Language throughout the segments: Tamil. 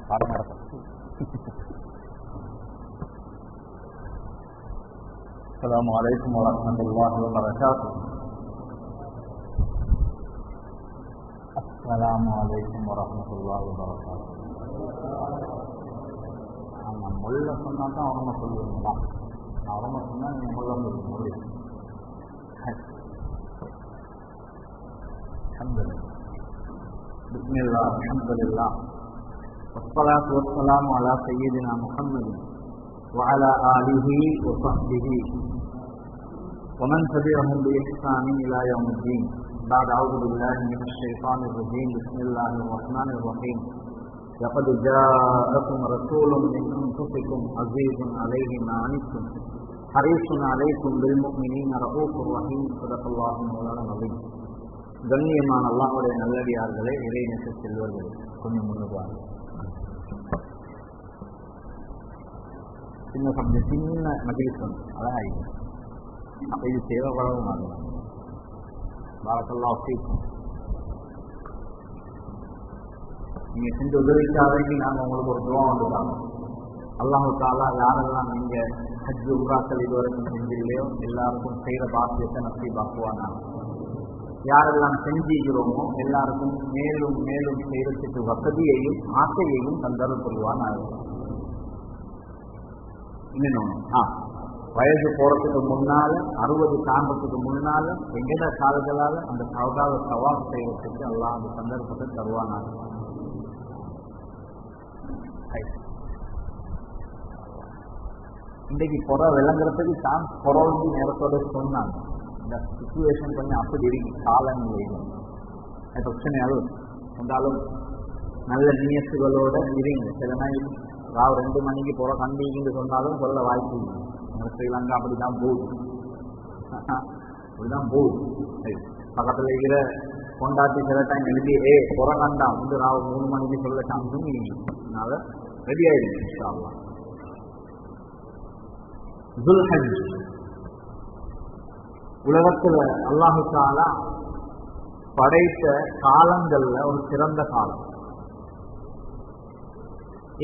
பாடம் நடக்கும். அஸ்ஸலாமு அலைக்கும் வரஹ்மத்துல்லாஹி வபரகாத்துஹு. அஸ்ஸலாமு அலைக்கும் வரஹ்மத்துல்லாஹி வபரகாத்துஹு. நான் முள்ள சொன்னா தான் அவங்க சொல்லுவீங்களா? நான் அவங்க சொன்னா நீங்க முள்ள சொல்லுங்க. முடியும். பிஸ்மில்லாஹ், அல்ஹம்துலில்லாஹ், வஸ்ஸலாத்து வஸ்ஸலாமு அலா சய்யிதினா முஹம்மத் وعلى آله وصحبه ومن تبعهم بإحسان إلى يوم الدين. بعد أعوذ بالله من الشيطان الرجيم. بسم الله الرحمن الرحيم. لقد جاءكم رسول من أنفسكم عزيز عليه ما عنتم حريص عليكم بالمؤمنين رؤوف رحيم. صدق الله مولانا العظيم. கண்ணியமான அல்லாஹ்வுடைய நல்லடியார்களே, இறைநேச செல்வர்களே, கொஞ்சம் முன்னுக்கு சின்ன சப்ஜெக்ட், சின்ன மஜ்லிஸ் அதான் ஆகிடும். அப்போ இது தேவைப்படவும் ஆகும். பாரக்கல்லாஹு ஃபீக்கும். நீங்கள் செஞ்ச உதவிக்காக நாங்கள் உங்களுக்கு ஒரு துவா வந்துட்டாங்க. அல்லாஹு தஆலா யாரெல்லாம் நீங்கள் ஹஜ் உம்ராக்கள் இதுவரைக்கும் செஞ்சில்லையோ எல்லாருக்கும் செய்கிற பாக்கியத்தை நசீபாக்குவாங்க. யாரெல்லாம் செஞ்சுக்கிறோமோ எல்லாருக்கும் மேலும் மேலும் செய்யறதுக்கு வசதியையும் ஆசையையும் தந்தர புரிவான். இன்னொன்று, வயது போறதுக்கு முன்னால 60 தாண்டத்துக்கு முன்னால எங்கட காலங்களால அந்த சௌதாவை சவால் செய்யறதுக்கு எல்லாம் அந்த சந்தர்ப்பத்தை தருவானாங்க. இன்றைக்கு புற விளங்குறதுக்கு தான் புறவண்டி நேரத்தோட சொன்னாங்க. இந்த சிச்சுவேஷன் கொஞ்சம் அப்படி இருக்கு, காலநிலை பிரச்சனையாலும் இருந்தாலும் நல்ல நியத்துகளோட இருங்க. சில நாள் ராவ் 2 மணிக்கு போற கண்டின்னு சொன்னாலும் சொல்ல வாய்ப்பு இல்லை. ஸ்ரீலங்கா அப்படிதான் போகுது, அப்படிதான் போகுது. பக்கத்துல இருக்கிற கொண்டாட்டி சில டைம் எழுதி புற கண்டா வந்து ராவ் 3 மணிக்கு சொல்ல சான்ஸும் அதனால ரெடி ஆயிடுங்க. இன்ஷா அல்லாஹ். துல்ஹஜ் உலகத்துல அல்லாஹு தஆலா படைத்த காலங்கள்ல ஒரு சிறந்த காலம்.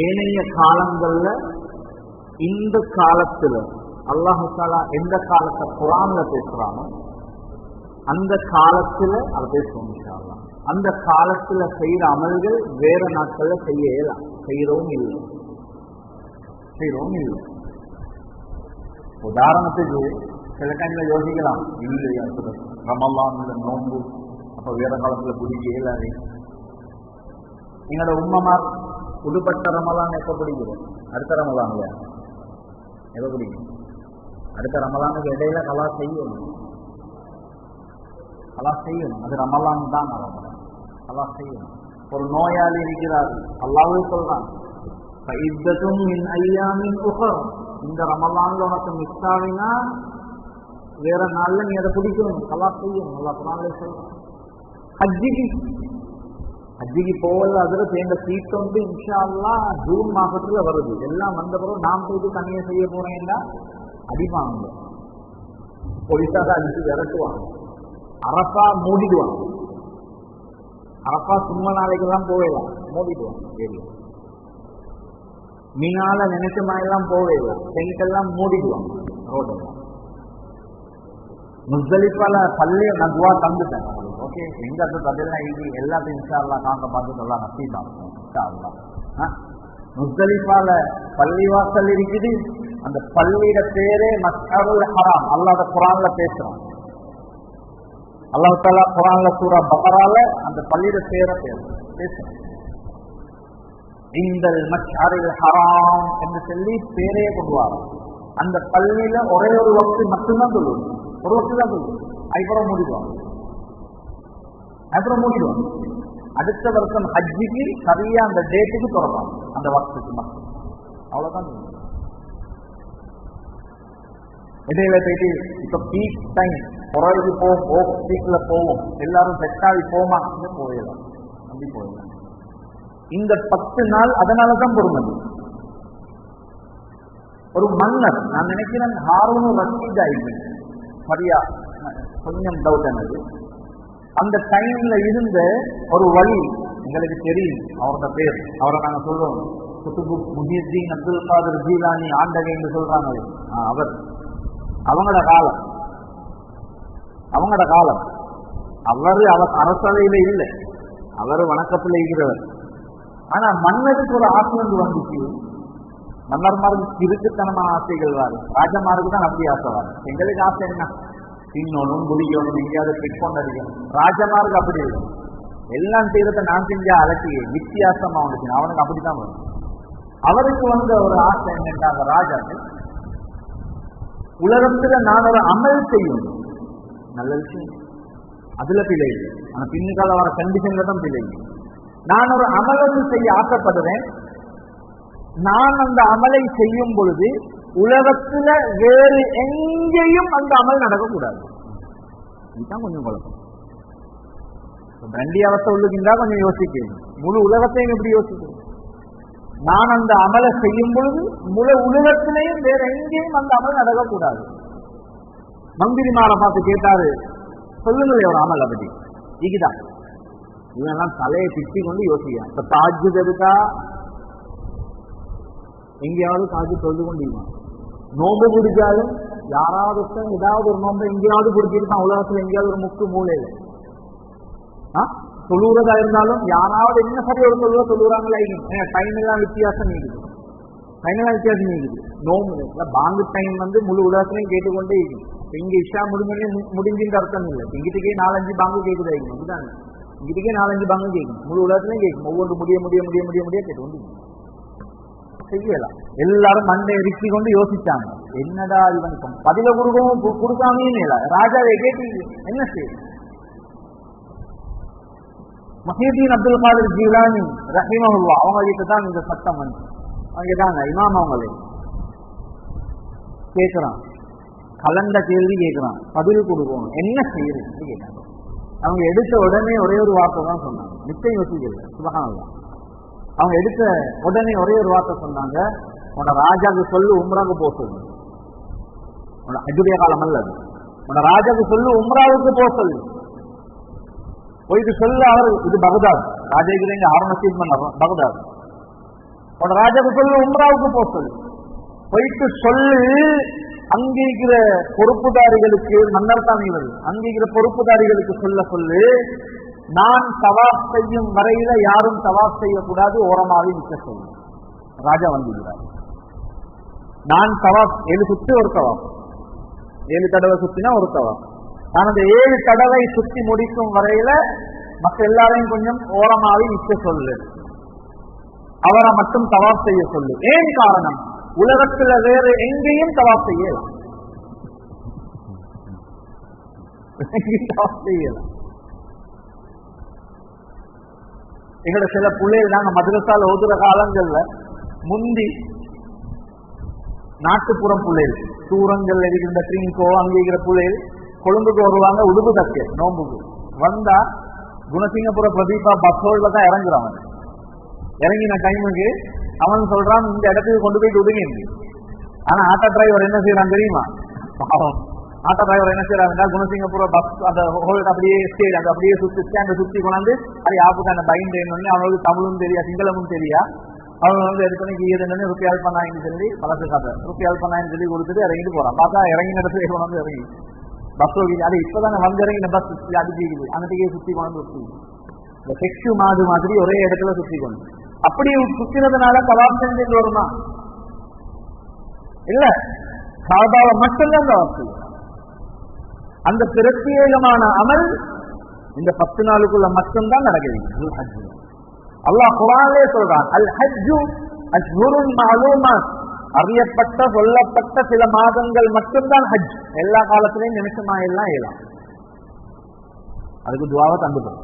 ஏனைய காலங்கள்ல இந்த காலத்துல அல்லாஹு தஆலா எந்த காலத்தை குர்ஆன்ல பேசுறானோ அந்த காலத்துல அதை பேசுவோம் இன்ஷா அல்லாஹ். அந்த காலத்துல செய்யற அமல்கள் வேற நாட்கள்ல செய்ய இயலாம். செய்யறவும் இல்லை. உதாரணத்துக்கு சில டைம்ல யோசிக்கலாம், இல்லையா ரமலான்ல நோன்பு அப்ப வேற காலத்துல பிடிக்க இயலாது. எங்களோட உம்மமார் புதுப்பட்ட ரமலான் எப்ப பிடிக்கிறோம்? அடுத்த ரமலான் இல்லையா? எப்ப பிடிக்கும்? அடுத்த ரமலானுக்கு இடையில கலா செய்யணும். அது ரமலான் தான். கலா செய்யணும். ஒரு நோயாளி இருக்கிறார், அல்லாஹ்வே சொல்றான், இந்த ரமலான்ல உனக்கு மிஸ் ஆகினா வேற நாள்ல நீ அதை பிடிக்கணும், கலா செய்யணும். அல்லா குர்ஆன்ல சொல்றான். ஹஜ்ஜிக்கு போகல, அதுல சேர்ந்த சீட் வந்து இன்ஷா அல்லாஹ் ஜூன் மாசத்துல வருது. எல்லாம் வந்த பிறகு நாம் போயிட்டு தனியா செய்ய போறேன்னா அடிப்பாங்க, போலீஸாக அடிச்சு விரட்டுவாங்க, அரப்பா மூடிடுவாங்க. அரப்பா சும்மா நாளைக்கெல்லாம் போகலாம், மூடிடுவாங்க. மீனால நினைச்ச மாதிரிலாம் போகலாம், டெங்க் மூடிடுவாங்க ரோடெல்லாம். முஸ்தலிஃபால பள்ளிய நதுவா தந்துட்டேன். ஓகே, எங்க அந்த பதிலாம் இது எல்லாத்தையும் இன்ஷா அல்லாஹ் காங்க பார்த்துட்டு எல்லாம் நசீபாகும் இன்ஷா அல்லாஹ். முஸ்தலிஃபால பள்ளிவாசல் இருக்குது. அந்த பள்ளியிட பேரே மஸ்அருல் ஹராம். அல்லாஹ் குர்ஆன்ல பேசுறான். அல்லாஹ் தஆலா குர்ஆன்ல சூரா பக்ரால அந்த பள்ளியிட பேரை பேசுறான். இந்தல் மஸ்அருல் ஹராம் என்று சொல்லி பேரே கொண்டு வரான். அந்த பள்ளியில ஒரே ஒரு வக்து மட்டும்தான் சொல்லுவோம், ஒரு வக்து தான் சொல்லுவோம். அதுக்கப்புறம் மூடிடுவாங்க. அடுத்த வருஷம் ஹஜ்ஜிக்கு சரியா அந்த டேட்டுக்கு தொடரலாம், அந்த வக்துக்கு மட்டும். அவ்வளவுதான். இடையில போயிட்டு இப்ப பீக் டைம் குறைவு போவோம், ஓப் பீக்ல போவோம், எல்லாரும் செட்டாகி போமா போயிடலாம், அப்படி போயிடலாம். இந்த 10 நாள் அதனாலதான் பொறுமதி. ஒரு மன்னர், நான் நினைக்கிறேன் ஹாரூன் ரஷீத் ஆயிடுச்சு சரியா, கொஞ்சம் டவுட் ஆனது. அந்த டைம்ல இருந்த ஒரு வழி எங்களுக்கு தெரியும் அவரோட பேர், அவரை நாங்க சொல்றோம் குத்துபு முஹியுத்தீன் அப்துல் காதிர் ஜீலானி ஆண்டகை என்று சொல்றாங்களே, அவர் அவங்களோட காலம் அவர் அரசவையில இல்லை, அவர் வணக்கத்தில் இருக்கிறவர். ஆனா மன்னருக்கு ஒரு ஆசை வந்து வந்துச்சு. மன்னர்மாருக்கு இருக்குத்தனமான ஆசைகள் வாரு, ராஜமாருக்கு தான் அப்படி ஆசை வாரு. எங்களுக்கு ஆசை என்ன, தின்னோனும் குடிக்கணும், எங்கேயாவது பிக் கொண்டடிக்கணும். ராஜமாருக்கு அப்படி இல்லை, எல்லாம் செய்யறத நான் செஞ்சா அலட்சி வித்தியாசமா வந்துச்சு. அவனுக்கு அப்படித்தான் வரும். அவருக்கு வந்த ஒரு ஆசை என்னென்றாங்க, ராஜாக்கு உலகத்துல நான் ஒரு அமல் செய்யும், நல்ல விஷயம், அதுல பிழை இல்லை. ஆனா பின்னுக்கால வர கண்டிஷன்ல தான் பிழை. நான் ஒரு அமலை செய்ய ஆசைப்படுறேன், நான் அந்த அமலை செய்யும் பொழுது உலகத்துல வேறு எங்கேயும் அந்த அமல் நடக்கக்கூடாது. இதுதான் கொஞ்சம் குழப்பம். ரெண்டி அவஸ்தை உள்ளுக்கின்றா கொஞ்சம் யோசிக்கணும். முழு உலகத்தையும் எப்படி யோசிக்கணும்? நான் அந்த அமலை செய்யும் பொழுது முழு உலகத்திலையும் வேற எங்கேயும் அந்த அமல் நடக்கக்கூடாது. மந்திரிமாரை பார்த்து கேட்டாரு, சொல்லுங்களே ஒரு அமல் அப்படி. இதுதான் இவெல்லாம் தலையை திட்டி கொண்டு யோசிக்கிறான். இப்ப தாஜு இருக்கா, எங்கேயாவது தாஜு தொழுது கொண்டு நோம்பு பிடிச்சாலும் யாராவது ஏதாவது ஒரு நோம்பு எங்கேயாவது பிடிச்சிருக்கான் உலகத்துல, எங்கேயாவது ஒரு முக்கு மூலையில. தொழுறதா இருந்தாலும் யாராவது என்ன சரி ஒரு சொல்லுறாங்களா, டைம் எல்லாம் வித்தியாசம் நீக்குது. நோம்பு பாங்கு டைம் வந்து முழு உலகத்திலையும் கேட்டுக்கொண்டே இருக்கும். இங்க இஷா முடிஞ்சுன்ற அர்த்தம் இல்லை, இங்கிட்டுக்கே 4-5 பாங்கு கேட்குதா, இதுதான் இங்கிட்டுக்கே 4-5 பாங்கு கேட்கும், முழு உலகத்திலையும் கேட்கும். ஒவ்வொரு முடிய கேட்டு செய்யலாம். எல்லாரும் மண்டை எரிச்சி கொண்டு யோசிச்சாங்க, என்னடா இவன் பதில கொடுக்காமே இல்லை. ராஜாவை கேட்டு என்ன செய்ய? முஹியுத்தீன் அப்துல் காதிர் ஜீலானி ரஹிமஹுல்லாஹ் அவங்க கிட்ட தான் இந்த சட்டம் வந்து அவங்க தாங்க இமாம் அவங்களே கேட்கிறான், கலந்த கேள்வி கேட்கிறான், பதில் கொடுக்கணும், என்ன செய்யறது கேட்டாங்க. அவங்க எடுத்த உடனே ஒரே ஒரு வார்த்தை தான் சொன்னாங்க, நிச்சயம் யோசிக்கல, சுபஹானல்லாஹ். அவங்க எடுத்த உடனே ஒரே ஒரு வார்த்தை சொன்னாங்க, உன்னோட ராஜாவுக்கு சொல்லு உம்ராவுக்கு போக சொல்லு. உன்னோட அஜுடைய காலம் அல்ல, உன்னோட ராஜாவுக்கு சொல்லு உம்ராவுக்கு போக சொல்லு. போயிட்டு சொல்லு, அவர் இது பகதாத் ராஜாக்கு ஆரம்பத்தில் பகதாத். உன்னோட ராஜாவுக்கு சொல்லு உம்ராவுக்கு போக சொல்லு. போயிட்டு சொல்லு, அங்கீகிற பொறுப்புதாரிகளுக்கு, மன்னர் தான் இவர், அங்கீகிற பொறுப்புதாரிகளுக்கு சொல்லு, நான் தவாப் செய்யும் வரையில யாரும் தவாப் செய்யக்கூடாது, ஓரமாவே நிற்க சொல்லு. ராஜா வந்துகிறார். நான் தவாப் 7 சுத்தி ஒரு தவாப், 7 தடவை சுத்தினா ஒரு தவாப். நான் அந்த 7 தடவை சுத்தி முடிக்கும் வரையில மற்ற எல்லாரையும் கொஞ்சம் ஓரமாவே நிற்க சொல்லு, அவரை மட்டும் தவாப் செய்ய சொல்லு. ஏன் காரணம், உலகத்துல வேறு எங்கேயும் தவாப் செய்யலாம், செய்யலாம். எங்களோட சில பிள்ளைகள் நாங்க மதரசால ஓதுற காலங்கள்ல முந்தி நாட்டுப்புறம் பிள்ளைகள் தூரங்கள் இருக்கின்ற ட்ரிங்கோ அங்கே இருக்கிற பிள்ளைகள் கொழும்புக்கு வருவாங்க, உடுப்பு தக்க நோம்புக்கு வந்தா குணசிங்கபுர பிரதீபா பஸ்ஸோட தான் இறங்குறான். இறங்கின டைமுக்கு அவன் சொல்றான், இந்த இடத்துக்கு கொண்டு போயிட்டு ஒதுங்கி. ஆனா ஆட்டோ டிரைவர் என்ன செய்யறான் தெரியுமா? ஆட்டோ டிரைவர் என்ன செய்யறாங்க, குணசிங்கபுர பஸ் அந்த ஹோல்ட் அப்படியே ஸ்டேட் அந்த அப்படியே ஸ்டாண்டை சுத்தி கொண்டாந்து அது யாப்புக்கு அந்த பைண்ட் அவனுக்கு தமிழும் தெரியா சிங்களமும் தெரியா, அவங்க வந்து எடுத்து ஈரன்னு ருப்பியால் பண்ணாங்கன்னு சொல்லி பழசு காட்ட ருப்பியால் பண்ணாங்கன்னு சொல்லி கொடுத்துட்டு இறங்கிட்டு போறான். பார்த்தா இறங்கின இடத்துல கொண்டாந்து இறங்கி பஸ் அது இப்பதானே வந்து இறங்கின பஸ் அடிச்சிக்குது, அங்கிட்டே சுத்தி கொண்டு இந்த செக்ஷு மாடு மாதிரி ஒரே இடத்துல சுத்தி கொண்டு அப்படி சுத்தினதுனால தவாப் செஞ்சு வருமா? இல்ல, சாதாவை மட்டும்தான் தவாப் செய்யும். அந்த பிரத்யேகமான அமல் இந்த 10 நாளுக்குள்ள மட்டும்தான் நடக்குது. அல்லாஹ் குர்ஆனிலே சொல்றான், அல் ஹஜ்ஜு அஷ்ஹுருன் மஅலூமாத், அறியப்பட்ட சொல்லப்பட்ட சில மாதங்கள் மட்டும்தான் ஹஜ். எல்லா காலத்திலையும் நிமிஷமா எல்லாம் ஏலாம். அதுக்கு துஆவை தந்துடும்,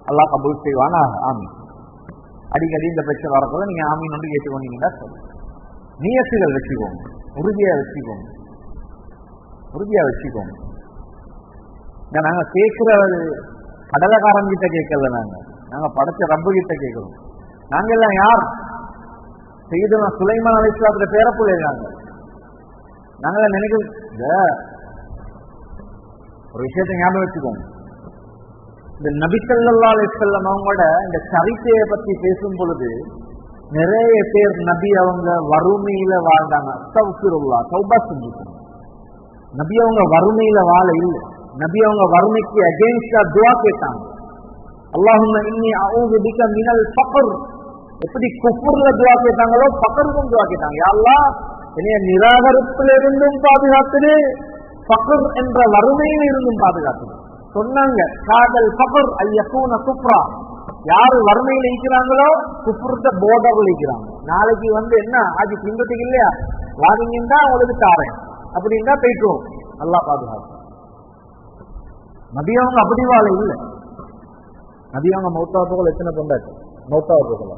அல்லாஹ் கபூல் செய்வானா. ஆமீன். அடிக்கடி இந்த பிரச்சனை வரப்போது நீங்க ஆமீன் ஒன்று கேட்டுக்கொண்டீங்கன்னா சொல்லுங்க. நியத்துகள் வச்சுக்கோங்க, உறுதியா வச்சுக்கோங்க. நாங்க கேட்கிற கடலைக்காரன் கிட்ட கேட்கல, நாங்க படைச்ச ரப்பு கிட்ட கேட்கிறோம். நாங்க எல்லாம் யார்? சையதுனா சுலைமான் அலைஹிஸ்ஸலாத்துல பேரப்புள்ளைங்க. நாங்க நினைக்கிற ஒரு விஷயத்தை ஞாபகம் வச்சுக்கோங்க, இந்த நபி ஸல்லல்லாஹு அலைஹி வஸல்லம் அவங்களோட இந்த சரித்தையை பத்தி பேசும் பொழுது நிறைய பேர் நபி அவங்க வறுமையில வாழ்ந்தாங்க. அஸ்தக்ஃபிருல்லாஹ், தௌபா செஞ்சுக்கணும். நபி அவங்க வறுமையில வாழ இல்லை. நபி அவங்க வறுமைக்கு அகெயின்ஸ்டா துஆ கேட்டாங்க. அல்லாஹும்ம இன்னி அஊது பிக மினல் ஃபக்ர். எப்படி குஃப்ர்ல துஆ கேட்டாங்களோ ஃபக்ருக்கும் துஆ கேட்டாங்க. யா அல்லாஹ், என்னைய நிராகரிப்பிலிருந்தும் பாதுகாத்துடு, ஃபக்ர் என்ற வறுமையில் இருந்தும் பாதுகாத்துடு சொன்னாங்க. காதல் ஃபக்ர் ஐயகூன குஃப்ரா. யாரு வறுமையில் இருக்கிறாங்களோ குஃப்ருட போர்டர்ல இருக்கிறாங்க. நாளைக்கு என்ன ஆஜி பின்பற்றுக்கு இல்லையா வாங்கிங்கன்னா உங்களுக்கு தாரேன் அப்படின்னா போயிட்டோம். நல்லா பாதுகாப்பு. நபி அவங்க அப்படி வாழ இல்லை. நபி அவங்க மௌத்தா போகல எத்தனை பொண்டாச்சு? மௌத்தாவ போகல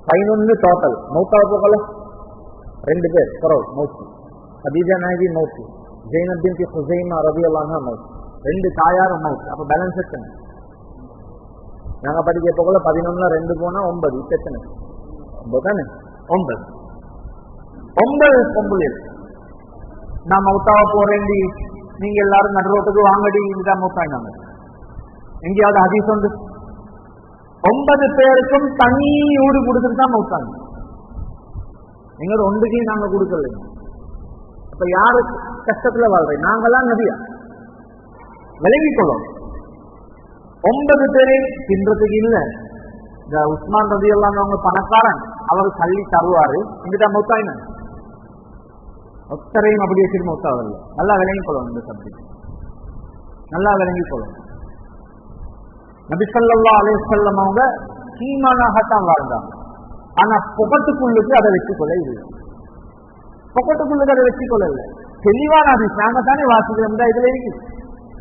11 டோட்டல். மௌத்தாவ போகல 2 பேர் பரவ மௌத்து. ஹதீஜா நாயகி மௌத்து, ஜைனப் பின்த் ஹுஸைமா ரலியல்லாஹு அன்ஹா மௌத்து. 2 தாயாரும் மௌத்து. அப்ப பேலன்ஸ் எத்தனை? நாங்க படிக்க போகல 11ல 2 போனா 9. இப்ப எத்தனை? 9 தானே? 9 பொம்பளை. நான் மௌத்தாவ போறேன், நீங்க எல்லாரும் நடுரோட்டுக்கு வாங்கடி, இதுதான் மௌத்தாயினாங்க. எங்கேயாவது ஹதீஸ் உண்டு? 9 பேருக்கும் தனி ஊடு கொடுத்துட்டு தான் மௌத்தாங்க. எங்க ஒன்றுக்கு நாங்க கொடுக்கல. அப்ப யாரு கஷ்டத்துல வாழ்றேன்? நாங்கெல்லாம் நபியா? விலகிக் கொள்ளும். 9 பேரை தின்றதுக்கு இல்ல. இந்த உஸ்மான் ரலியல்லாஹு அவங்க பணக்காரன், அவர் தள்ளி தருவாரு. இங்கிட்ட மௌத்தாயின ஒத்தரையும் அப்படி வச்சுட்டு மௌத்தாவல்ல. நல்லா விளங்கிக் கொள்ளணும். இந்த சப்ஜெக்ட் நல்லா விளங்கிக் கொள்ளணும். நபி ஸல்லல்லாஹு அலைஹி வஸல்லம் அவங்க ஈமானாகத்தான் வாழ்ந்தாங்க. ஆனா பொகட்டுக்குள்ளுக்கு அதை வச்சுக்கொள்ள இல்லை. பொகட்டுக்குள்ளுக்கு அதை வச்சுக்கொள்ள இல்லை. தெளிவான அது நாங்க தானே வாசிக்கிறோம். இதுல இருக்கு.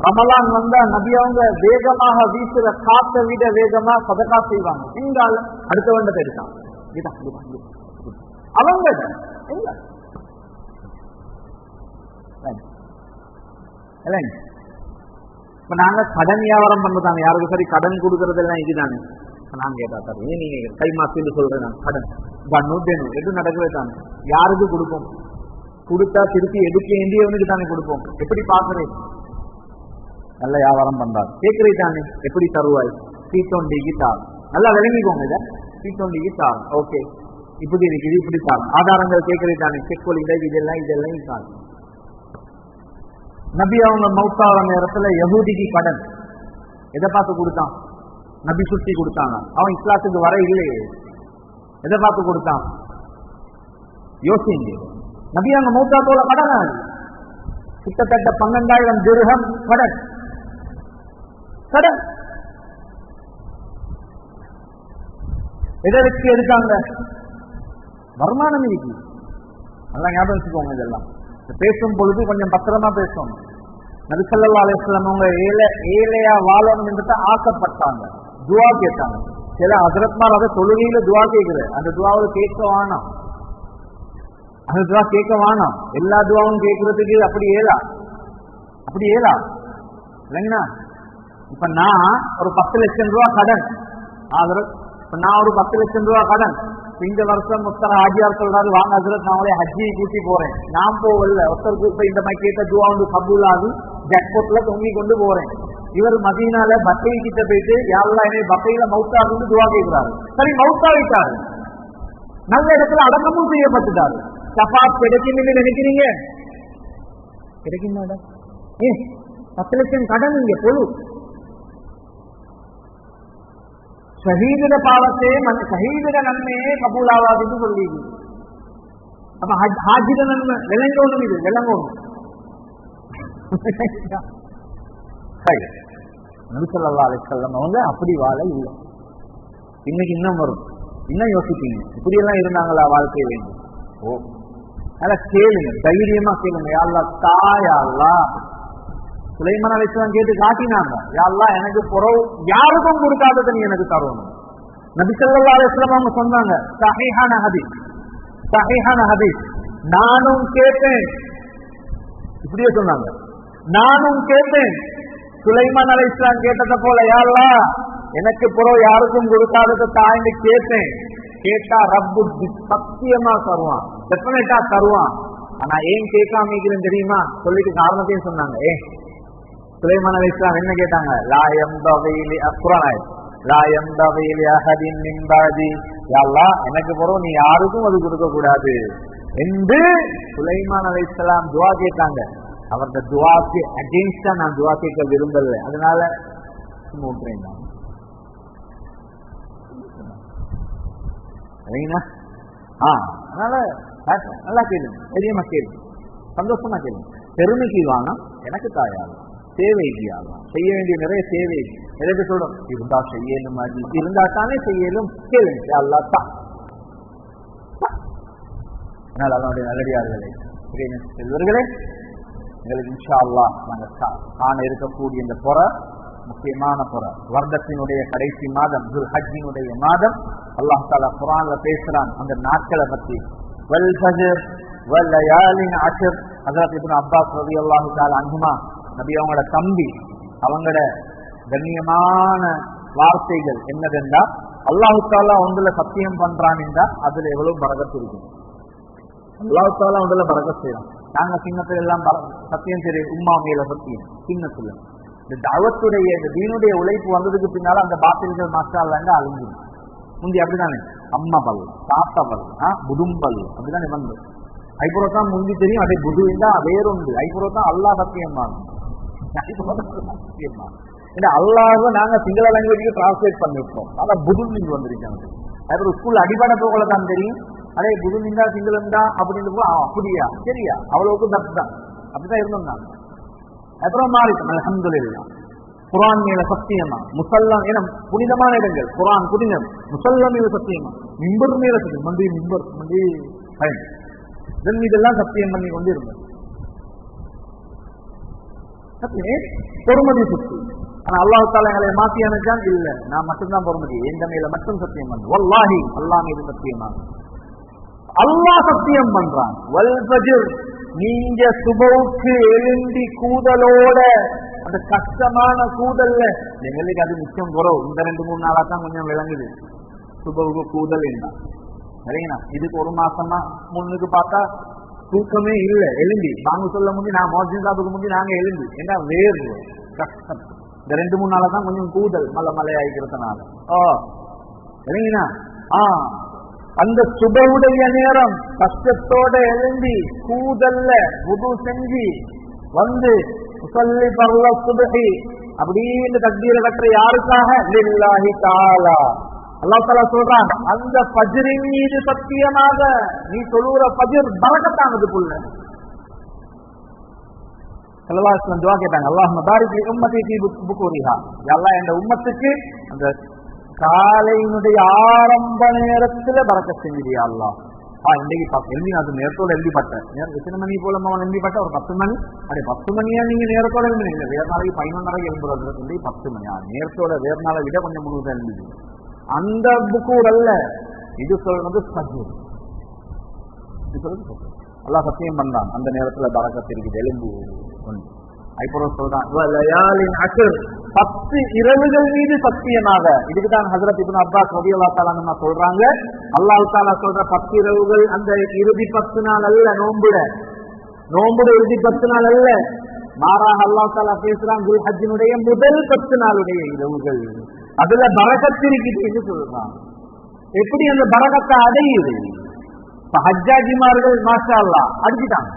ரமலான் வந்தா நபி அவங்க வேகமாக வீசுற காத்த விட வேகமா சதகா செய்வாங்க. எங்கால அடுத்த வண்டத்தை எடுத்தாங்க. அவங்க இப்ப நாங்க கடன் வியாபாரம் பண்ணதாங்க. யாருக்கு சரி கடன் கொடுக்கறது எல்லாம் இதுதானே. நான் கேட்டா சார் நீங்க கை மாசின்னு சொல்றேன். கடன் பண்ணு எது நடக்கவே தானே. யாருக்கு கொடுப்போம்? கொடுத்தா திருப்பி எடுக்க வேண்டியவனுக்கு தானே கொடுப்போம். எப்படி பாக்குறேன்? நல்ல வியாபாரம் பண்றாரு கேட்கறே தானே. எப்படி தருவாய்? சீத்தொண்டிக்கு தார். நல்லா விளங்கிக்கோங்க. இத சீத்தொண்டிக்கு தார். ஓகே, இப்படி இருக்குது, இப்படி தார். ஆதாரங்கள் கேட்கறே தானே. செக் பண்ணிட்டா இதெல்லாம் தார். நபி அவங்க மௌத்தாவ நேரத்துல யஹூதிக்கு கடன் எதை பார்த்து கொடுத்தான்? நபி சுத்தி கொடுத்தாங்க. அவன் இஸ்லாத்துக்கு வர இல்லையே. எதை பார்த்து கொடுத்தான்? யோசிங்க. நபி அவங்க மௌத்தாத்தோட கடன் கிட்டத்தட்ட 12,000 திர்ஹம் கடன். எதை வச்சு எடுத்தாங்க? வருமானம் இருக்கு. நல்லா ஞாபகம் வச்சுக்கோங்க. இதெல்லாம் பேசும் பொழுது கொஞ்சம் பத்திரமா பேசணும். நபி ஸல்லல்லாஹு அலைஹி வஸல்லம் அவங்க ஏழையா வாழணும் என்று ஆசைப்பட்டாங்க. துஆ கேட்டாங்க. சில ஹஜ்ரத்மார் அதை தொழுகையில துஆ கேட்கிற அந்த துஆவை கேட்க வேணாம். அந்த துஆ கேட்க வேணாம். எல்லா துஆவும் கேட்கறதுக்கு அப்படி ஏலா இல்லைங்கண்ணா. இப்ப நான் ஒரு 10 லட்சம் ரூபாய் கடன். இப்ப நான் ஒரு 10 லட்சம் ரூபாய் கடன். இந்த வருஷம் ஒருத்தர் ஹாஜியார் சொல்றாரு, வாங்க ஹஜ்ரத் நான் அவளை ஹஜ்ஜி கூட்டி போறேன். நான் போகல. ஒருத்தருக்கு இப்ப இந்த மாதிரி கேட்ட துஆ வந்து கபூல் ஆகி ஜாக்பாட்ல தொங்கி கொண்டு போறேன். இவர் மதீனால பக்கை கிட்ட போயிட்டு யா அல்லாஹ் என்னை பக்கையில மௌத்தாகுன்னு துஆ கேட்கிறாரு. சரி, மௌத்தாவிட்டாரு. நல்ல இடத்துல அடக்கமும் செய்யப்பட்டுட்டாரு. ஷஃபாத் கிடைக்கும் என்று நினைக்கிறீங்க? கிடைக்கும் மேடம். 10 லட்சம் கடன் இங்க பொழு. ஷஹீதுட பாவத்தை ஷஹீதுட நன்மையே கபூலாவாதுன்னு சொல்லிது. அப்ப ஹாஜிட நன்மை விளங்கணும். இது விளங்கணும். நபி ஸல்லல்லாஹு அலைஹி வஸல்லம் அவங்க அப்படி வாழ இல்லை. இன்னைக்கு இன்னும் வரும். இன்னும் யோசிப்பீங்க, இப்படி எல்லாம் இருந்தாங்களா வாழ்க்கை வேண்டும்? ஓ, நல்லா கேளுங்க, தைரியமா கேளுங்க. யா அல்லாஹ் தாயா அல்லாஹ் சுலைமான் அலைஹிஸ்ஸலாம் கேட்டு காட்டினாங்க. யா அல்லாஹ் எனக்கு புறவு யாருக்கும் கொடுக்காதது நீ எனக்கு தரணும். நபி ஸல்லல்லாஹு அலைஹி வஸல்லம் அவங்க சொன்னாங்க, சஹீஹான ஹதீஸ், நானும் கேட்டேன். இப்படியே சொன்னாங்க, நானும் கேட்டேன். சுலைமான் அலைஹிஸ்ஸலாம் கேட்டதை போல யா அல்லாஹ் எனக்கு புறவு யாருக்கும் கொடுக்காததை தாய்ந்து கேட்டேன். கேட்டா ரப்பு சத்தியமா தருவான், டெஃபினட்டா தருவான். ஆனா ஏன் கேட்காம இருக்கிறேன் தெரியுமா? சொல்லிட்டு காரணத்தையும் சொன்னாங்க. சுலைமான் அலைஹிஸ்ஸலாம் என்ன கேட்டாங்க? லா யம்பகி லி அக்ராய் லா யம்பகி லி அஹதின் மின் பாதி, யா அல்லாஹ் எனக்கு பிறகு நீ யாருக்கும் அது கொடுக்க கூடாது என்று சுலைமான் அலைஹிஸ்ஸலாம் துஆ கேட்டாங்க. அவருடைய துஆக்கு அகைன்ஸ்டா நான் துஆ கேட்க விரும்பல, அதனால மூன்றேன் நான். அதனால நல்லா கேளுங்க, தைரியமா கேளுங்க, சந்தோஷமா கேளுங்க. பெருமைக்கு வாங்க, எனக்கு தாயாகும், சேவைக்கு ஆகும், செய்ய வேண்டிய நிறைய சேவை நிறைய சொல்றோம். இருந்தா செய்யலும், அது இருந்தா தானே செய்யலும். கேளுங்க அல்லாஹ் தான். அதனால அதனுடைய நல்லடியார்களே, செல்வர்களே, எங்களுக்கு இன்ஷா அல்லாஹ் நாங்கள் காண இருக்கக்கூடிய இந்த பொறை முக்கியமான பொறை, வருடத்தினுடைய கடைசி மாதம், துல் ஹஜ்ஜினுடைய மாதம். அல்லாஹ் தஆலா குர்ஆன்ல பேசுறான் அந்த நாட்களை பத்தி. வல் ஃபஜ்ர் வல் லயாலின் அஷ்ர். ஹஜ்ரத் இப்னு அப்பாஸ் ரலியல்லாஹு தஆலா அன்ஹுமா, நபி அவங்களோட தம்பி, அவங்களோட கண்ணியமான வார்த்தைகள் என்னதென்றா, அல்லாஹ் தஆலா ஒன்றுல சத்தியம் பண்றான் என்றா அதுல எவ்வளவு பரக்கத் இருக்கும். அல்லாஹ் தஆலா ஒன்றுல பரக்கத் செய்யலாம். நாங்க சின்னத்துல எல்லாம் சத்தியம் செய்ய உம்மா மேல சத்தியம் சின்னத்துல. இந்த தாவத்துடைய இந்த தீனுடைய உழைப்பு வந்ததுக்கு பின்னால அந்த பாத்திரிகள் மாஸ்டா இல்லைங்க அழிஞ்சிடும். முந்தி அப்படிதானே, அம்மா பல், தாத்தா பல், புதும்பல் அப்படிதானே வந்து. ஐப்புறத்தான் முந்தி தெரியும், அதே புது இருந்தா வேறொன்று. ஐப்புறத்தான் அல்லா சத்தியமா சத்தியமா அல்லாஹ் நாங்க சிங்கள லாங்குவேஜுக்கு டிரான்ஸ்லேட் பண்ணிவிட்டோம். அதான் புது நீங்க வந்திருக்காங்க. அதுக்கப்புறம் ஸ்கூல்ல அடிப்படை போகல தான் தெரியும். அதே புது நின்றா சிங்களம் தான் அப்படின்னு அப்படியா சரியா அவ்வளவுக்கு தப்பு தான். அப்படிதான் இருந்தோம் நாங்க. அப்புறம் மாறிட்டோம் அல்ஹம்துலில்லாஹ். குர்ஆன் மேல சத்தியமா, முஸல்லம் என புனிதமான இடங்கள், குர்ஆன் புனிதம், முஸல்லம் மேல சத்தியமா, மிம்பர் மேல சத்தியம், மண்டி மிம்பர் மண்டி இதெல்லாம் சத்தியம் பண்ணி கொண்டு இருந்தோம். பொறுமதி சுத்தி. ஆனா அல்லாஹ் தஆலா எங்களை மாத்தி அனுப்பிச்சான். இல்ல, நான் மட்டும்தான் பொறுமதி, எந்த மேல மட்டும் சத்தியம் பண்ணு. வல்லாஹி அல்லாஹ் மீது சத்தியமா, அல்லாஹ் சத்தியம் பண்றான். வல் ஃபஜ்ர், நீங்க சுபவுக்கு எழுந்தி கூதலோட, அந்த கஷ்டமான கூதல்ல எங்களுக்கு அது மிச்சம் குறவு. இந்த 2-3 நாளா தான் கொஞ்சம் விளங்குது சுபவுக்கு கூதல் என்ன. சரிங்களா? இதுக்கு ஒரு மாசமா முன்னுக்கு பார்த்தா தூக்கமே இல்லை. எழுந்தி நாங்க சொல்ல முடியும், நான் மோஜின் சாப்புக்கு முடியும், நாங்க எழுந்தி என்ன வேறு கஷ்டம். இந்த 2-3 நாளா தான் கொஞ்சம் கூதல் மழையாயிக்கிறதுனால. சரிங்களா? அந்த சுபவுடைய நேரம் கஷ்டத்தோட எழுந்தி கூதல்ல wudu செஞ்சு வந்து முஸல்லி பர்ல சுப்ஹி அப்படின்னு தக்பீர கற்ற யாருக்காக? லில்லாஹி தஆலா. அல்லாஹ் தஆலா சொல்றான், அந்த ஃபஜ்ரின் மீது சத்தியமாக நீ தொழுற ஃபஜ்ர் பரக்கத்தானதுக்குள்ள. ஸல்லல்லாஹு அலைஹி வஸல்லம் துஆ கேட்டாங்க, அல்லாஹும்ம பாரிக் லி உம்மதி ஃபீ புகூரிஹா. யா அல்லாஹ் இந்த உம்மத்துக்கு அந்த காலையினுடைய ஆரம்ப நேரத்துல பரக்கத் செஞ்சிடியா அல்லாஹ். இன்னைக்கு எழுதி அது நேரத்தோட எழுதிப்பட்டேன். எத்தனை மணி போல எழுதிப்பட்ட? ஒரு 10 மணி. அதே 10 மணியா நீங்க நேரத்தோட எழுதுனீங்க. வேற நாளைக்கு 11:30 எழுதுறது 10 மணியா நேரத்தோட, வேற நாளை விட கொஞ்சம் முழுவதும் எழுதி. அந்த புக்கூர் அல்ல இது சொல்றது ஃபஜ்ர். இது சொல்றது அல்லாஹ் சத்தியம் பண்றான், அந்த நேரத்துல பரக்கத் இருக்குது. எலும்பு ஐப்புறம் சொல்றான், 10 இரவுகள் மீது சத்தியமாக. இதுக்குதான் ஹஜ்ரத் இப்னு அப்பாஸ் ரலியல்லாஹு தஆலா அன்ஹு சொல்றாங்க, அல்லாஹ் தஆலா சொல்ற 10 இரவுகள் அந்த இறுதி 10 நாள் அல்ல, நோன்புட இறுதி 10 நாள் அல்ல. மாறாக அல்லாஹ் தஆலா பேசுறான் துல் ஹஜ்ஜினுடைய முதல் 10 நாளுடைய இரவுகள், அதுல பரக்கத் இருக்குது சொல்றான். எப்படி அந்த பரக்கத்தை அடையுது? ஹஜ்ஜாஜிமார்கள் மாஷா அல்லாஹ் அடிச்சுட்டாங்க,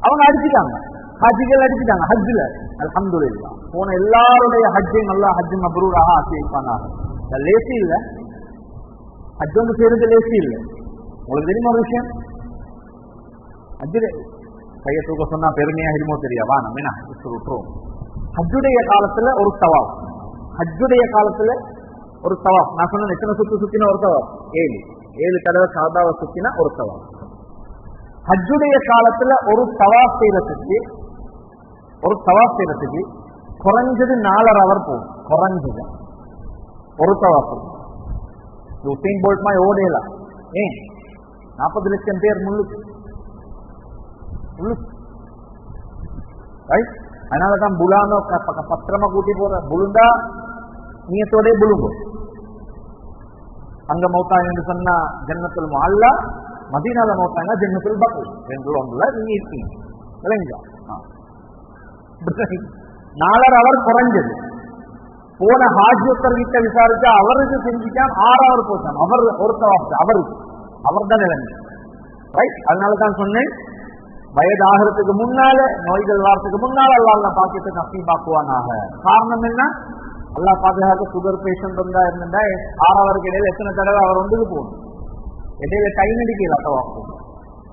அவங்க அடிச்சுட்டாங்க, ஹஜ்ஜிகள் அடிச்சுட்டாங்க. ஹஜ்ஜில அல்ஹம்துலில்லாஹ் போன எல்லாருடைய ஹஜ்ஜையும் நல்லா ஹஜ் மப்ரூராக ஆக்கி வைப்பாங்க. லேசி இல்ல, ஹஜ் வந்து செய்யறது லேசி இல்லை. உங்களுக்கு தெரியுமா ஒரு விஷயம்? ஹஜ்ஜில கையை தூக்க சொன்னா பெருமையா இருமோ தெரியாவா? நம்ம என்ன விட்டுருவோம். ஹஜ்ஜுடைய காலத்துல ஒரு தவாப், ஹஜ்ஜுடைய காலத்துல ஒரு தவாப். நான் சொன்ன எத்தனை சுத்தின ஒரு தவாப்? 7 தடவை சாதாவை சுத்தினா ஒரு தவாப். ஹஜ்ஜுடைய காலத்துல ஒரு தவாப் செய்யறதுக்கு குறைஞ்சது 4.5 hour போகும். குறைஞ்சது ஒரு தவாப். உசைன் போல்ட் மாதிரி ஓடையலாம். 40 லட்சம் பேர் முள்ளுக்கு. அதனாலதான் புலானோ பத்திரமா கூட்டி போற புழுந்தா நீயத்தோட புழுங்கு. அங்க மௌத்தா என்று சொன்னா ஜன்னத்துல் முஅல்லா, மதீனால மௌத்தாங்க ஜன்னத்துல் பக்ர். 2 ஒன்றுல நீங்க இருக்கீங்க. விளங்குதா? 4 hour குறைஞ்சது. போன ஹாஜியத்தர் கிட்ட விசாரிச்சா அவருக்கு செஞ்சுட்டான் 6 hour போச்சான். அவர் ஒரு தவாஃப் அவருக்கு அவர் தான் நிலைமை ரைட். அதனாலதான் சொன்னேன், வயது ஆகிறதுக்கு முன்னால, நோய்கள் வாரத்துக்கு முன்னால அல்லாஹ் பாக்கியத்தை நசீபாக்குவானாக. காரணம் என்ன? அல்லாஹ் பாதுகாக்க சுகர் பேஷண்ட் இருந்தா இருந்தா 6 hourக்கு இடையில எத்தனை தடவை அவர் வந்துட்டு போகணும், இடையில கை நடிக்கல தவாஃப்.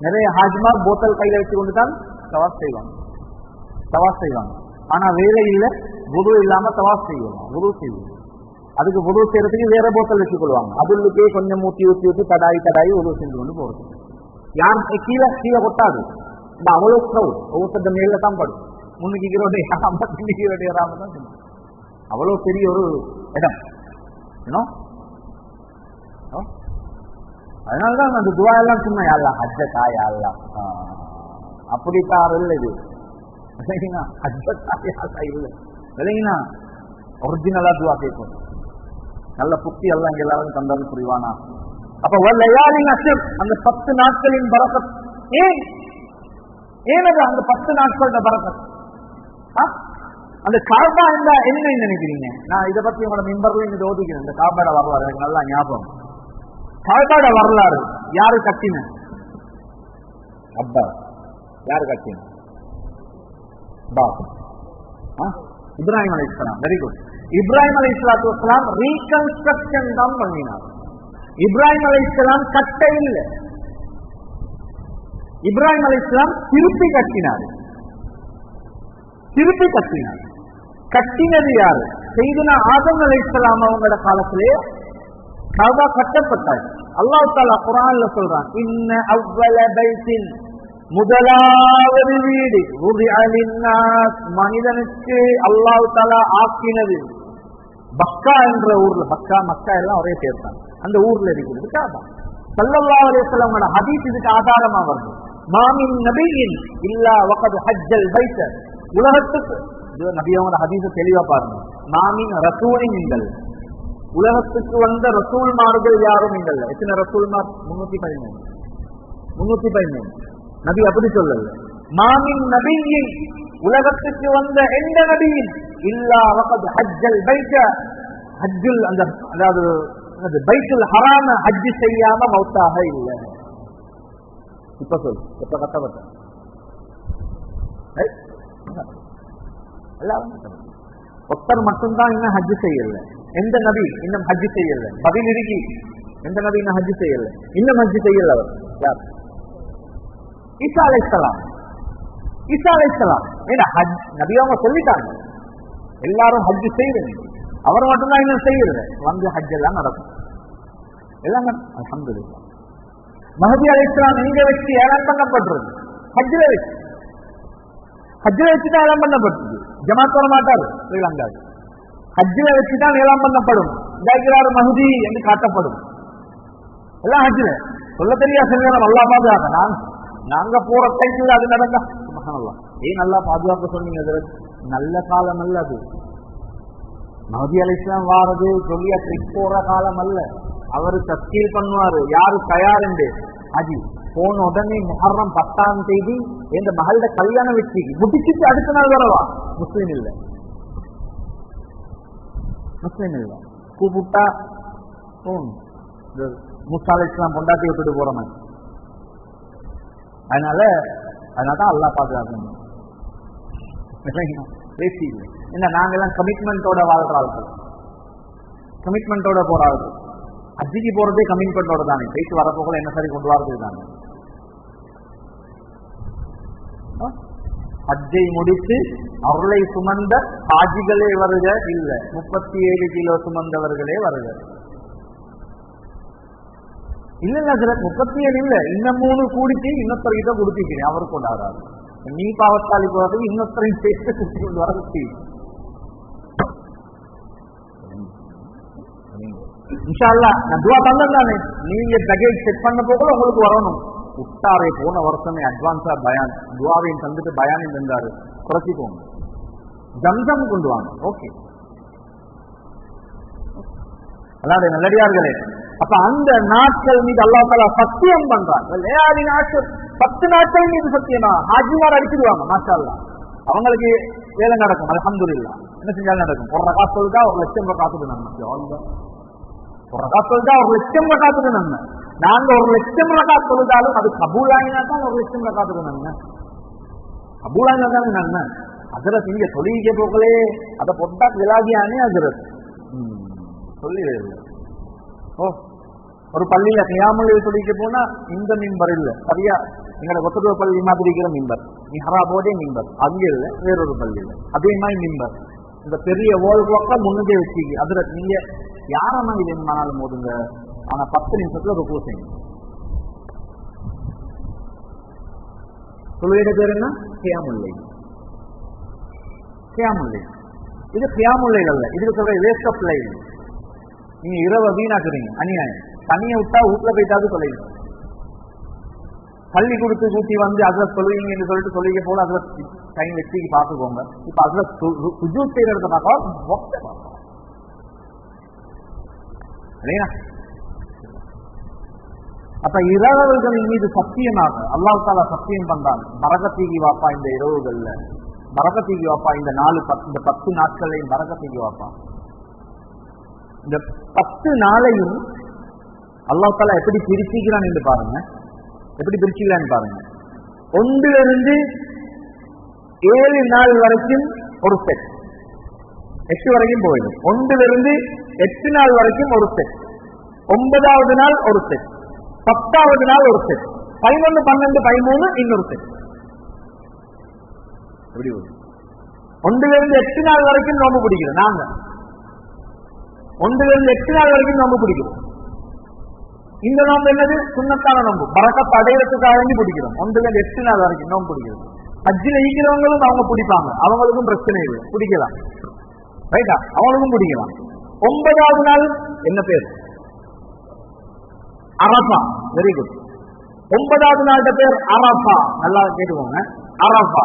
நிறைய ஹாஜிமார் போத்தல் கையில வச்சு கொண்டு தான் தவாஃப் செய்வாங்க. ஆனா வேலை இல்ல, வுது இல்லாம தவாஃப் செய்யலாம். வுது செய்யும், அதுக்கு வுது செய்யறதுக்கு வேற போத்தல் வச்சு கொள்வாங்க. அதுக்கே கொஞ்சம் ஊத்தி தடாயி வுது செஞ்சு கொண்டு போறது. யார் கீழே கொட்டாது, அவ்வளவு க்ரௌட் ஒவ்வொருத்த மேல தான் படும். முன்னுக்கு தான் அவ்வளவு பெரிய ஒரு இடம். அதனாலதான் அந்த துவா எல்லாம் சொன்ன யாழ்லா ஹஜ்ஜத்தா யாழ்லா அப்படித்தான் இல்லை. இது இல்லைங்கண்ணா ஒரிஜினலா துவா கேட்கும். நல்ல புத்தி எல்லாம் இங்க எல்லாரும் தந்தாலும் புரிவானா. அப்ப அந்த 10 நாட்களின் பரக்கத் ஏனது அந்த 10 நாட்களோட பரக்கத்? அந்த காபா இருந்தா என்ன நினைக்கிறீங்க? நான் இதை பத்தி உங்களோட மெம்பர்ல இங்க ஓதிக்கிறேன். இந்த காபாட வரலாறு எனக்கு நல்லா ஞாபகம். காபாட வரலாறு யாரு கட்டின? அப்பா. யாரு கட்டின? இப்ராஹிம் அலைஹிஸ்ஸலாம். Very good. இப்ராஹிம் அலைஹிஸ்ஸலாத்து வஸ்ஸலாம் ரீகன்ஸ்ட்ரக்ஷன் தான் பண்ணினார். இப்ராஹிம் அலைஹிஸ்ஸலாம் கட்ட இல்லை, இப்ராஹிம் அலைஹிஸ்ஸலாம் திருப்பி கட்டினார். கட்டினது யாரு? செய்தனா ஆதம் அலைஹிஸ்ஸலாம் அவங்களோட காலத்திலே காபா கட்டப்பட்டார். அல்லாஹ் தஆலா குர்ஆன்ல சொல்றான், இன்ன அவ்வல பைத்தின், முதலாவது வீடு, மனிதனுக்கு அல்லாஹ் தஆலா ஆக்கினது பக்கா என்ற ஊர்ல. மக்கா எல்லாம் ஒரே பேர் தான். அந்த ஊர்ல இருக்கிறது காபா. ஸல்லல்லாஹு அலைஹி வஸல்லம் ஹதீஸ் இதுக்கு ஆதாரமா வருது. மாமின் நபியின் இல்லா வகத் ஹஜ்ஜல் பைத். உலகத்துக்கு நபி அவங்க ஹதீஸ தெளிவா பாருங்க. மாமின் ரசூலின் நீங்கள், உலகத்துக்கு வந்த ரசூல்மார்கள் யாரும் நீங்கள். எத்தனை ரசூல்மார்? 313. நபி அப்படி சொல்லல. மாமின் நபியின், உலகத்துக்கு வந்த எந்த நபியின் இல்லா வகத் ஹஜ்ஜல் பைத். ஹஜ்ஜுல் அந்த அதாவது பைத்துல் ஹராம ஹஜ் செய்யாம மௌத்தாக இல்லை. இப்ப சொல், எப்ப கட்டப்பட்ட ஒருத்தர் மட்டும்தான் இன்னும் ஹஜ் செய்யல. எந்த நபி இன்னும் ஹஜ் செய்யல? பதில் இருக்கி. எந்த நபி இன்னும் ஹஜ் செய்யல? இன்னும் ஹஜ் செய்யல. அவர் யார்? ஈசா அலைஹிஸ்ஸலாம். ஏன்னா ஹஜ் நபி அவங்க சொல்லிட்டாங்க எல்லாரும் ஹஜ் செய்யறது. அவர் மட்டும்தான் இன்னும் செய்யறது. வந்து ஹஜ் எல்லாம் நடக்கும். எல்லாம் அல்ஹம்துலில்லாஹ். மஹதி அலைஹிஸ்ஸலாம் எங்க வச்சு ஏலம் பண்ணப்படுறது? ஹஜ்ல வச்சுதான் ஏலம் பண்ணப்பட்டது. ஜமாத் வர மாட்டார் ஸ்ரீலங்காவில். ஹஜ்ல வச்சுதான் ஏலம் பண்ணப்படும். இதாகிறார் மஹதி என்று காட்டப்படும். எல்லாம் ஹஜ்ல சொல்ல தெரியா செல்வம் அல்லா பாதுகாக்க. நாங்க போற டைம்ல அது நடந்தா சுப்ஹானல்லாஹ். ஏன் நல்லா பாதுகாக்க சொன்னீங்க? நல்ல காலம் அல்ல அது. மஹதி அலைஹிஸ்ஸலாம் வாரது சொல்லியா ட்ரிப் போற காலம் அல்ல. அவரு தஸ்கீல் பண்ணுவாரு யாரு தயார் என்று. ஹஜி போன உடனே முஹர்ரம் 10ஆம் தேதி எந்த மகள கல்யாணம் வச்சு முடிச்சுட்டு அடுத்த நாள் வரவா? முஸ்லீம் இல்ல. கூப்பிட்டா மூசா அலைஹிஸ்ஸலாம் பொண்டாட்டி விட்டுட்டு போற மாதிரி. அதனாலதான் அல்லாஹ் பாதுகாக்கணும். பேசி இல்லை. என்ன நாங்க எல்லாம் கமிட்மெண்டோட வாழ்ற ஆளுக்கு, கமிட்மெண்டோட போற ஆளுக்கு. ஹஜ்ஜிக்கு போறதே கமிட்மெண்டோட தானே. போயிட்டு வரப்போல என்ன சரி கொண்டு வரது தானே. ஹஜ்ஜை முடித்து அவர்களை சுமந்த ஹாஜிகளே வருக இல்ல, 37 கிலோ சுமந்தவர்களே வருக. இல்ல 37 இல்ல, இன்னும் 3 கூடிச்சு இன்னொருத்தர்கிட்ட கொடுத்திருக்கிறேன். அவரு கொண்டாடுறாரு. நீ பாவத்தாளி போறதுக்கு இன்னொருத்தரையும் சேர்த்து குடிச்சு கொண்டு வர இன்ஷா அல்லாஹ். நான் துவா தந்தானே, நீங்க பேக்கேஜ் செட் பண்ண போக உங்களுக்கு வரணும். உட்டாரே போன வருஷமே அட்வான்ஸா பயான் துவாவையும் தந்துட்டு பயானையும் தந்தாரு. குறைச்சிக்கோங்க. ஜம்சம் கொண்டு வாங்க. ஓகே, அல்லாஹ் நல்லடியார்களே. அப்ப அந்த நாட்கள் மீது அல்லாஹ் தஆலா சத்தியம் பண்றாங்க. 10 நாட்கள் மீது சத்தியமா ஹாஜிமார் அடிச்சிடுவாங்க. மாஷா அல்லாஹ். அவங்களுக்கு வேலை நடக்கும். அல்ஹம்துலில்லாஹ். என்ன செஞ்சாலும் நடக்கும். ஒரு ரகாத் தொழுதா 1,00,000 ரகாத்துக்கு நன்மை. ஒரு ரகாத் தொழுதா 1,00,000 ரகாத்துக்கு நன்மை. நாங்க 1,00,000 ரகாத் தொழுதாலும் அது கபூலாயினா தான் 1,00,000 ரகாத்துக்கு நன்மை. கபூலாயினா தான் நன்மை. ஹஜ்ரத் இங்க தொழுகை போகலே அதை பொட்டா விலாகியானே ஹஜ்ரத் சொல்லி ஓ ஒரு பள்ளியில கியாமுல் தொழுகை போனா இந்த மிம்பர் இல்ல, சரியா எங்களை ஒத்தடுவ பள்ளி மாதிரி இருக்கிற மிம்பர், மிஹ்ராபோதே மிம்பர் அங்க இல்ல, வேறொரு பள்ளியில அதே மாதிரி மிம்பர் இந்த பெரிய ஓல் குளக்க முன்னதே வச்சுக்கு. ஹஜ்ரத் நீங்க யாரமா இது என்னாலும் போதுங்க, ஆனா 10 நிமிஷத்துல ருக்கு செய்யுங்க. தொழுகையோட பேர் என்ன? கியாமுல் லைல். கியாமுல் லைல் இது கியாமுல் லைல் அல்ல, இதுக்கு சொல்ற வேஸ்ட் ஆஃப் லைல். நீங்க இரவை வீணாக்குறீங்க, அநியாயம். தனியை விட்டா வீட்டுல போயிட்டாவது தொலைங்க. பள்ளி கொடுத்து ஊட்டி வந்து அதுல சொல்லுவீங்கன்னு சொல்லிட்டு சொல்லிக்க போல அதுல கை வச்சு பாத்துக்கோங்க. இப்ப அதுல சுஜூத் செய்யறத பார்த்தா இல்லையா? அப்ப இரவுகளின் மீது சத்தியமாக அல்லாஹ் தஆலா சத்தியம் பண்றான், பரக்கத்தீகி வாப்பா இந்த இரவுகள்ல, பரக்கத்தீகி வாப்பா இந்த 10 நாட்களையும் பரக்கத்தீகி வாப்பா. இந்த 10 நாளையும் அல்லாஹ் தஆலா எப்படி பிரிச்சுக்கிறான் என்று பாருங்க, எப்படி பிரிச்சுக்கிறான்னு பாருங்க. 1 to 7 நாள் வரைக்கும் ஒரு செட், 8 வரைக்கும் போயிடும். 1 to 8 நாள் வரைக்கும் ஒரு செட், 9வது நாள் ஒரு செட், 10வது நாள் ஒரு செட், 11, 12, 13 இன்னொரு செட். எப்படி 1 to 8 நாள் வரைக்கும் நோம்பு பிடிக்கிறோம் நாங்க. 1 to 8 நாள் வரைக்கும் நோம்பு பிடிக்கிறோம். இந்த நோம்பு என்னது? சுன்னத்தான நோம்பு, பரக்கத் அடையறதுக்காக வேண்டி பிடிக்கிறோம். 1 to 8 நாள் வரைக்கும் நோம்பு பிடிக்கிறோம். ஹஜ்ஜில ஈக்கிறவங்களும் அவங்க பிடிப்பாங்க, அவங்களுக்கும் பிரச்சனை இல்லை, பிடிக்கலாம். ரைட்டா? அவங்களுக்கும் பிடிக்கலாம். 9வது நாள் என்ன பேர்? அரஃபா. Very good. 9வது நாள் பேர் அரஃபா. நல்லா கேட்டுக்கோங்க, அரஃபா.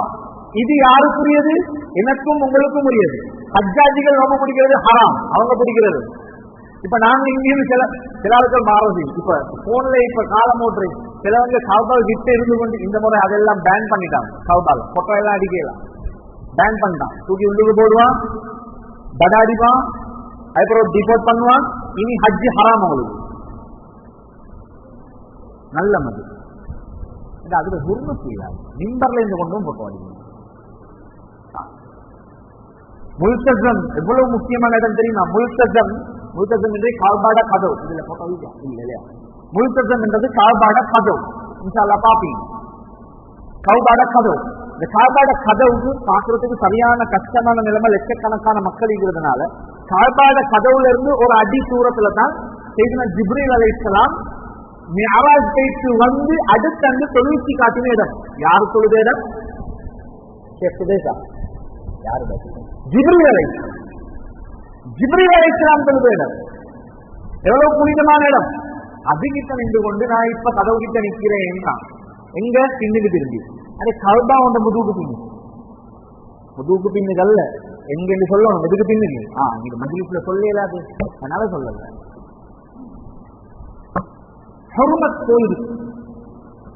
இது யாருக்குரியது? எனக்கும் உங்களுக்கும் உரியது. ஹஜ்ஜாஜிகள் நோம்பு பிடிக்கிறது ஹராம், அவங்க பிடிக்கிறது. இப்ப நாங்க இங்கேயும் சில ஆட்கள் மாறுது. இப்ப போன்ல இப்ப காலம் ஓட்டுறது, சிலவங்க கௌபால் கிட்ட இருந்து கொண்டு இந்த முறை அதெல்லாம் பேன் பண்ணிட்டாங்க. கௌபால் போட்டோ எல்லாம் அடிக்கலாம், பேன் பண்ணிட்டான். தூக்கி உள்ளுக்கு போடுவான், தடா அடிப்பான், அதுக்கப்புறம் டிபோர்ட் பண்ணுவான். இனி ஹஜ்ஜி ஹராம் அவங்களுக்கு. நல்ல மது அதுல ஹுர்மத் செய்யாது. மிம்பர்ல இருந்து கொண்டும் போட்டோ அடிக்கணும். முல்தஸம் எவ்வளவு முக்கியமான இடம் தெரியுமா? முல்தஸம் என்று கால்பாட கதவு. இதுல போட்டோ இல்ல இல்லையா? முல்தஸம் என்றது கால்பாட கதவு. இன்ஷா அல்லாஹ் பாப்பீங்க. கௌபாட கதவு. இந்த கால்பாட கதவுக்கு பாக்குறதுக்கு சரியான கஷ்டமான நிலைமை, லட்சக்கணக்கான மக்கள் இருக்கிறதுனால கால்பாட கதவுல இருந்து ஒரு அடி தூரத்துல தான் செய்தின ஜிப்ரீல் அலைஹிஸ்ஸலாம் மிஅராஜ் போயிட்டு வந்து அடுத்தண்டு தொழுவிச்சு காட்டின இடம். யாரு தொழுத இடம்? யாரு? ஜிப்ரீல் அலைஹிஸ்ஸலாம். ஜிப்ரீல் அலைஹிஸ்ஸலாம் தொழுத இடம். எவ்வளவு புனிதமான இடம். அதுகிட்ட நின்று கொண்டு நான் இப்ப கதவு கிட்ட நிக்கிறேன். எங்க பின்னுக்கு திரும்பி அதே கல்பா உண்ட முதுகு பின்னு, முதுகு பின்னுகள்ல எங்க சொல்லணும், முதுகு பின்னுக்கு. நீங்க மஜ்லிஸ்ல சொல்லலாது, அதனால சொல்லல. ஹுர்மத் போயிருக்கு,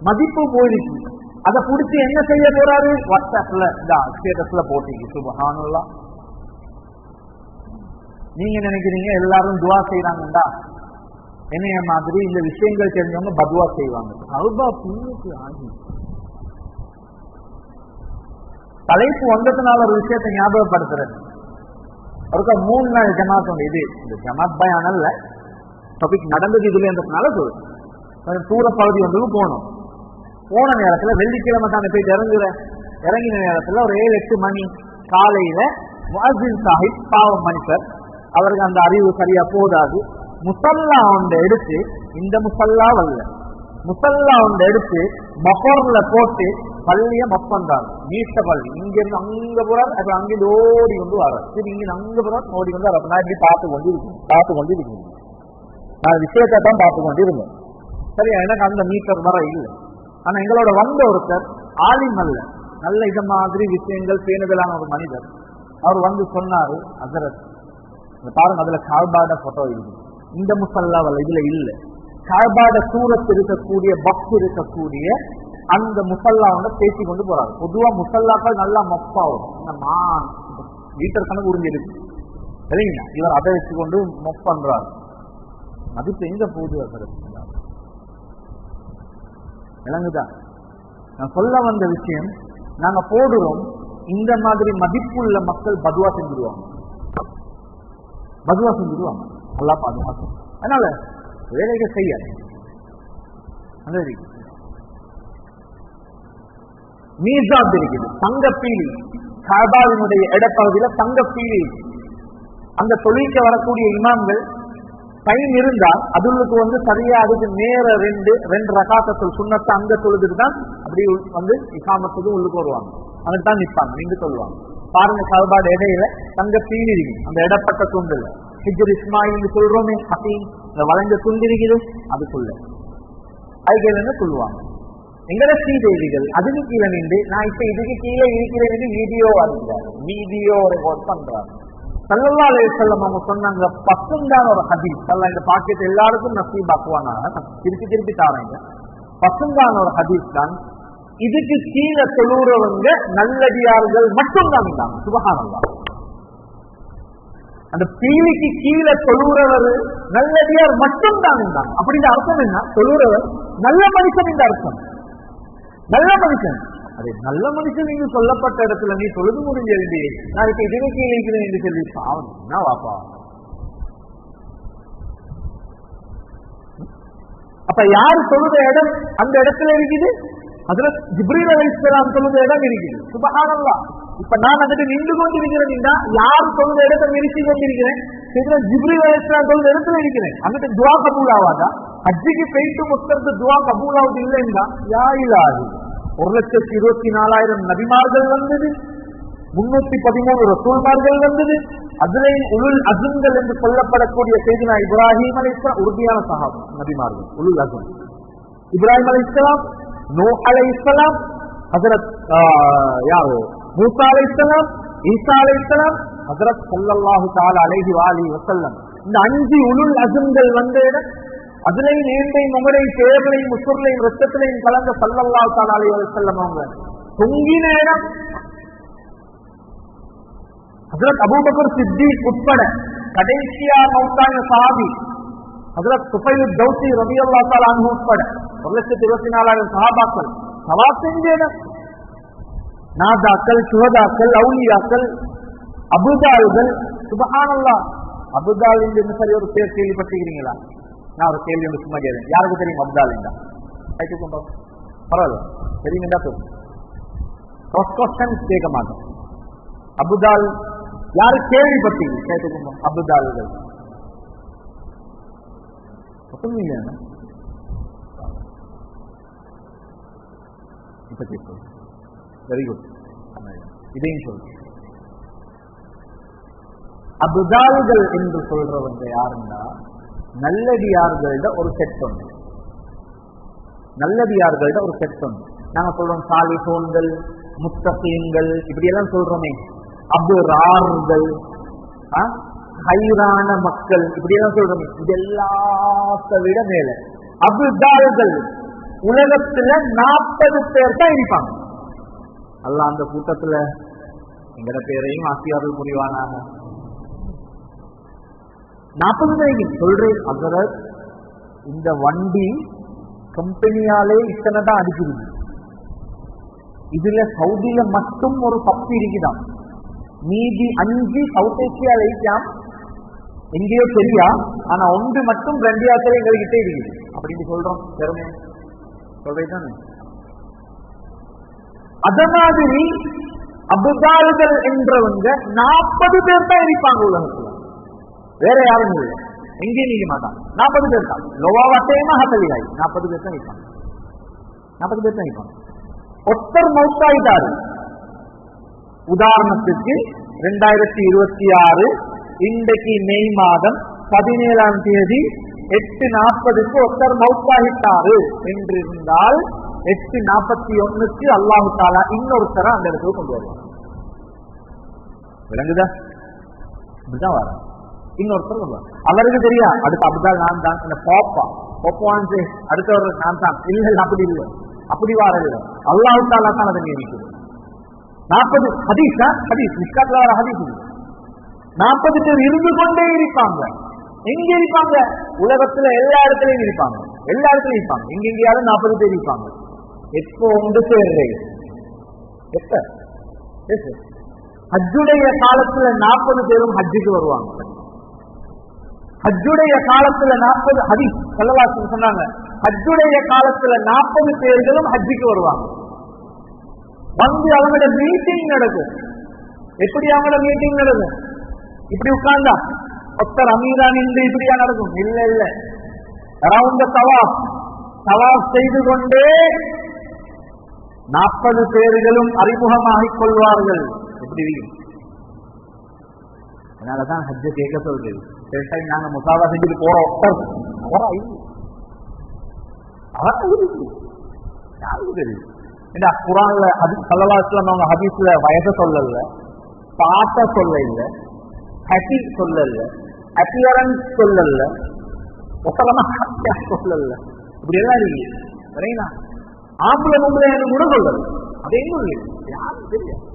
மதிப்பு போயிருக்கு. அதை பிடிச்சி என்ன செய்ய போறாரு? வாட்ஸ்அப்ல ஸ்டேட்டஸ்ல போட்டீங்க. சுப்ஹானல்லாஹ். நீங்க நினைக்கிறீங்க எல்லாரும் துவா செய்யறாங்கடா, என்னைய மாதிரி இந்த விஷயங்கள் தெரிஞ்சவங்க பதுவா செய்வாங்க. கல்பா பின்னுக்கு ஆகி தலைப்பு வந்ததுனால ஒரு விஷயத்தை ஞாபகப்படுத்துறேன். ஒருக்கா 3 நாள் ஜமாத் உண்டு. இது இந்த ஜமாத் பயானல்ல, டாபிக் நடந்தது இதுல இருந்ததுனால சொல்லுங்க. கொஞ்சம் தூர பகுதி வந்து போன நேரத்துல வெள்ளிக்கிழமை தான் போயிட்டு இறங்கின நேரத்துல ஒரு 7-8 மணி காலையில முஅஸ்ஸின் சாஹிப், பாவம் மனிதர், அவருக்கு அந்த அறிவு சரியா போதாது, முசல்லா ஒன்றை எடுத்து, இந்த முசல்லா வல்ல முசல்லா ஒன்றை எடுத்து மொஹர்ல போட்டு பள்ளிய மொப்பந்தார். நீட்ட பள்ளி இங்கிருந்து அங்க போறார், அப்ப அங்கிருந்து ஓடி கொண்டு வர்றார், சரி இங்க அங்க போறார், ஓடி கொண்டு வர. நான் இப்படி பார்த்து கொண்டு இருக்கேன். நான் விஷயத்தை தான் பார்த்து கொண்டு இருந்தேன். சரியா? எனக்கு அந்த மீட்டர் வர இல்லை. ஆனா எங்களோட வந்த ஒருத்தர் ஆலிம் அல்ல, நல்ல இத மாதிரி விஷயங்கள் பேணுதலான ஒரு மனிதர். அவர் வந்து சொன்னாரு, ஹஜ்ரத் பாருங்க அதுல கால்பாட போட்டோ இருக்கு, இந்த முசல்லாவல்ல இதுல இல்ல. கால்பாட சூரத் இருக்கக்கூடிய, பக்ஸ் இருக்கக்கூடிய அந்த முசல்லாவோட பேசி கொண்டு போறாரு. பொதுவா முசல்லாக்கள் நல்லா மொப்பாவும் வீட்டர் கணக்கு உறிஞ்சிருக்கு சரிங்களா, இவர் அதை வச்சுக்கொண்டு மொப் பண்றாரு. மதிப்பு எங்க போகுது விளங்குதான். நான் சொல்ல வந்த விஷயம், நாங்க போடுறோம் இந்த மாதிரி மதிப்புள்ள மக்கள் பதுவா செஞ்சிருவாங்க, நல்லா பாதுகாக்கும். அதனால வேலைகள் செய்ய மீசாப் இருக்குது, தங்க பீலி, காபாவினுடைய இடப்பகுதியில தங்க பீலி. அந்த தொழிலுக்க வரக்கூடிய இமாம்கள் டைம் இருந்தால் அதுக்கு சரியா அதுக்கு நேர ரெண்டு ரகாத்தல் சுண்ணத்தை அங்க தொழுதுட்டு தான் அப்படி இகாமத்துக்கு உள்ளுக்கு வருவாங்க, அதுக்கு தான் நிற்பாங்க. நீங்க சொல்லுவாங்க பாருங்க, காபாடு இடையில தங்க பீலி இருக்கு, அந்த இடப்பட்ட துண்டுல ஹிஜ்ர் இஸ்மாயில் சொல்றோமே ஹசீம், இந்த வளைஞ்ச துண்டு இருக்குது அதுக்குள்ள அதுக்கு என்ன சொல்லுவாங்க. எங்கட ஸ்ரீதேவிகள் அதுக்கு கீழே நின்று நான் இப்ப இதுக்கு கீழே இருக்கிறேன் வீடியோ ரெக்கார்ட் பண்றாங்க. ஸல்லல்லாஹு அலைஹி வஸல்லம் அவங்க சொன்னாங்க, பசுந்தான ஒரு ஹதீஸ், இந்த பாக்கெட் எல்லாருக்கும் நசீபாக்குவாங்க, திருப்பி தாராங்க. பசுந்தான ஒரு ஹதீஸ் தான், இதுக்கு கீழே தொழுறவங்க நல்லடியார்கள் மட்டும்தான் இருந்தாங்க. சுபஹானல்லாஹ். அந்த பீலிக்கு கீழே தொழுறவர் நல்லடியார் மட்டும்தான் இருந்தாங்க. அப்படின்னு அர்த்தம் என்ன? தொழுறவர் நல்ல மனுஷன் இந்த அர்த்தம், நல்ல மனுஷன். அதே நல்ல மனுஷன் நீங்க சொல்லப்பட்ட இடத்துல நீ தொழுது முடிஞ்சு நான் இப்ப இதுவே கீழே இருக்கிறேன் என்று சொல்லி பாவம் என்ன வாப்பா. அப்ப யார் தொழுத இடம் அந்த இடத்துல இருக்குது, அதுல ஜிப்ரீல் அலைஹிஸ்ஸலாம் தொழுத இடம் இருக்குது. சுப்ஹானல்லாஹ். இப்ப நான் அதுக்கு நின்று கொண்டிருக்கிறேன், யார் தொழுத இடத்தை நிறுத்தி கொண்டிருக்கிறேன், ஜிப்ரீல் அலைஹிஸ்ஸலாம் தொழுத இடத்துல இருக்கிறேன். அங்கிட்ட துவா கபூல் ஆவாதா? ஹஜ்ஜுக்கு போயிட்டு முஸ்தர்து துவா கபூல் ஆகுது இல்லைன்னா யா இலாஹி. 1,24,000 நபிமார்கள் வந்தது, 313 ரசூல்மார்கள் வந்தது. அதுல உலுல் அஸ்ம்கள் என்று சொல்லப்படக்கூடிய செய்தினா இப்ராஹிம் அலைஹிஸ்ஸலாம் உறுதியான சஹாபா நபிமார்கள், உலுல் அஸ்ம். இப்ராஹிம் அலைஹிஸ்ஸலாம், நூஹ் அலைஹிஸ்ஸலாம், ஹஜ்ரத் மூசா அலைஹிஸ்ஸலாம், ஈசா அலைஹிஸ்ஸலாம், ஹஜ்ரத் ஸல்லல்லாஹு தஆலா அலைஹி வஆலிஹி வஸல்லம். இந்த 5 உலுல் அஸ்ம்கள் வந்த இடம், அதுலையும் நீண்டையும் உங்களையும் தேவையும் முசுர்லையும் ரத்தத்திலையும் கலந்த ஸல்லல்லாஹு தஆலா அலைஹி வஸல்லம் அவங்க தொங்கின இடம். ஹஜ்ரத் அபூபக்கர் சித்திக் உட்பட கடைசியா மௌத்தான சஹாபி ஹஜ்ரத் சுஃபைல் தௌசி ரலியல்லாஹு தஆலா அன்ஹு உட்பட 1,24,000 சஹாபாக்கள் தவாஃப் செஞ்ச இடம். நாதாக்கள், சுஹதாக்கள், அவுலியாக்கள், அபுதால்கள். சுப்ஹானல்லாஹ். அபுதால் என்று சரி ஒரு பேர் கேள்விப்பட்டிருக்கிறீங்களா? நான் ஒரு கேள்வி ஒன்று சும்மா கேட்கிறேன். யாருக்கு தெரியும் அப்தால் என்றா? பரவாயில்ல, தெரியுங்களா? கேட்க மாட்டோம். அபுதால் யாரு கேள்விப்பட்டீங்க? கேட்டுக்கோங்க. அபுதால்கள் இப்ப கேட்கும். Very good. இதையும் சொல்றேன். அபுதால்கள் என்று சொல்றவங்க யாருன்னா நல்லடியார்கள்ட ஒரு செட் ஒன்று. நல்லடியார்கள்ட ஒரு செட் ஒன்று. நாங்க சொல்றோம் சாலிஹூன்கள், முத்தகீன்கள், இப்படி எல்லாம் சொல்றோமே. அபுரார்கள், ஹைரான மக்கள், இப்படி எல்லாம் சொல்றோமே. இது எல்லாத்த விட மேல அபுதால்கள் உலகத்துல 40 பேர் தான் இருப்பாங்க. அல்லாஹ் அந்த கூட்டத்துல எங்கட பேரையும் ஆசியார்கள் புரிவானாங்க. 40 பேரையும் சொல்றேன். அகரத் இந்த வண்டி கம்பெனியாலே இத்தனை தான் அடிக்கிறது. இதுல சவுதியில மட்டும் ஒரு 10 இருக்குதான். மீதி 5 சவுத் ஏசியால இருக்காம், எங்கேயோ சரியா. ஆனா 1 மட்டும் ரெண்டியாத்திரை எங்ககிட்ட இருக்குது அப்படின்னு சொல்றோம். பெருமை சொல்றேன். அத மாதிரி அபுதால்கள் என்றவங்க 40 பேர் தான் இருப்பாங்க உலகத்துல, வேற யாரும் இல்லை. எங்கேயும் நீங்க மாட்டாங்க. 40 பேர் தான். லோவாவட்டையுமா ஹத்தலியாய் 40 பேர் தான் இருப்பாங்க. 40 பேர் தான் இருப்பாங்க. ஒருத்தர் மௌத்தாயிட்டாரு. உதாரணத்துக்கு 2026 இன்றைக்கு மே மாதம் 17ஆம் தேதி 8:40 ஒருத்தர் மௌத்தாகிட்டாரு என்றிருந்தால் 8:41 அல்லாஹு தஆலா இன்னொருத்தர அந்த இடத்துக்கு கொண்டு வருவாங்க. விளங்குதா? இப்படிதான் வர இன்னொருத்தர் வருவாங்க. அவருக்கு தெரியா அடுத்த அப்தால் நான் தான், இந்த போப்பான் அடுத்தவர் நான் தான். இல்ல அப்படி இல்லை. அப்படி வாரது அல்லாஹ் தஆலா தான் அதை நியமிக்கிறது. 40 ஹதீஸ் மிஸ்காத்ல வர ஹதீஸ் 40 பேர் இருந்து கொண்டே இருப்பாங்க. எங்க இருப்பாங்க? உலகத்துல எல்லா இடத்துலயும் இருப்பாங்க. எங்கெங்கயாவது 40 பேர் இருப்பாங்க. எப்போ ஒன்று சேர்றே ஹஜ்ஜுடைய காலத்துல 40 பேரும் ஹஜ்ஜுக்கு வருவாங்க. ஹஜ்ஜுடைய காலத்துல 40 ஹதீஸ் ஸல்லல்லாஹு அலைஹி வஸல்லம் சொன்னாங்க, ஹஜ்ஜுடைய காலத்துல 40 பேர்களும் ஹஜ்ஜுக்கு வருவாங்க. வந்து அவங்களோட மீட்டிங் நடக்கும். எப்படி அவங்களோட மீட்டிங் நடக்கும்? இப்படி உட்கார்ந்தா ஒருத்தர் அமீரா நின்று இப்படியா நடக்கும்? இல்ல ரவுண்ட் தவாஃப் செய்து கொண்டே 40 பேர்களும் அறிமுகமாகிக் கொள்வார்கள். எப்படி இருக்கும்? அதனாலதான் ஹஜ்ஜ கேட்க சொல்றது. சில டைம் நாங்க முசாவா செஞ்சுட்டு போறோம், யாருக்கு தெரியும்? இந்த குர்ஆன்ல ஸல்லல்லாஹு அலைஹி வஸல்லம் அவங்க ஹதீஸ்ல வயசை சொல்லல, பாட்ட சொல்ல இல்ல, ஹதி சொல்லல, அப்பியரன்ஸ் சொல்லல, ஒத்தரமா சொல்லல, இப்படி எல்லாம் இருக்கு. சரிங்களா? ஆம்பளை பொம்பளை கூட சொல்லல. அதே யாரும் தெரியாது.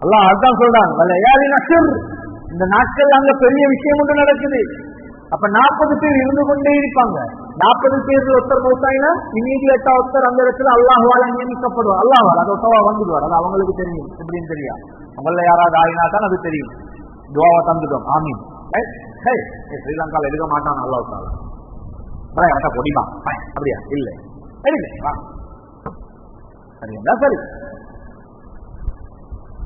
அல்லாஹ் அதான் சொல்றாங்க, இந்த நாட்கள் அங்க பெரிய விஷயம் ஒன்று நடக்குது. அப்ப 40 பேர் இருந்து கொண்டே இருப்பாங்க. 40 பேர் ஒருத்தர் மௌத்தாயினா இமீடியட்டா ஒருத்தர் அந்த இடத்துல அல்லாஹ்வால நியமிக்கப்படுவார். அல்லாஹ்வால அது ஒத்தவா வந்துடுவார். அது அவங்களுக்கு தெரியும். எப்படின்னு தெரியா? அவங்கள யாராவது ஆயினா தான் அது தெரியும். துவாவை தந்துட்டோம், ஆமீன். ஸ்ரீலங்கால எடுக்க மாட்டான் அல்லாஹ் தாலா. பொடிமா அப்படியா? இல்ல சரிங்களா? சரி,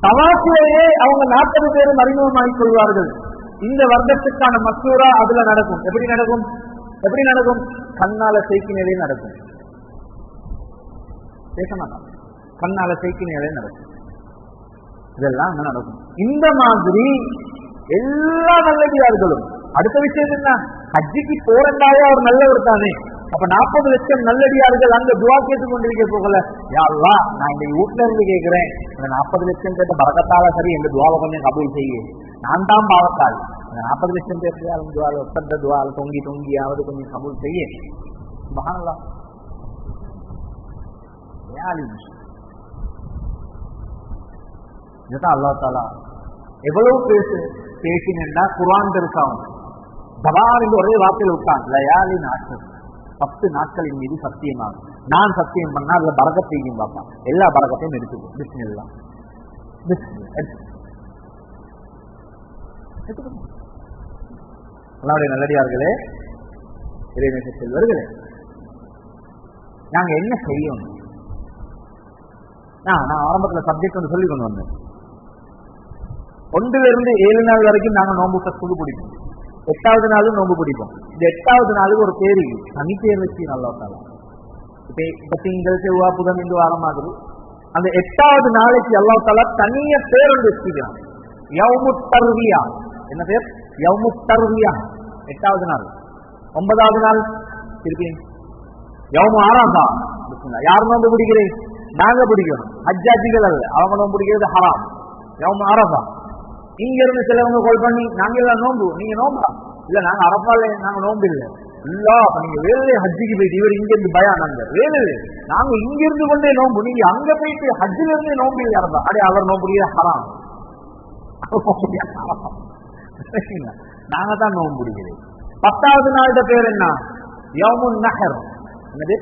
தவாஃபிலேயே அவங்க 40 பேரும் அறிமுகமாகிக் கொள்வார்கள். இந்த வருடத்துக்கான மசூரா அதுல நடக்கும். எப்படி நடக்கும்? கண்ணால செய்கினே நடக்கும். பேச மாட்டான், கண்ணால செய்கினே நடக்கும். இதெல்லாம் அங்க நடக்கும். இந்த மாதிரி எல்லா நல்லடியார்களும். அடுத்த விஷயம் என்ன? ஹஜ்ஜிக்கு போறண்டாவே அவர் நல்லவர் தானே. அப்ப 40 லட்சம் நல்லடியார்கள் அங்க துவா கேட்டுக் கொண்டிருக்க போகல, யா அல்லாஹ் நான் இந்த வீட்டுல இருந்து கேட்கிறேன், இந்த 40 லட்சம் பேர்த்த பரக்கத்தால சரி எங்க துவாவை கொஞ்சம் கபூல் செய்ய. நான் தான் பாவத்தால் 40 லட்சம் பேருக்கு துவால ஒத்தந்த துவால தொங்கியாவது கொஞ்சம் கபூல் செய்ய. சுப்ஹானல்லாஹ். இதுதான் அல்லாஹ் தாலா எவ்வளவு பேசினா குர்ஆன் இருக்காங்க. தவார் என்று ஒரே வார்த்தையில் விட்டான், லயாலி நாட்கள், 10 நாட்களின் மீது சத்தியமாகும். நான் சத்தியம் பண்ணா அதுல பரக்கத் செய்யும் பாப்பா. எல்லா பரக்கத்தையும் எடுத்துக்கும். பிஸ்மில்லாஹ். அல்லாஹ்வுடைய நல்லடியார்களே, இறைநேச செல்வர்களே, நாங்க என்ன செய்யணும்? நான் ஆரம்பத்துல சப்ஜெக்ட் ஒன்று சொல்லி கொண்டு வந்தேன். 1 இருந்து 7 நாள் வரைக்கும் நாங்க நோன்பு புது பிடிப்போம். 8வது நாளும் நோன்பு பிடிப்போம். இந்த 8வது நாளுக்கு ஒரு பேரு தனி பேர் வச்சு நல்லா தாலும். இப்ப திங்கள் செவ்வாய் புதன் என்று வார மாதிரி அந்த 8வது நாளைக்கு அல்லாஹ் தஆலா தனிய பேர் ஒன்று வச்சுக்கிறான். யௌமுத் தர்வியா. என்ன பேர்? யௌமுத் தர்வியா. 8வது நாள். 9வது நாள் திருப்பி யௌமு அரஃபா. யார் நோன்பு பிடிக்கிறேன்? நாங்க பிடிக்கணும். ஹஜ்ஜாஜிகள் அல்ல, அவங்க நோன்பு பிடிக்கிறது ஹராம். யௌமு அரஃபா. இங்க இருந்து சிலவங்க கால் பண்ணி, நாங்க எல்லாம் நோன்பு, நீங்க நோம்பா? இல்ல நாங்க அரபால நாங்க நோம்பு இல்ல. இல்ல அப்ப நீங்க வேலையை ஹஜ்ஜிக்கு போயிட்டு இவர் இங்க இருந்து பயான் வேலை நாங்க இங்க இருந்து கொண்டே நோம்பு, நீங்க அங்க போயிட்டு ஹஜ்ஜில இருந்தே நோம்பு இல்லையா? அடே அவர் நோம்பு ஹராம். நாங்க தான் நோம்பு பிடிக்கிறேன். 10வது நாளோட பேர் என்ன? யௌமுன் நஹர். என்னது?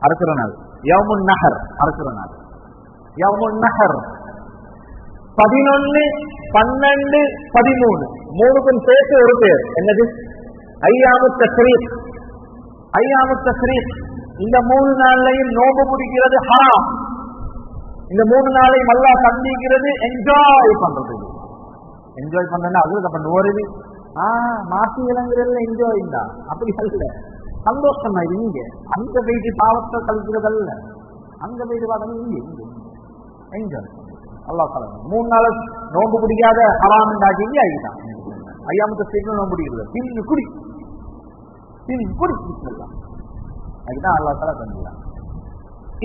அறுக்கிற நாள். யௌமுன் நஹர், அறுக்கிற நாள். யௌமுன் நஹர் 11, 12, 13 மூணுக்கும் சேர்த்து ஒரு பேர். என்னது? ஐயாமுத் தஸ்ரீக். ஐயாமுத் தஸ்ரீக். இந்த 3 நாளையும் நோம்பு பிடிக்கிறது ஹராம். இந்த 3 நாளையும் அல்லாஹ் சந்திக்கிறது என்ஜாய் பண்றது. என்ஜாய் பண்றா அது அப்ப நோருது மாசி இளங்குறதுல என்ஜாய் தான். அப்படி அல்ல, சந்தோஷமா இங்க அங்க போயிட்டு பாவத்தை கழிக்கிறதல்ல, அங்க போயிட்டு பார்த்தா இங்க என்ஜாய் அல்லாஹ் தஆலா 3 நாள் நோன்பு பிடிக்காத ஹராம் என்றாக்கி ஆகிட்டான். ஐயாமத்த சீக்கிரம் நோன்பு பிடிக்கிறது தின்னு குடி அதுதான் அல்லாஹ் தஆலா தந்துட்டான்.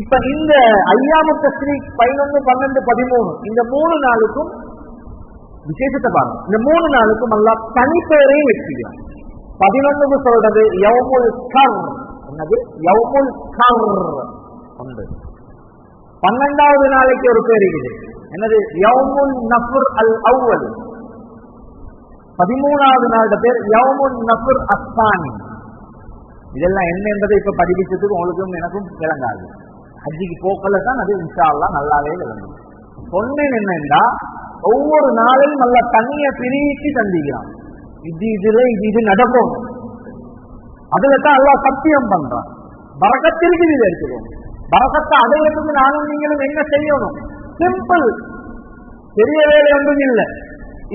இப்ப இந்த ஐயாமத்த ஸ்ரீ 11, 12, 13 இந்த 3 நாளுக்கும் விசேஷத்தை பாருங்க. இந்த 3 நாளுக்கும் அல்லாஹ் தனிப்பெயரையும் வச்சுக்கிறான். 11 சொல்றது யௌமுல் கர். என்னது? யௌமுல் கர் உண்டு. 12வது நாளைக்கு ஒரு பேர் இருக்குது. என்னது? யௌமுல் நஃப்ர் அல் அவ்வல். 13வது நாளோட பேர் யௌமுல் நஃப்ர் அஸ்ஸானி. இதெல்லாம் என்ன என்பதை இப்ப படிப்பிச்சதுக்கு உங்களுக்கும் எனக்கும் விளங்காது. ஹஜ்ஜிக்கு போக்கல தான் அது இன்ஷா அல்லாஹ் நல்லாவே விளங்கும். சொன்னேன் என்னன்னா, ஒவ்வொரு நாளையும் நல்ல தண்ணிய பிரிச்சு தந்திக்கிறான். இது நடக்கும். அதுல தான் அல்லாஹ் சத்தியம் பண்றான். பரக்கத்திற்கு இது எடுத்துக்கணும். பரக்கத்தை அடையிறதுக்கு நானும் நீங்களும் என்ன செய்யணும்? சிம்பிள், பெரிய வேலை ஒன்றும் இல்லை.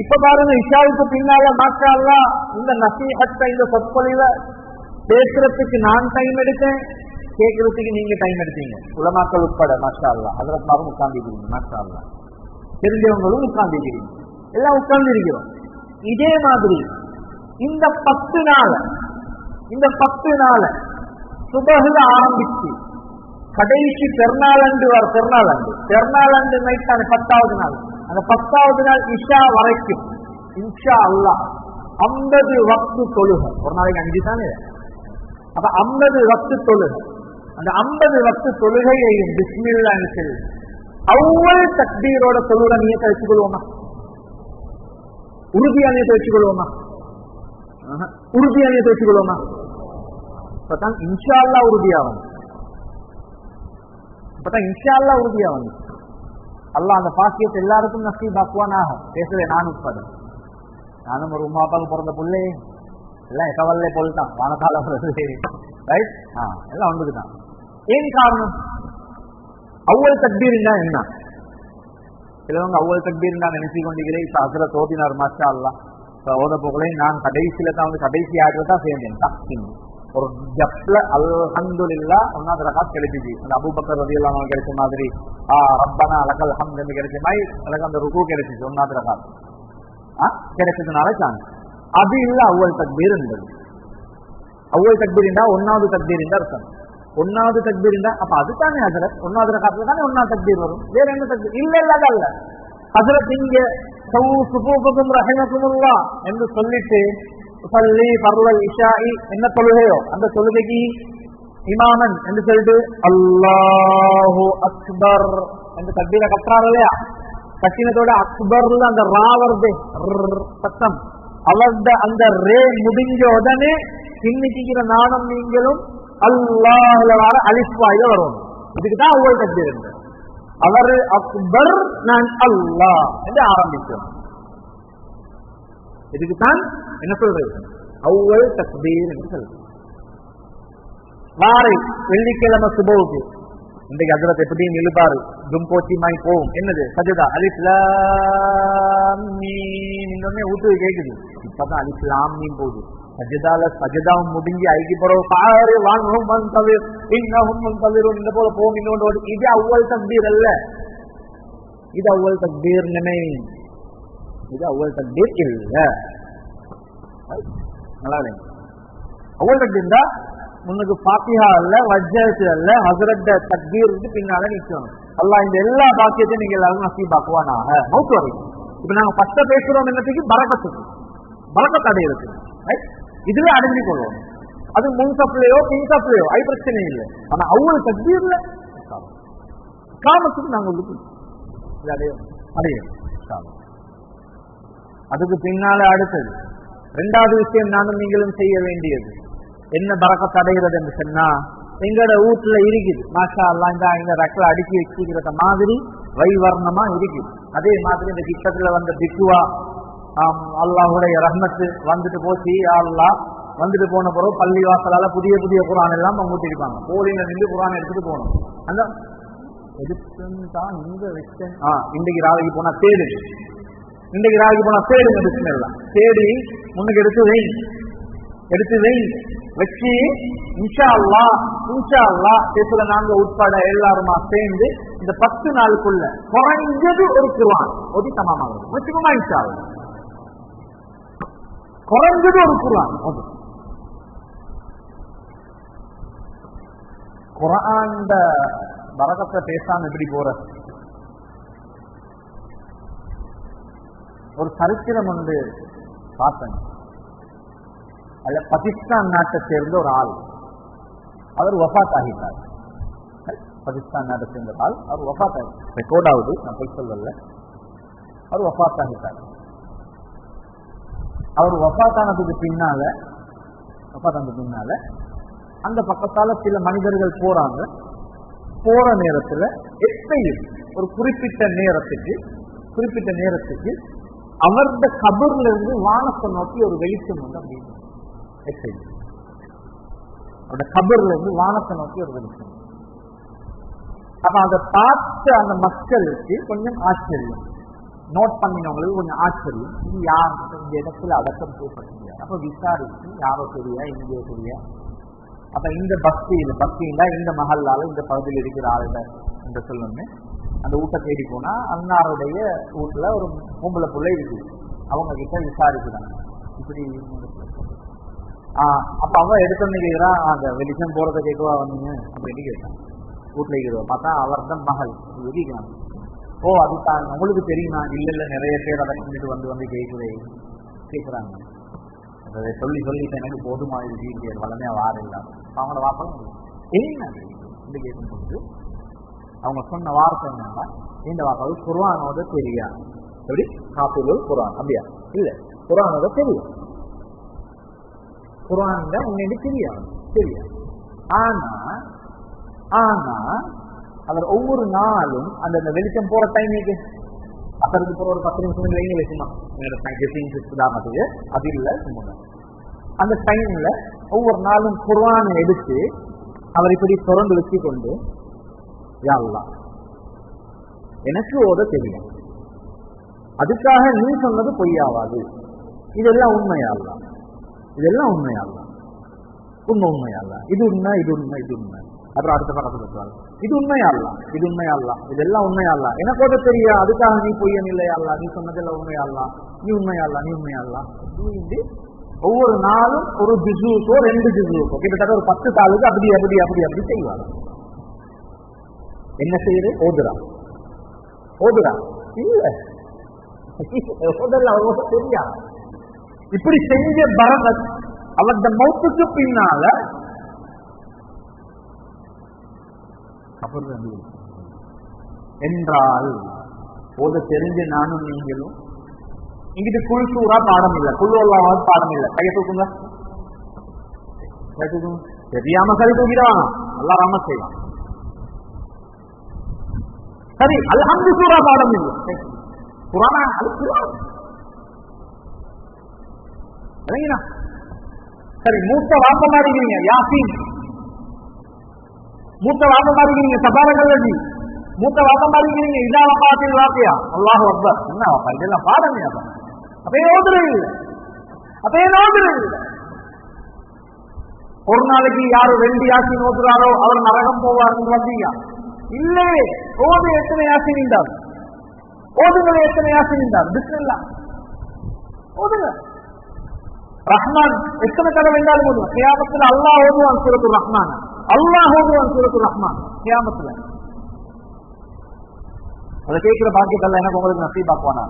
இப்ப பாருங்க, இஷாவுக்கு பின்னால மாஷா அல்லாஹ் இந்த நசீஹத்தை, இந்த சொற்பொழிவை பேசுறதுக்கு நான் டைம் எடுத்தேன், கேட்கறதுக்கு நீங்க டைம் எடுத்தீங்க. உலமாக்கள் உட்பட மாஷா அல்லாஹ். ஹஜ்ரத்மாரும் உட்கார்ந்துக்கிறீங்க, மாஷா அல்லாஹ். தெரிஞ்சவங்களும் உட்கார்ந்துக்கிறீங்க, எல்லாம் உட்கார்ந்து இருக்கிறோம். இதே மாதிரி இந்த 10 நாள் சுபஹ்ல ஆரம்பிச்சு கடைசி பெருநாளண்டு நைட் 10வது நாள், அந்த 10வது நாள் இஷா வரைக்கும் இன்ஷா அல்லாஹ் 50 வக்து தொழுகை. ஒரு நாளைக்கு 5 தானே, அப்ப 50 வக்து தொழுகை. அந்த 50 வக்து தொழுகையையும் பிஸ்மில்லாஹ்னு சொல்லி அவ்வளவு தக்பீரோட தொழுகை நியத்தை வச்சுக்கொள்வோமா? உறுதியா நியத்தை வச்சுக்கொள்வோமா? இப்பதான் இன்ஷா அல்லாஹ் உறுதியாகும். அல்லாஹ் அந்த பாக்கியத்தை எல்லாருக்கும் நசீபாக்குவானாக. பேசுறேன் நான் உட்பட. நானும் ஒரு உமா அப்பாவுக்கு பிறந்த பிள்ளை எல்லாம் எக்கவல்லே போல்தான் வானத்தால ரைட். எல்லாம் ஒன்றுக்குதான். ஏன் காரணம்? அவ்வளவு தக்பீர்னா என்ன? சிலவங்க அவ்வளவு தக்பீர்னா நினைச்சு கொண்டிருக்கிறேன். இப்ப அதுல தோதினார் மாஷா அல்லாஹ். ஓத போகலே நான் கடைசியில தான் கடைசி ஆயிரத்தான் சேர்ந்தேன். ஒரு ஜப்ல அல்ஹம்துலில்லாஹ் 1வது ரகாத் கிடைச்சிச்சு. அந்த அபூபக்கர் ரலியல்லாஹு அன்ஹு கிடைச்ச மாதிரி ரப்பனா லக்கல் ஹம்து கிடைச்ச மாதிரி எனக்கு அந்த ருக்கு கிடைச்சிச்சு. 1வது ரகாத் கிடைச்சதுனால சான்ஸ். அது இல்ல அவ்வளவு தக்பீர் இருந்தது. அவ்வளவு தக்பீர் இருந்தா 1வது தக்பீர் இருந்தா அர்த்தம். 1வது தக்பீர் இருந்தா அப்ப அதுதானே ஹஜ்ரத் 1வது ரகாத்துல தானே 1வது தக்பீர் வரும். வேற என்ன தக்பீர்? இல்ல ஹஜ்ரத் இங்க சுபூபுக்கும் ரஹிமகுமுல்லாஹ் என்று சொல்லிட்டு பள்ளி பர்வல் இஷாஇ என்ன தொழுகையோ அந்த தொழுகைக்கு இமாமன் என்று சொல்லிட்டு அல்லாஹு அக்பர் என்று தக்பீரை கட்டுறாரு இல்லையா? கட்டினத்தோட அக்பர்ல அந்த ரா வருது சத்தம். அவருடைய அந்த ரே முடிஞ்ச உடனே பின்னிக்கிற நானும் நீங்களும் அல்லாஹ்ல வர அலிஃபாயில வரும். இதுக்குதான் அவ்வளவு தக்பீர் இருந்தது. அவர் அக்பர் நான் அல்லாஹ் என்று ஆரம்பித்தோம். இதுக்குத்தான் என்ன சொல்றது? அவ்வளவு தக்பீர் என்று சொல்றது. வாரை வெள்ளிக்கிழமை சுபவுக்கு இன்றைக்கு ஹஜ்ரத் எப்படியும் இழுப்பாரு, தும்போச்சி மாய் போகும். என்னது? சஜதா அலிஃப் லாம் மீம் இன்னொன்னே ஊத்து கேக்குது. இப்பதான் அலிஃப் லாம் மீம் போகுது. சஜதாவும் முடிஞ்சு ஐக்கி போறோம். பாரு வாங்கும் மன்தவிர் இன்னஹும் மன்தவிரும் இந்த போல போகும். இன்னொன்று இது அவ்வளவு தக்பீர் அல்ல. இது அவ்வளவு தக்பீர் நினை. இது அவ்வளவு தக்பீர் இல்ல. நல்லா அவ்வளவு தக்பீர் தான் முன்னுக்கு பாத்திஹா அல்ல, வஜ்ஜத்து அல்ல, ஹஸரத் தக்பீருக்கு பின்னால நிற்கணும். அல்லாஹ் இந்த எல்லா பாக்கியத்தையும் நீங்க எல்லாரும் நசீபாக்குவானாக. மௌத் வரைக்கும் இப்ப நாங்க பத்த பேசுறோம் என்னத்துக்கு? பரக்கத்துக்கு, பரக்கத் அடையிறது. இதுல அடைஞ்சு கொள்வோம். அது முன் சப்ளையோ பின் சப்ளையோ அது பிரச்சனை இல்லை. ஆனா அவ்வளவு தக்பீர்ல காமத்துக்கு நாங்க அடையும். அதுக்கு பின்னால அடுத்தது 2வது விஷயம் நானும் நீங்களும் செய்ய வேண்டியது என்ன? பரக்கத் அடைகிறது என்று சொன்னா, எங்களோட வீட்டுல இருக்குது மாஷா அல்லாஹ் இந்த ரக்ல அடுக்கி வச்சுக்கிறத மாதிரி வைவர்ணமா இருக்குது. அதே மாதிரி இந்த கிட்டத்துல வந்த திக்குவா அல்லாஹுடைய ரஹ்மத்து வந்துட்டு போச்சு. அல்லாஹ் வந்துட்டு போன பிறகு பள்ளி வாசலால புதிய புதிய குரான் எல்லாம் ஊட்டிருப்பாங்க. கோழியில நின்று குரான் எடுத்துட்டு போகணும். அந்த எடுத்துதான் இந்த விஷயம் இன்றைக்கு ராவிக்கு போனா தேடு, இன்றைக்கு ராவிக்கு போனா தேடுங்க. விஷயம் எல்லாம் தேடி முன்னுக்கு எடுத்து வை வச்சு இன்ஷா அல்லாஹ் பேசுற நாங்க உட்பட எல்லாருமா சேர்ந்து இந்த 10 நாளுக்குள்ள குறைஞ்சது ஒரு குர்ஆன் ஓதி தமாமாகும். வச்சுக்கோமா? இன்ஷா அல்லாஹ் குறைஞ்சது ஒரு குர்ஆன். குர்ஆன் பரக்கத்தை பேசாம எப்படி போற? ஒரு சரித்திரம் ஒன்று பார்த்தேன். அல்ல பாகிஸ்தான் நாட்டை சேர்ந்த ஒரு ஆள், அவர் வஃபாத் ஆகிட்டார். பாகிஸ்தான் நாட்டை சேர்ந்த ஆள், அவர் வஃபாத் ஆகி ரெக்கார்ட் ஆகுது, நான் போய் சொல்லல, அவர் வஃபாத் ஆகிட்டார். அவர் வஃபாத்தானதுக்கு பின்னால அந்த பக்கத்தால சில மனிதர்கள் போறாங்க. போற நேரத்துல எப்பயும் ஒரு குறிப்பிட்ட நேரத்துக்கு அவரது கபர்ல இருந்து வானத்தை நோக்கி ஒரு வெளிச்சம் வந்து அப்படின்னு அவருடைய கபர்ல இருந்து வானத்தை நோக்கி ஒரு வெளிச்சம். அப்ப அதை பார்த்த அந்த மக்களுக்கு கொஞ்சம் ஆச்சரியம், நோட் பண்ணினவங்களுக்கு கொஞ்சம் ஆச்சரியம், இது யார் இந்த இடத்துல அடக்கம் செய்யப்பட்டீங்க. அப்ப விசாரிச்சு யாரோ தெரியா, இங்கே தெரியா. அப்ப இந்த பக்தியில இந்த மஹல்லால இந்த பகுதியில் இருக்கிற ஆளுட என்று சொல்லணும்னு அந்த வீட்டை தேடி போனா அன்னாருடைய வீட்டுல ஒரு பொம்பளை பிள்ளை இருக்குது. அவங்க கிட்ட விசாரிக்கிறாங்க, இப்படி அப்ப அவன் எடுத்தோன்னு கேட்கிறான், அந்த வெளிச்சம் போறதை கேட்கவா வந்தீங்க அப்படின்னு கேட்டான். வீட்டுல இருக்கிறவா பார்த்தா அவர் தான் மகள் விதிக்கிறாங்க. ஓ அதுதான் உங்களுக்கு தெரியுமா? இல்ல நிறைய பேர் அதை கொண்டுட்டு வந்து கேட்கிறாங்க. அதை சொல்லி எனக்கு போதுமா இது வளமையா வார இல்லாம அவங்களோட வாப்பம் என்ன கேட்கும்போது அவங்க சொன்ன வார்த்தை என்னன்னா, இந்த வார்த்தை குர்ஆனோட தெரியா, எப்படி காப்பிலு குர்ஆன் அப்படியா? இல்ல, குர்ஆனோட தெரியும், குர்ஆன் உன்னை தெரியா. ஆனா அவர் ஒவ்வொரு நாளும் அந்த வெளிச்சம் போற டைமுக்கு அசருக்கு போற ஒரு 10 நிமிஷம் இல்லைங்களே, சும்மா உதாரணத்துக்கு அது இல்லை, சும்மா அந்த டைம்ல ஒவ்வொரு நாளும் குர்ஆனை எடுத்து அவர் இப்படி தொடர்ந்து வச்சு கொண்டு, யா அல்லாஹ் எனக்கு ஓத தெரியும், அதுக்காக நீ சொன்னது பொய்யாவாது, இதெல்லாம் உண்மையா அல்லாஹ், இதெல்லாம் உண்மையா அல்லாஹ், உண்மையா அல்லாஹ், இது உண்மை. அப்புறம் அடுத்த பக்கத்துல சொல்றாங்க, இது உண்மையா அல்லாஹ், இதெல்லாம் உண்மையா அல்லாஹ், எனக்கு ஓத தெரியா, அதுக்காக நீ பொய்யன் இல்லையா அல்லாஹ், நீ சொன்னதெல்லாம் உண்மையா அல்லாஹ், நீ உண்மையா அல்லாஹ். ஒவ்வொரு நாளும் ஒரு ஜுஸுக்கோ 2 ஜுஸுக்கோ கிட்டத்தட்ட ஒரு 10 தாளுக்கு அப்படி செய்வாங்க. என்ன செய்யுது? ஓதுரா இல்ல தெரியா. இப்படி செஞ்ச பரதத் அவரது மௌத்துக்கு பின்னால என்றால் ஓத தெரிஞ்ச நானும் நீங்களும் இங்கிட்டு குல்சூரா பாடம் இல்ல, குல்லுல்லாஹ் பாடம் இல்ல, கையை தூக்குங்க, தெரியாம கை தூக்கிடுவாங்க, நல்லா ராம செய்வான். சரி, அல்ஹம்து சூரா பாடம் இல்லை, குர்ஆனா சரி, மூத்த வாப்ப மாறிக்கிறீங்க யாசீன், மூத்த வாப்ப மாறிக்கிறீங்க தபாரகல்லதி, மூத்த வாப்ப மாறிக்கிறீங்க இதா வஃபாத்தில் வாக்கியா, அல்லாஹு அக்பர். என்ன வாப்பா இதெல்லாம் பாடமே? அப்பே ஓதுறது இல்லை. ஒரு நாளைக்கு யாரு 2 யாசின் ஓதுறாரோ அவர் நரகம் போவார்னு வந்தீங்க இல்லையே. ஓது எத்தனை யாசின் இருந்தார், ஓதுங்களை எத்தனை யாசின் இருந்தார், பிஸ்மில்லாஹ் ஓதுங்க. ரஹ்மான் எத்தனை தடவை வேண்டாலும் ஓதுவான். கியாமத்துல அல்லாஹ் ஓதுவான் சூரத்துல் ரஹ்மான், அல்லாஹ் ஓதுவான் சூரத்துல் ரஹ்மான் கியாமத்துல. அதை கேட்கிற பாக்கியத்தல்ல எனக்கு உங்களுக்கு நசீபாக்குவானா,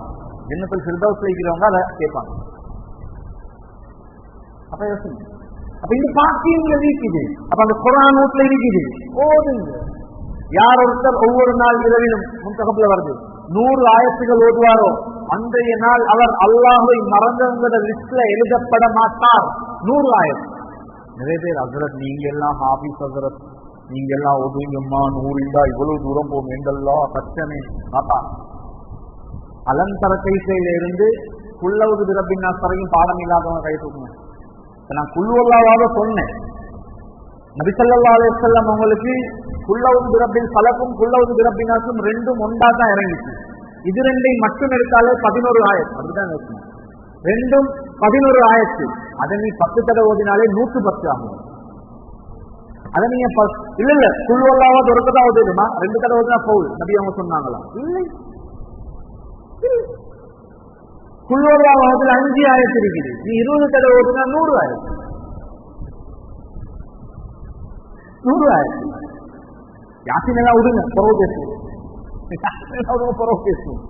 ஜன்னத்துல் ஃபிர்தௌஸ்ல இருக்கிறவங்க அதை கேட்பாங்க. அப்ப யோசிங்க, அப்ப இந்த பாக்கியங்கள் இருக்குது, அப்ப அந்த குர்ஆன் வீட்டுல இருக்குது, ஓதுங்க. யார் ஒருத்தர் ஒவ்வொரு நாள் இரவிலும் முன்தகப்புல வருது 100 ஆயத்துகள் ஓதுவாரோ அன்றைய நாள் அவர் அல்லாஹ்வை மறந்தவங்களோட லிஸ்ட்ல எழுதப்பட மாட்டார். 100 ஆயத்து. நிறைய பேர் ஹஸ்ரத் நீங்க எல்லாம் ஹாபிஸ், ஹஸ்ரத் நீங்க எல்லாம் ஓதுவீங்கம்மா, 100 இருந்தா இவ்வளவு தூரம் போகும், எங்கெல்லாம் கஷ்டமே மாட்டா. அலந்தர கைசையில இருந்து குல்லவுது பிரபின் நாஸ் வரைக்கும் பாடம் இல்லாதவங்க கை தூக்கணும். நான் குல்லுவல்லாவாக சொன்னேன், நபி ஸல்லல்லாஹு அலைஹி வஸல்லம் அவங்களுக்கு குல்லவுது பிரபில் ஃபலக்கும் குல்லவுது பிரபின் நாஸும் 2ம் ஒன்றா தான் இறங்கிச்சு. இது 2ஐயும் மட்டும் எடுத்தாலே 11 ஆயத்து, அப்படிதான் இருக்கணும். 2ம் 11 ஆயத்து. அதை நீ 10 தடவை ஓதினாலே 110 ஆகும். அதை நீங்க இல்ல குல்லுவல்லாவாக ஒருக்கதான் ஓதுமா, 2 தடவை ஓதினா போகுது நபி அவங்க சொன்னாங்களா? இல்லை. குல்லுவல்லாஹ்ல 5 ஆயத்து இருக்குது, நீ 20 தடவை ஓதுனா 100 ஆயத்து. 100 ஆயத்து. யாசின் எல்லாம் விடுங்க, புறவு பேசுவோம்.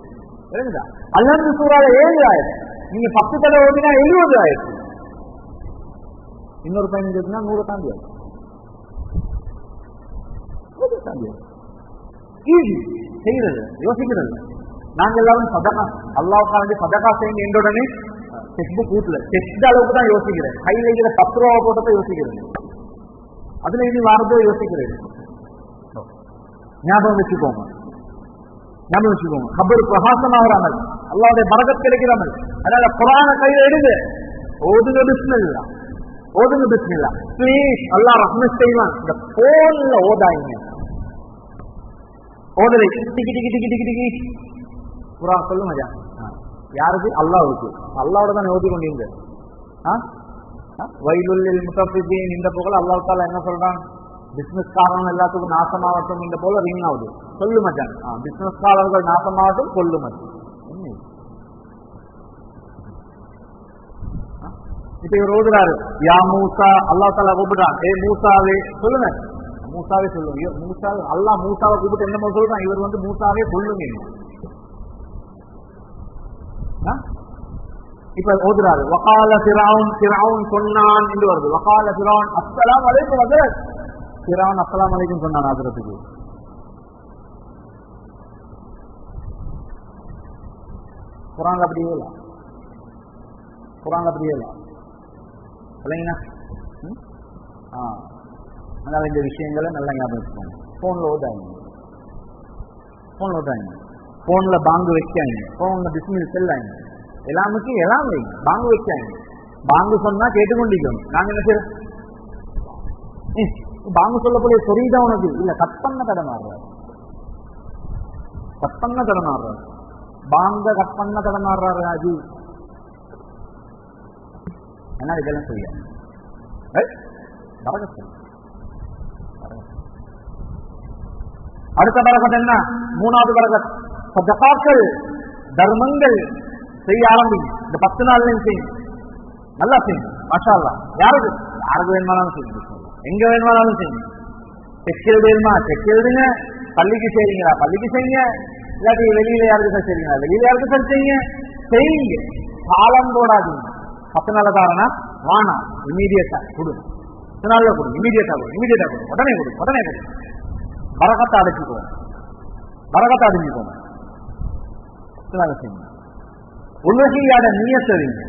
அல்ஹம்து சூரால 7 ஆயத்து, நீங்க 10 தடவை ஓதினா 70 ஆயத்து. இன்னொரு பையன் கேட்குன்னா 100 தாண்டியாது. ஈஸி செய்யறது, யோசிக்கிறது. நாங்க எல்லாரும் சதகா, அல்லாஹ்வுக்காக சதகா செய்யுங்க என்ற உடனே செக் புக் வீட்டுல செக் அளவுக்கு தான் யோசிக்கிறேன். கையில இருக்கிற 10 ரூபா போட்டதை யோசிக்கிறேன். அதுல இனி வாரதோ யோசிக்கிறேன். ஞாபகம் வச்சுக்கோங்க, ஞாபகம் வச்சுக்கோங்க. கபர் பிரகாசமாகறாமல் அல்லாஹ்வுடைய பரக்கத் கிடைக்கிறாமல். அதனால குர்ஆன கையில எடுங்க, ஓதுங்க பிஸ்மில்லாஹ், ஓதுங்க பிஸ்மில்லாஹ். ப்ளீஸ் அல்லாஹ் ரஹ்மத் செய்வான். இந்த போன்ல ஓதாயிங்க, ஓதலை டிக்கி டிக்கி டிக்கி டிக்கி டிக்கி குர்ஆன் சொல்லுங்க. யாருக்கு? அல்லாஹ்வுக்கு. அல்லாஹ்வோட தான் ஓதி கொண்டீங்க. வயலுல் முத்தஃபிஃபீன் இந்த புகழ் அல்லாஹ் தஆலா என்ன சொல்றான்? பிசினஸ் காரர்கள் எல்லாத்துக்கும் நாசமாகட்டும் இந்த போல ரிங் ஆகுது. சொல்லு மச்சான், பிசினஸ் காரர்கள் நாசமாகட்டும் சொல்லு மச்சான். இப்ப இவர் ஓதுறாரு, யா மூசா, அல்லாஹ் தஆலா கூப்பிடுறான், ஏ மூசாவே சொல்லுங்க. மூசாவே சொல்லுங்க. மூசா அல்லாஹ் மூசாவை கூப்பிட்டு என்ன சொல்றான்? இவர் வந்து மூசாவே சொல்லுங்க. இப்ப ஓதுறாரு, வகால ஃபிரௌன், ஃபிரௌன் சொன்னான் என்று வருது. வகால ஃபிரௌன் அஸ்ஸலாமு அலைக்கும் ஹஜ்ரத். ஃபிரௌன் அஸ்ஸலாமு அலைக்கும் சொன்னான் ஹஜ்ரத்துக்கு. குர்ஆன்ல அப்படியே இல்ல, குர்ஆன்ல அப்படியே இல்ல இல்லைங்களா? அதனால இந்த விஷயங்களை நல்லா ஞாபகம் வச்சுக்கோங்க. போன்ல ஓதாங்க, போன்ல ஓதாங்க, போன்ல பாங்கு வைக்காங்க, போன்ல பிஸ்மில் செல்லாங்க, எல்லாமுக்கு எல்லாம் வைங்க, பாங்கு வைக்காங்க. பாங்கு சொன்னா கேட்டுக்கொண்டிருக்கணும். நாங்க என்ன செய்யறோம்? பாங்கு சொல்லக்கூடிய சொரிதான் உனக்கு இல்ல, கட் பண்ண தடமாடுற, கட் பண்ண தடமாடுற, பாங்க கட் பண்ண தடமாடுறாரு அது. என்ன இதெல்லாம் செய்ய அடுத்த பரக்கத் என்ன? மூணாவது பரக்கத் சதகாக்கள், தர்மங்கள் செய்ய ஆரம்பிங்க. இந்த 10 நாள்லையும் செய்யுங்க, நல்லா செய்யுங்க. மாஷா அல்லாஹ். யாருக்கு யாருக்கு வேணுமானாலும் செய்யுங்க, எங்க வேணுமானாலும் செய்யுங்க. செக் எழுதுமா செக் எழுதுங்க, பள்ளிக்கு செய்றீங்களா பள்ளிக்கு செய்யுங்க, இல்லாட்டி வெளியில யாருக்கு சார் செய்றீங்களா வெளியில யாருக்கு சார் செய்யுங்க, செய்யுங்க. காலம் போடாதீங்க. 10 நாள் தாரனா வானா இமீடியட்டா கொடுங்க, 10 நாள்ல கொடுங்க, இமீடியட்டா கொடுங்க, இமீடியட்டா கொடுங்க, உடனே கொடுங்க, உடனே கொடுங்க. பரக்கத்தை அடைச்சிக்கோங்க, பரக்கத்தை அடைஞ்சிக்கோங்க. 10 நாள் செய்யுங்க. உலகியாட நியத்தை வைங்க.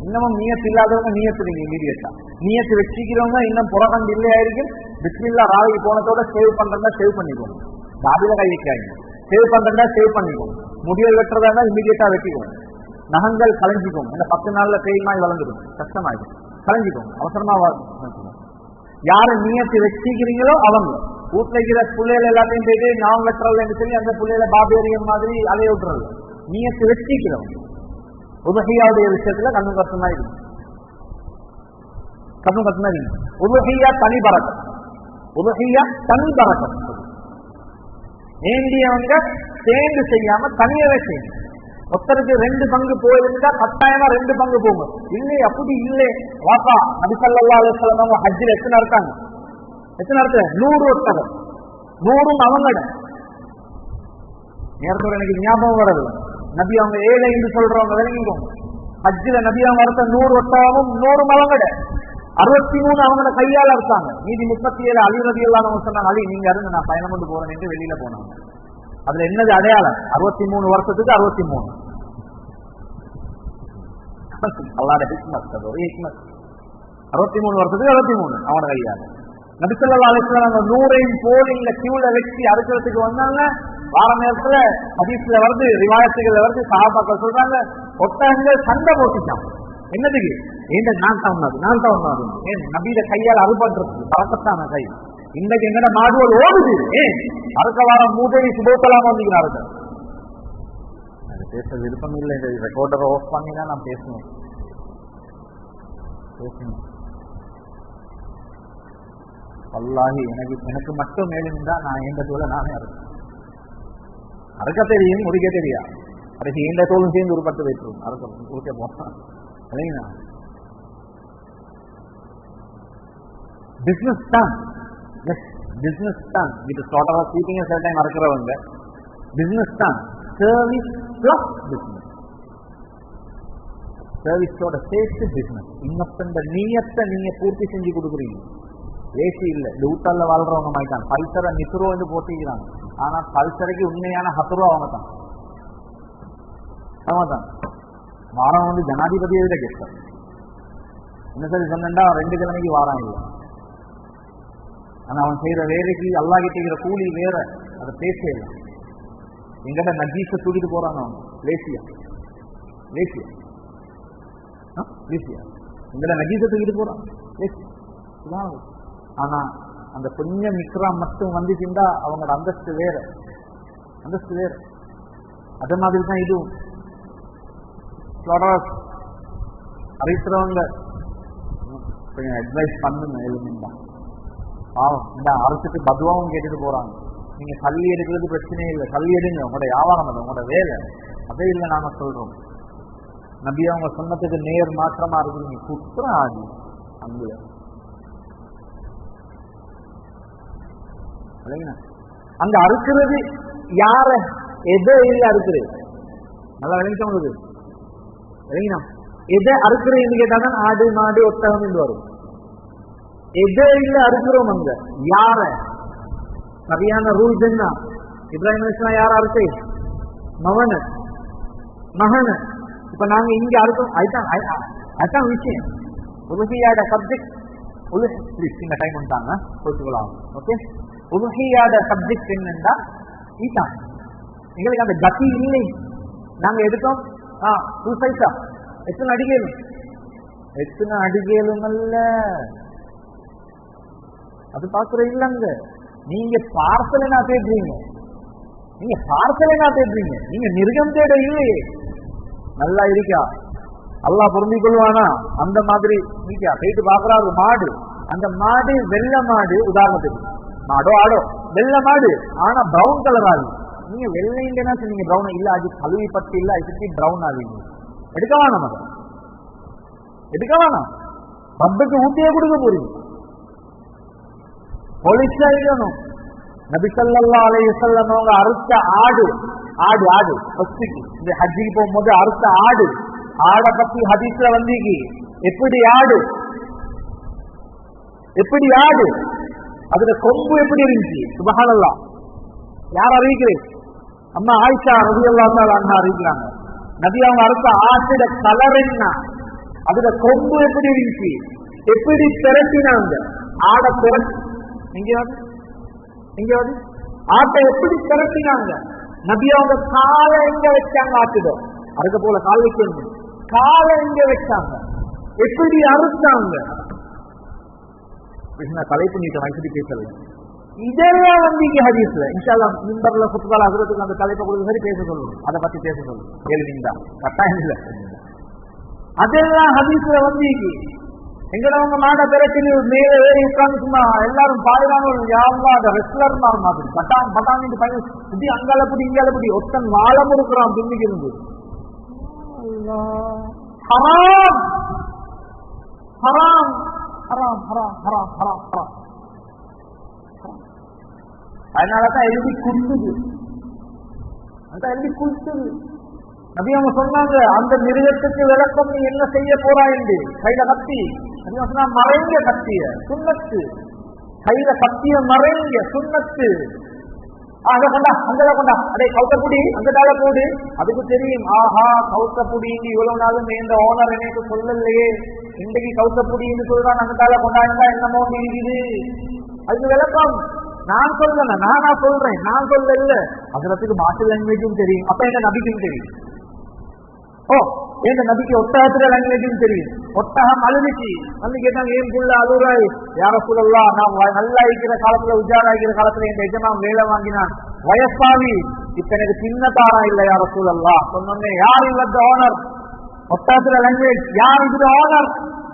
இன்னமும் நியத்து இல்லாதவங்க நியத்து வைங்க இமீடியட்டா. நியத்து வச்சுக்கிறவங்க இன்னும் புறகண்டு இல்லையா இருக்கு. பிஸ்மில்லா ராவிக்கு போனதோட சேவ் பண்றதா சேவ் பண்ணிக்கோங்க. தாபில கை வைக்காங்க. சேவ் பண்றதா சேவ் பண்ணிக்கோங்க. முடியல் வெட்டுறதா இருந்தா இமீடியட்டா வெட்டிக்கோங்க. நகங்கள் கலைஞ்சிக்கோங்க. இந்த 10 நாள்ல பெயிமாய் வளர்ந்துடும், கஷ்டமாயிடும். கலைஞ்சிக்கோங்க, அவசரமா யாரு நியத்து வச்சுக்கிறீங்களோ அவங்க வீட்டுல இருக்கிற பிள்ளைகள் எல்லாத்தையும் போயிட்டு நான் வெட்டுறதுன்னு சொல்லி அந்த பிள்ளைகளை பாபேரியம் மாதிரி அலைய விட்டுறது. நியத்து வச்சுக்கிறோம். உபஹியாவுடைய விஷயத்துல கண்ணும் கஷ்டமா இருக்கு, கண்ணும் கஷ்டமா இருக்கு. உபஹியா தனி பறக்கம், உபஹியா தனி பறக்கம். வேண்டியவங்க சேர்ந்து செய்யாம தனியவே செய்யும். ஒருத்தருக்கு 2 பங்கு போயிருந்தா கட்டாயமா 2 பங்கு போகும். இல்லை அப்படி இல்லை வாப்பா. நபி ஸல்லல்லாஹு அலைஹி வஸல்லம் ஹஜ்ஜில் எத்தனை நடத்தாங்க? எத்தனை நடத்த? 100 ஒட்டகம், 100 அவங்கட. நேரத்தோட எனக்கு ஞாபகம் வரது, நபி அவங்க ஏழை என்று சொல்றவங்க விளங்கிக்கோங்க. ஹஜ்ஜில நபி அவங்க அறுத்த 100 ஒட்டகமும் 100 அவங்கட. 63 அவங்கள கையால அறுத்தாங்க. மீதி 37 அலி ரலியல்லாஹு அன்ஹு சொன்னாங்க, அலி நீங்க அருங்க, நான் பயணம் கொண்டு போறேன் என்று வெளியில போனாங்க. அதுல என்னது அடையாளம்? 63 வருஷத்துக்கு 63. அல்லாஹ்வுடைய ஹிக்மத், அது ஒரு ஹிக்மத். 63 வருஷத்துக்கு 63 அவன கையால. நபி ஸல்லல்லாஹு அலைஹி வஸல்லம் 100ஐயும் போலிங்ல கியூல வச்சு அறுக்கிறதுக்கு வந்தாங்க. வார நேரத்துல ஹதீஸ்ல வருது, ரிவாயத்துகள்ல வருது, சஹாபாக்கள் சொல்றாங்க ஒட்டகங்கள் சண்டை போட்டுச்சான். என்னதுக்கு? ஏன் நான் தான் ஒண்ணாது, நான் தான் ஒண்ணாது. ஏன் நபியில கையால் அறுபடுறதுக்கு பறக்கத்தான கை. இன்றைக்கு எங்கட மாடுவல் ஓடுது. ஏன் அடுத்த வாரம் மூட்டை சுபோத்தலாம் வந்தீங்க. பேச விருப்பம் இல்லை. இந்த ரெக்கார்டரை ஆஃப் பண்ணினா நான் பேசணும். வல்லாஹி எனக்கு மட்டும் மேலிருந்தா நான் எந்த தோலை நானே அறுக்க தெரியும், முடிக்க தெரியா. அதுக்கு எந்த தோலும் சேர்ந்து ஒரு 10 வைத்து அறுக்க உருக்க போனான். இல்லைங்களா? பிசினஸ் தான், பிசினஸ் தான். இது ஸ்டார்ட் ஆஃப் ஸ்பீக்கிங் சில டைம் அறுக்கிறவங்க பிசினஸ் தான். Service plus business. சர்வீஸோட சேர்த்து பிசினஸ். இன்னொருத்த நீயத்தை நீங்க பூர்த்தி செஞ்சு கொடுக்குறீங்க. ஏசி இல்ல, இந்த ஊட்டால வாழ்றவங்க மாட்டான். பல்சரை நிசுரோ என்று போட்டிக்கிறாங்க. ஆனா பல்சரைக்கு உண்மையான ஹத்துரோ அவங்க தான். வாரம் வந்து ஜனாதிபதியை விட கேட்க என்ன சரி சொன்னா 2 கிழமைக்கு வாரம் இல்லை. ஆனா அவன் செய்யற வேலைக்கு அல்லா கிட்ட கூலி வேற, அதை பேச இல்லை. எங்கிட்ட நஜீஸை தூக்கிட்டு போறாங்க அவங்க. லேசியா லேசியா லேசியா எங்கிட்ட நஜீஸை தூக்கிட்டு போறான். ஆனா அந்த கொஞ்சம் மிக்ரா மட்டும் வந்துச்சுண்டா அவங்களோட அந்தஸ்து வேற, அந்தஸ்து வேற. அதே மாதிரி தான் இதுவும் அறிவிக்கிறவங்க கொஞ்சம் அட்வைஸ் பண்ணுங்க. எழுதுங்க பாவம், இந்த அரசுக்கு பதுவாவும் கேட்டுட்டு போறாங்க. நீங்க சல்லி எடுக்கிறது பிரச்சனையே இல்லை, சல்லி எடுங்க, உங்களோட வியாபாரம் அது, உங்களோட வேலை. அதே இல்லை நாம சொல்றோம். நபி அவங்க சொன்னதுக்கு நேர் மாற்றமா இருக்குறீங்க. குற்றம் ஆகி அங்க அங்க அறுக்கிறது யார எதை இல்லை அறுக்கிறது. நல்லா விளங்கிட்ட உங்களுக்கு விளங்கினா எதை அறுக்கிறேன்னு கேட்டாதான் ஆடு மாடு ஒட்டகம் என்று வரும். எதை இல்லை அறுக்கிறோம் அங்க யார. சரியான ரூல்ஸ் என்ன? இப்ராஹிம் அலைஹிஸ்ஸலாம் யார அறுத்தே? மகன மகன. இப்ப நாங்க இங்க அறுத்தோம். அதுதான் விஷயம். உலுஹியாட சப்ஜெக்ட் இந்த டைம் வந்துட்டாங்க போச்சுக்கலாம். ஓகே, உலுஹியாட சப்ஜெக்ட் என்னன்னா இதுதான். எங்களுக்கு அந்த கதி இல்லை. நாங்க எடுத்தோம் பைசா எத்தனை அடிக்கலும், எத்தனை அடிக்கலும் அல்ல அது பாக்குற இல்லங்க. நீங்க பார்சல் என்ன தேடுறீங்க, நீங்க பார்சல் என்ன தேடுறீங்க, நீங்க மிருகம் தேட இல்லையே. நல்லா இருக்கா அல்லாஹ் பொருந்திக் கொள்வானா? அந்த மாதிரி நீக்கா போயிட்டு பாக்குறாரு மாடு. அந்த மாடு வெள்ளை மாடு, உதாரணத்துக்கு மாடோ ஆடோ வெள்ளை மாடு, ஆனா பிரவுன் கலர் ஆகுது. நீங்க வெள்ளை இல்லைன்னா சொன்னீங்க பிரவுன் இல்ல, அது கழுவி பட்டு இல்ல, அதுக்கு பிரவுன் ஆகுது. எடுக்க வேணாம், அதை எடுக்க வேணாம். பப்புக்கு ஊட்டியே கொடுக்க போறீங்க. பொலிச்சா இருக்கணும். நபி ஸல்லல்லாஹு அலைஹி வஸல்லம் அவங்க அறுத்த ஆடு ஆடு ஆடு ஃபஸ்ட்டுக்கு இந்த ஹஜ்ஜிக்கு போகும்போது அறுத்த ஆடு, ஆடை பத்தி ஹதீஸ்ல வந்தீங்க. எப்படி ஆடு, எப்படி ஆடு, அதுல கொம்பு எப்படி இருந்துச்சு? சுப்ஹானல்லாஹ். யார் அறிவிக்கிறேன்? அம்மா ஆயிஷா ரலியல்லாஹு தஆலா அன்ஹா அறிவிக்கிறாங்க. நபி அவங்க அறுத்த ஆட்டோட கலர் என்ன, அதுல கொம்பு எப்படி இருந்துச்சு, எப்படி திரட்டினாங்க ஆடை திரட்டி. இங்க ஆட்டை எப்படி திரட்டினாங்க? நபி அவங்க காலை எங்க வச்சாங்க? ஆட்டுதோம் அதுக்கு போல கால் வைக்கணும். காலை எங்க வச்சாங்க? எப்படி அறுத்தாங்க? தலைப்பு நீட்ட வயசுக்கு பேசல. இதெல்லாம் வந்து இங்க ஹதீஸ்ல இன்ஷா அல்லாஹ் மிம்பர்ல குத்பால ஹஜ்ரத்துக்கு அந்த தலைப்பை கொடுத்து சரி பேச சொல்லுங்க, அதை பத்தி பேச சொல்லுங்க. எழுதிங்க கட்டாயம் இல்லை. அதெல்லாம் ஹதீஸ்ல வந்து எங்கடவங்க மாட திரட்டில் மேல ஏறி உட்கார்ந்து சும்மா எல்லாரும் பாடுறாங்க. யாரெல்லாம் அந்த ரெஸ்லர் மாதிரி பட்டான் பட்டான் புடி அங்கால புடி இங்கால புடி ஒத்தன் வாழம் இருக்கிறான் பின்னுக்கு இருந்து. ஹராம் ஹராம் ஹராம் ஹராம் ஹராம் ஹராம் ஹராம். அதனாலதான் எழுதி குடுத்துது, அந்த எழுதி குடுத்துது. நபி அவங்க சொன்னாங்க அந்த மிருகத்துக்கு விளக்கம் நீ என்ன செய்ய போறா என்று. கையில கத்தி மறைங்க, கத்திய சுண்ணத்து, கையில கத்திய மறைங்க சுண்ணத்து. அங்க கொண்டா அங்கத கொண்டா, அடே கவுத்தப்புடி அங்கதால போடு. அதுக்கு தெரியும், ஆஹா கவுத்தப்புடி இவ்வளவு நாளும் இந்த ஓனர் எனக்கு சொல்லலையே, இன்றைக்கு கவுத்தப்புடின்னு சொல்றான், அங்கதால கொண்டாண்டா என்னமோ இருக்குது. அதுக்கு விளக்கம் நான் சொல்லல, நானா சொல்றேன், நான் சொல்ல இல்ல. அதற்கு மாற்று லாங்குவேஜும் தெரியும், அப்ப எங்க நபிக்கும் தெரியும். ஓ எங்க நபிக்கு ஒட்டகத்துல லாங்குவேஜும் தெரியும். ஒட்டகம் அழுதுச்சு வந்து கேட்டாங்க, ஏன் புள்ள அழுறாய்? யார சொல்லலாம், நான் நல்லா இருக்கிற காலத்துல உஜாரா இருக்கிற காலத்துல என் எஜமான் வேலை வாங்கினான், வயசாவி, இப்ப எனக்கு சின்னதாரா இல்ல யார சொல்லலாம். சொன்னோன்னே யார் இல்ல ஓனர்? ஒட்டகத்துல லாங்குவேஜ் யார் இது ஓனர்?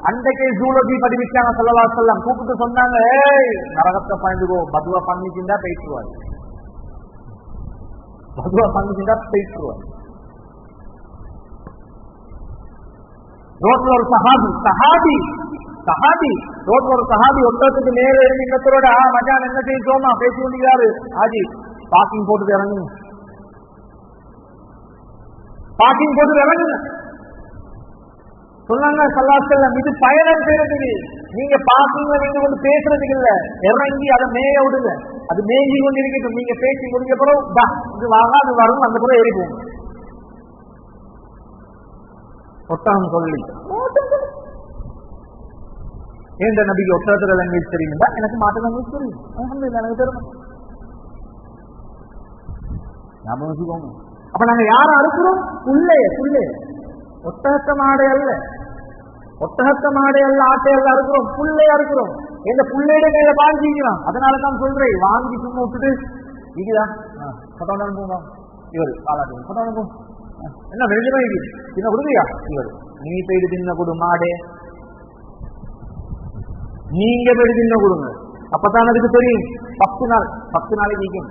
அன்றைக்கே ஜூலஜி படிவிச்சாங்க ஸல்லல்லாஹு அலைஹி வஸல்லம். கூப்பிட்டு சொன்னாங்க, ஏய் நரகத்தை பாய்ந்துக்கோ, பதுவா பண்ணிச்சுண்டா பேசுவார், பதுவா பண்ணிச்சுண்டா பேசுவார். ரோட்ல ஒரு சஹாபி சஹாபி சஹாபி ரோட்ல ஒரு சஹாபி ஒட்டத்துக்கு நேர இருந்து இன்னத்தோட மச்சான் என்ன செய்ய சோமா பேசி கொண்டிருக்காரு. ஆஜி பார்க்கிங் போட்டு இறங்குங்க, பார்க்கிங் போட்டு இறங்குங்க. சொன்னாங்க ஸல்லல்லாஹு இது பயணம் செய்யறதுக்கு, நீங்க பாக்கிங்க நீங்க கொண்டு பேசுறதுக்கு இல்ல, இறங்கி அதை மேய விடுங்க, அது மேய்ஞ்சி கொண்டு இருக்கட்டும், நீங்க பேசி முடிஞ்ச பிறகு இது வாங்க அது வரும், அந்த பிறகு ஏறி போங்க. ஒட்டகம் சொல்லி ஏந்த நபிக்கு ஒட்டகத்துல லாங்குவேஜ் தெரியுங்களா? எனக்கு மாட்டு லாங்குவேஜ் தெரியும், அல்ஹம்துலில்லாஹ் எனக்கு தெரியும். ஞாபகம் வச்சுக்கோங்க. அப்ப நாங்க யாரை அறுக்கிறோம்? புள்ளைய ஒட்டகத்த மாடை அல்ல, ஆட்டை அல்ல அறுக்கிறோம், புள்ளைய அறுக்கிறோம். எந்த புள்ளையிட கையில பாஞ்சிக்கலாம். அதனாலதான் சொல்றேன், வாங்கி சும்மா விட்டுட்டு இதுதான் போங்க இவர் காலாட்டு போட்டோ என்ன வெளியமா இது சின்ன கொடுங்கயா இவர் நீ போயிட்டு தின்ன கொடு மாடே, நீங்க போயிட்டு தின்ன கொடுங்க. அப்பதான் அதுக்கு தெரியும் 10 நாளைக்கு நிற்கும்.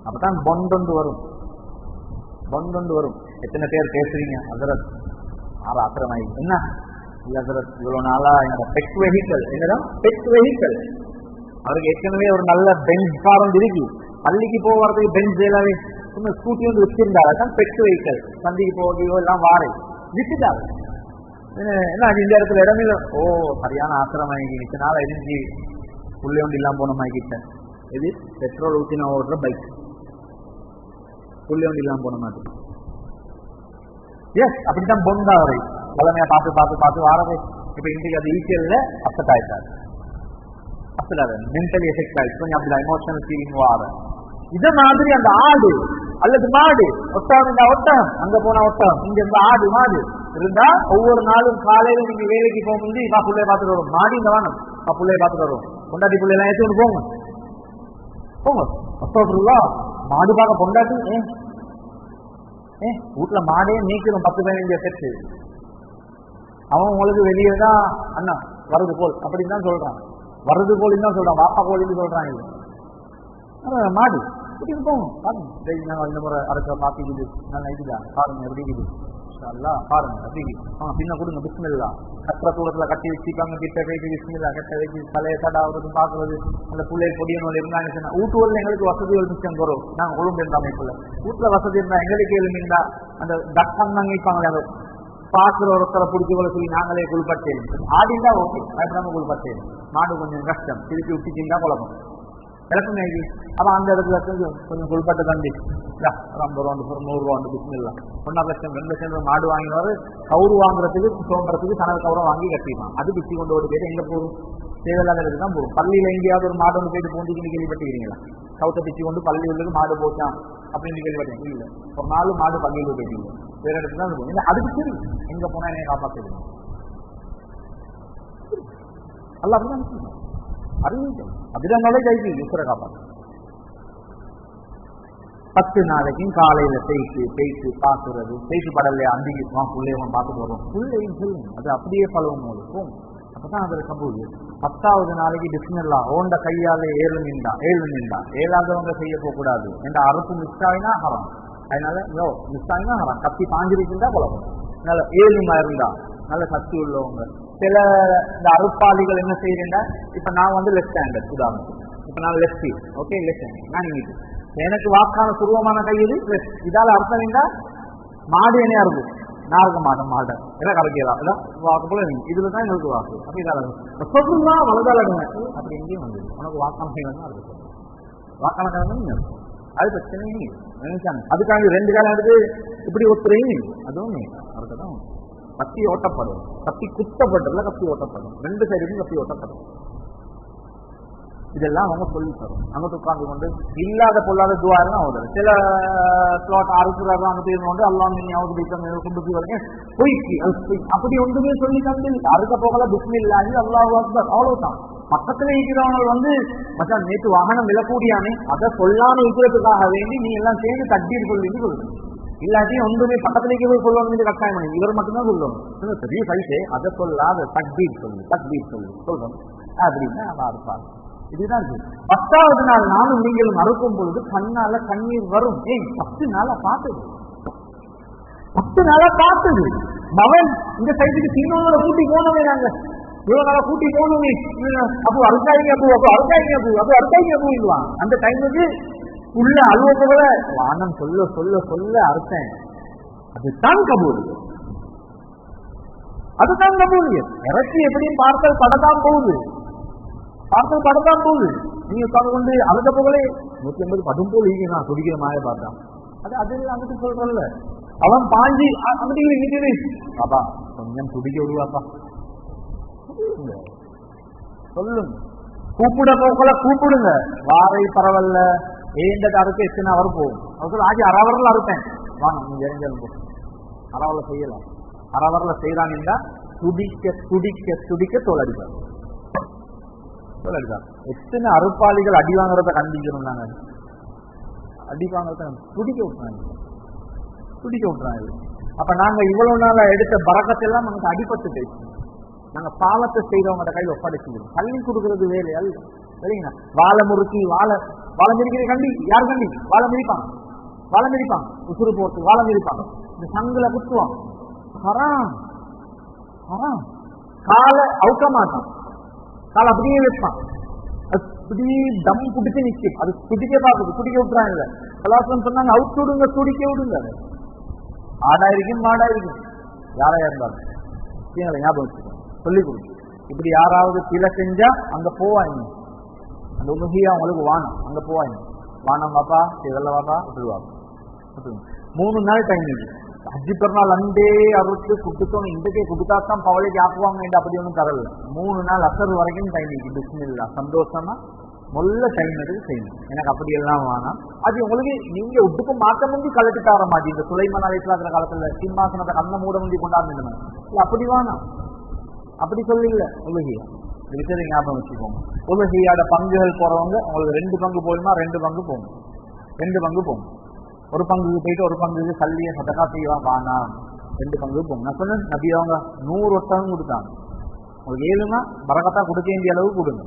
அப்பதான் பொண்டொண்டு வரும். எத்தனை பேர் பேசுறீங்க ஹஜ்ரத் ஆத்திரமாயி என்ன ஹஜ்ரத் இவ்வளவு நாளா என்னோட பெட் வெஹிக்கல், என்னதான் பெட் வெஹிக்கல், அவருக்கு ஏற்கனவே ஒரு நல்ல பெஞ்ச் கார் வந்து இருக்கு, பள்ளிக்கு போறதுக்கு பெஞ்ச் எல்லாமே சும்மா ஸ்கூட்டி வந்து வச்சிருந்தாரு, அதான் பெட் வெஹிக்கல், சந்திக்கு போகிறதோ எல்லாம் வாரை விட்டுட்டாரு. என்ன இந்த இடத்துல இடமே ஓ சரியான ஆத்திரமாகி நிச்சனால எரிஞ்சு புள்ளை ஒன்று இல்லாம போனமாக்கிட்ட. இது பெட்ரோல் ஊற்றின ஓடுற பைக், புள்ளை ஒன்று இல்லாம போன மாதிரி. எஸ் அப்படித்தான் பொண்டா வரை வளமையா பார்த்து வாரது. இப்ப இன்றைக்கு அது ஈஸியல்ல அப்செட் ஆயிட்டாரு, மென்டலி எஃபெக்ட் ஆயிடுச்சு, கொஞ்சம் அப்படிதான் எமோஷனல் ஃபீலிங் வார. இத மாதிரி அந்த ஆடு அல்லது மாடு, ஒட்டகம் அங்க போனா ஒட்டகம், இங்க இந்த ஆடு மாடு இருந்தா ஒவ்வொரு நாளும் காலையில நீங்க வேலைக்கு போகும்போது பிள்ளைய பார்த்துட்டு வரும், மாடி இந்த வானம் பிள்ளைய பார்த்துட்டு வரும், கொண்டாட்டி பிள்ளை எல்லாம் ஏற்றி போங்க மாடு பார்க்க பொண்டாட்டி வீட்டுல மாடே நீக்கிறோம் 10-15 செட்டு. அவன் உங்களுக்கு வெளியே தான் அண்ணா வருது போல் அப்படின்னு தான் சொல்றான், வாப்பா கோழின்னு சொல்றான். மாடு கூட்டிட்டு போவோம் பாருங்க, இந்த முறை அறுக்க பாத்திக்குது நல்லா இதுதான் பாருங்க எப்படி இருக்குது பாருங்க அப்படி பின்ன கொடுங்க பிஸ்மில்லா, கட்டுற தூரத்துல கட்டி வச்சுக்காங்க, கிட்ட கைக்கு பிஸ்மில்லா கட்ட வச்சு தலையை தடாவது பாக்குறது, அந்த பிள்ளை பொடியனோட இருந்தாங்க. வீட்டுல எங்களுக்கு வசதிகள் மிச்சம் வரும், நாங்க கொழும்பு இருந்த அமைப்புல வீட்டுல வசதி இருந்தா எங்களுக்கு எழுந்தா அந்த தக்கம் தாங்க வைப்பாங்களே, அதை பாக்குற ஒருத்தரை பிடிச்சி கொள்ள சொல்லி நாங்களே குளிப்பட்டேன். ஆடிந்தா ஓகே பயப்படாம குளிப்பட்டேன், மாடு கொஞ்சம் கஷ்டம் திருப்பி விட்டுச்சிருந்தா குழப்பம் கிளப்புங்க. அப்ப அந்த இடத்துல கொஞ்சம் குளிப்பட்ட தண்டி 50 ரூபா 100 ரூபா பிஸ்மில்லா 1 லட்சம் 2 லட்சம் மாடு வாங்கினாரு. கவுரு வாங்குறதுக்கு தோன்றதுக்கு தனது கவுரை வாங்கி கட்டிப்பான், அது பிச்சு கொண்டு ஒரு பேர் எங்க போகும் தேவையில்லாத தான் போகும். பள்ளியில எங்கேயாவது ஒரு மாடு ஒன்று போயிட்டு போண்டிக்கு கேள்விப்பட்டுக்கிறீங்களா? கவுத்தை பிச்சு கொண்டு பள்ளி உள்ளது மாடு போச்சான் அப்படின்னு கேள்விப்பட்டேன். இல்ல ஒரு 4 மாடு பள்ளியில் போயிட்டீங்க, வேற இடத்துல தான் போகும். அதுக்கு சரி எங்க போனா என்னை காப்பாற்றுது அல்ல அப்படிதான் அறிவிக்க அப்படிதான் கைக்கு ஈஸ்வர காப்பாற்று. 10 நாளைக்கும் காலையில பேய்த்து பாக்குறது, பேசி படலையா அன்றைக்கு பிள்ளையவன் பார்த்துட்டு வரும், பிள்ளையும் சொல்லும் அது அப்படியே பழவும் போது போகும். அப்பதான் அதுல கபூல். 10வது நாளைக்கு பிஸ்மில்லா ஓண்ட கையால ஏழு நின்றா 7ஆவதவங்க செய்ய போக கூடாது என்ற அறுப்பு மிஸ் ஆகினா ஹரம். அதனால மிஸ் ஆகினா ஹரம், கத்தி பாஞ்சிருக்குண்டா பழகும். அதனால 7 இருந்தா நல்ல சக்தி உள்ளவங்க. சில இந்த அறுப்பாளிகள் என்ன செய்யறேன்னா, இப்ப நான் வந்து லெஃப்ட் ஹேண்டர் உதாரணத்துக்கு, இப்ப நான் லெஃப்ட் ஓகே லெஃப்ட் ஹேண்ட் நான் இன்னைக்கு எனக்கு வாக்கான சுருவமான கை இது லெஃப்ட், இதால அர்த்தம் என்ன மாடு என்னையா இருக்கும் நான் இருக்க மாட்டேன் மாட்டேன் எல்லாம் கலக்கலாம் வாக்கு போல இதுலதான் எங்களுக்கு வாக்கு அப்ப இதால சொல்றா வலதாலங்க அப்படி எங்கேயும் வந்து உனக்கு வாக்கான செய்யணும் இருக்கு வாக்கான காரணம் அது பிரச்சனை நினைச்சாங்க. அதுக்காக 2 காலம் எடுத்து இப்படி ஒத்துறீங்க அதுவும் அதுக்குதான் கத்தி ஓட்டப்படும், கத்தி குத்தப்பட்டதுல கத்தி ஓட்டப்படும், 2 சைடுக்கும் கத்தி ஓட்டப்படும். இதெல்லாம் அவங்க சொல்லி தரும். அங்கிட்டு உட்கார்ந்து கொண்டு இல்லாத பொல்லாத துவாரம் ஆகுது. சில ஸ்லாட் அறுக்கிறாங்க அங்கிட்டு கொண்டு எல்லாம் கொண்டு வரைக்கும் பொய்க்கு அப்படி ஒன்றுமே சொல்லி தந்து அறுக்க போகல பிஸ்மில்லாஹி அல்லாஹு அக்பர் அவ்வளவுதான். பக்கத்துல இருக்கிறவங்க வந்து மச்சான் நேற்று வாகனம் விழக்கூடியானே அதை சொல்லாம இருக்கிறதுக்காக வேண்டி நீ எல்லாம் சேர்ந்து தட்டீர் சொல்லிட்டு சொல்லுங்க. இல்லாட்டியும் ஒன்றுமே பக்கத்திலேயே போய் சொல்லணும் கட்டாயம் பண்ணி இவர் மட்டும்தான் சொல்லணும். பெரிய சைஸே அதை சொல்லாத தக்பீர் சொல்லு சொல்லணும் அப்படின்னா அவ அறுப்பாங்க. இதுதான் 10வது நாள் நானும் நீங்களும் அறுக்கும் பொழுது கண்ணால கண்ணீர் வரும். 10 நாளா பார்த்தது மகன் இந்த சைட்டுக்கு சின்னவங்களை கூட்டி போனவே நாங்க இவ்வளவு நாளா கூட்டி போனவே அப்போ அறுக்காய்ங்க போயிடுவான். அந்த டைமுக்கு உள்ள அலுவலக வானம் சொல்ல அர்த்தம் அதுதான் கபூல். அதுதான் கபூலியத். இறச்சி எப்படியும் பார்சல் படத்தான் போகுது, பார்சல் படத்தான் போகுது. நீங்க உட்கார்ந்து கொண்டு அழுத போகலே 150 படும் போல் ஈங்க நான் குடிக்கிற மாதிரி பார்த்தான். அது அங்கிட்டு சொல்றல அவன் பாஞ்சி அங்கிட்டு பாப்பா கொஞ்சம் துடிக்க விடுவாப்பா சொல்லுங்க. கூப்பிட போக்கல கூப்பிடுங்க, வாரை பரவாயில்ல ஏண்டது அறுக்க எத்தனை அவர் போகும். அவர் ஆகி அறவரில் அறுப்பேன் வாங்க நீங்க இறங்கி அறவரில் செய்யலாம். அறவரில் செய்யறாங்க துடிக்க துடிக்க துடிக்க தோலடிப்பார் தோலடிப்பார். எத்தனை அறுப்பாளிகள் அடி வாங்குறத கண்டிக்கணும். நாங்க அடி வாங்குறத துடிக்க விட்டுறாங்க துடிக்க விட்டுறாங்க. அப்ப நாங்க இவ்வளவு நாள எடுத்த பறக்கத்தெல்லாம் நமக்கு அடிபட்டு பேசணும். நாங்க பாவத்தை செய்தவங்க கையில் ஒப்படைச்சுக்கிறோம். தள்ளி கொடுக்கறது வேலை அல்ல சரிங்களா. வாழை முறுக்கி வாழை மிதிக்கிற கண்டி யார் கண்டி வாழை மிதிப்பாங்க உசுறு போட்டு வாழை மிதிப்பாங்க. இந்த சங்குல குத்துவான் ஹராம் ஹராம். காலை அவுக்க மாட்டான், காலை அப்படியே வைப்பான், அப்படி தம் பிடிச்சு நிற்கும். அது துடிக்க பார்க்குது, துடிக்க விட்டுறாங்க. கலாச்சாரம் சொன்னாங்க அவுத்து விடுங்க துடிக்க விடுங்க. ஆடா இருக்கும் மாடா இருக்கும் யாரா இருந்தாலும் ஞாபகம் வச்சுக்கோங்க, சொல்லிக் கொடுங்க. இப்படி யாராவது பிழை செஞ்சா அங்க போவாங்க, அந்த உலகியா அவங்களுக்கு வானம் அங்க போவாங்க. வானம் வாப்பா இதெல்லாம் வாப்பா விட்டுருவாங்க. 3 நாள் டைம் இருக்கு. அஜி பெருநாள் அண்டே அறுத்து குடுத்தோம், இன்றைக்கே குடுத்தாத்தான் பவளைக்கு ஆக்குவாங்க. அப்படி ஒன்றும் தரல. 3 நாள் அசர் வரைக்கும் டைம் இருக்கு. பிஸ்மில்லா சந்தோஷமா மொல்ல டைம் எடுத்து செய்யணும். எனக்கு அப்படி எல்லாம் வேணாம். அது உங்களுக்கு நீங்க உடுப்பு மாற்ற முந்தி கலட்டி தர மாட்டீங்க. இந்த சுலைமான் அலைஹிஸ்ஸலாம் காலத்துல சிம்மாசனத்தை கண்ண மூட முந்தி கொண்டாடுங்க. அப்படி வேணாம், அப்படி சொல்லில்ல. உலகியா இந்த விஷயத்தை ஞாபகம் வச்சுக்கோங்க. உலகியாட பங்குகள் போறவங்க உங்களுக்கு 2 பங்கு போயிடுமா, 2 பங்கு போகும், 2 பங்கு போகும். ஒரு பங்குக்கு போயிட்டு ஒரு பங்குக்கு சல்லிய சதக்கா செய்வான் வானா 2 பங்கு போகும். நான் சொன்னேன் நபி அவங்க 100 ஒட்டகம் கொடுத்தாங்க. உங்களுக்கு 7 மா பரக்கத்தா கொடுக்க வேண்டிய அளவு கொடுங்க,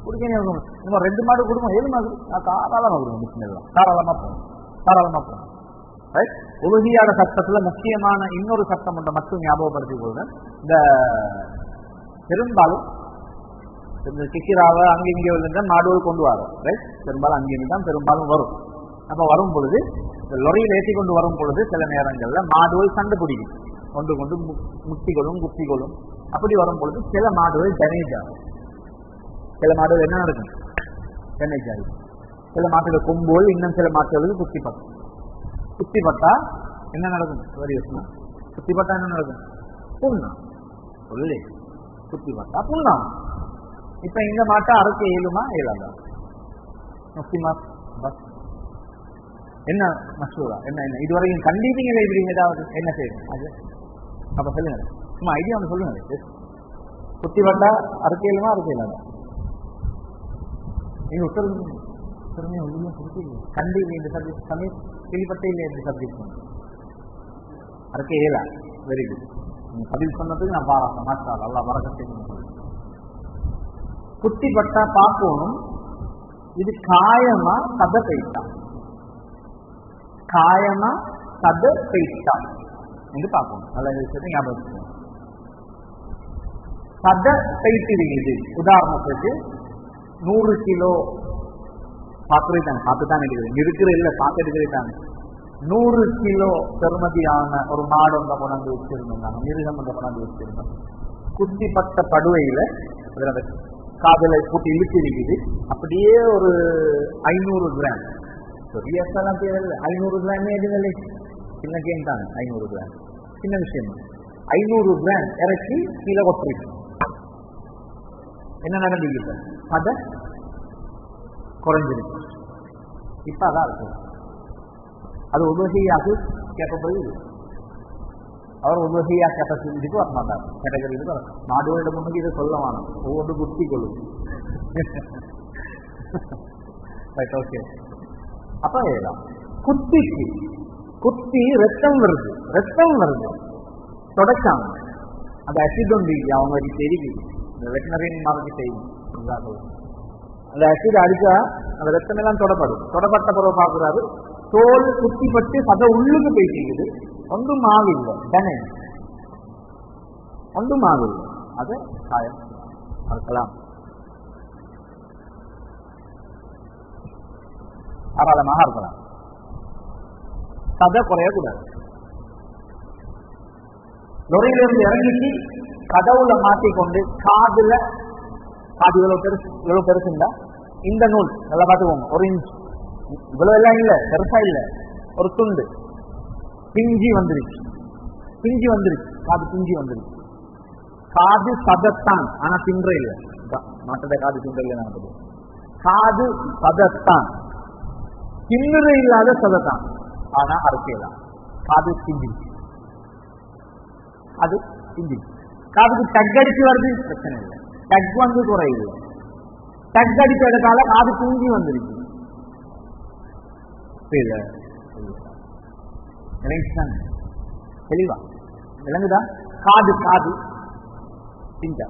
கொடுக்க வேண்டிய அளவு. நம்ம 2 மாடு கொடுங்க, 7 மாடு தாராளமா கொடுங்க. பிஸ்மில்லா தாராளமா போகும், தாராளமா போகும். ரைட். உலகியாட சட்டத்துல முக்கியமான இன்னொரு சட்டம் ஒன்றை மட்டும் ஞாபகப்படுத்திக் கொள்றேன். இந்த பெரும்பாலும் இந்த சிக்கிராவை அங்கே இங்கே விழுந்தா மாடுகள் கொண்டு வரும். ரைட். பெரும்பாலும் அங்கிருந்து தான் பெரும்பாலும் வரும். அப்ப வரும் பொழுது லொரியில் ஏற்றி கொண்டு வரும் பொழுது சில நேரங்கள்ல மாடுகள் சண்டை பிடிக்கும், கொண்டு கொண்டு முட்டிகளும் குத்திகளும். அப்படி வரும் பொழுது சில மாடுகள் டேமேஜ் ஆகும். சில மாடுகள் என்ன நடக்கும், டேமேஜ் ஆகும். சில மாட்டுகள் கொம்புகள் இன்னும் சில மாட்டுகளுக்கு குத்தி பட்டா என்ன நடக்கும், சரி யோசனை. குத்தி பட்டா என்ன நடக்கும், புண்ணா சொல்லி குத்தி பட்டா புண்ணா. இப்ப இந்த மாட்டை அறுக்க இயலுமா இயலாதா? முஸ்லிமா பஸ் என்ன மசூரா என்ன என்ன இதுவரைக்கும் கண்டிப்பீங்களா? இப்படி ஏதாவது என்ன செய்யணும் அது அப்ப சொல்லுங்க, சும்மா ஐடியா ஒன்று சொல்லுங்க. குத்தி பட்டா அறுக்க இயலுமா அறுக்க இயலாதா? நீங்க உத்தரவு கண்டிப்பா இந்த சப்ஜெக்ட் சமீப கேள்விப்பட்டே இல்லை. இந்த சப்ஜெக்ட் அறுக்க இயலா. Very good. நீங்க பதில் சொன்னதுக்கு நான் பாராட்டேன். மாஷா அல்லாஹ், அல்லாஹ் பரக்கத்தை கொடுக்கணும். குத்தி பட்டா பார்க்கணும், இது காயமா சத பெய்ட்டா, காயமா சத பெய்ட்டா என்று பார்க்கணும். நல்ல விஷயத்தை ஞாபகம். சத பெய்ட்டிருக்குது. உதாரணத்துக்கு 100 கிலோ பார்த்துதான் இருக்கிற இல்ல பார்த்து எடுக்கிறேன். 100 கிலோ பெருமதியான ஒரு மாடு ஒன்றை கொண்டாந்து வச்சிருந்தாங்க, மிருகம் ஒன்றை கொண்டாந்து வச்சிருந்தோம். குத்திப்பட்ட படுவையில காதலை கூட்டி இழுத்து இருக்குது. அப்படியே ஒரு 500 கிராம், பெரிய 500 கிராம் எதுங்களே சின்ன கேம் தாங்க. 500 கிராம் சின்ன விஷயம். 500 கிராம் இறக்கி கீழே கொட்டிருக்கு. என்ன நடந்துக்கிட்ட அதை குறைஞ்சிருக்கு. இப்ப அதான் இருக்கு. அது உபகையாக கேட்கப்போது அவர் உபகையா கேட்டதுக்கு வரமாட்டார். கேட்டகரிக்கு வர நாடுகளிடம் முன்னுக்கு இதை சொல்ல வேணும். ஒவ்வொன்று குத்தி கொள்ளும். ஓகே. அப்ப குத்திக்கு குத்தி ரத்தம் வருது தொடச்சாங்க. அந்த அசிட் ஒன்று அவங்க தெரியுது, இந்த வெட்டினரின் மாதிரி செய்யும். அந்த அசிட் அடிச்சா அந்த ரத்தம் எல்லாம் தொடப்பட்ட பிறகு பார்க்கிறாரு, தோல் குத்திப்பட்டு சத உள்ளுக்கு போயிட்டு ஒன்றும் மாவு இல்லை, டேமேஜ் ஒன்றும் மாவு இல்லை. அது காயம் அறுக்கலாம், தாராளமாக இருக்கலாம். சதை குறையக்கூடாது. லொரியிலிருந்து இறங்கிட்டு கடவுளை மாட்டிக்கொண்டு காது இவ்வளவு பெருசுண்டா இந்த நூல் நல்லா பார்த்துக்கோங்க, ஒரு இன்ச் இவ்வளவு எல்லாம் இல்ல, பெருசா இல்ல, ஒரு துண்டு பிஞ்சி வந்துருச்சு, காது பிஞ்சி வந்துருச்சு. காது சதத்தான், ஆனா தின்ற இல்ல, மாட்டத காது தின்ற இல்ல, காது சதத்தான், தின்னுற இல்லாத சதத்தான், ஆனா அறுக்கலாம். காது பிஞ்சிருச்சு, அது பிஞ்சிருச்சு. காதுக்கு டக் அடிச்சு வருது, பிரச்சனை இல்லை, டக் வந்து குறையில்லை. டக் அடிச்ச இடத்தால காது பிஞ்சி வந்துருச்சு. தெளிவா விளங்குதா? காது பிஞ்சா.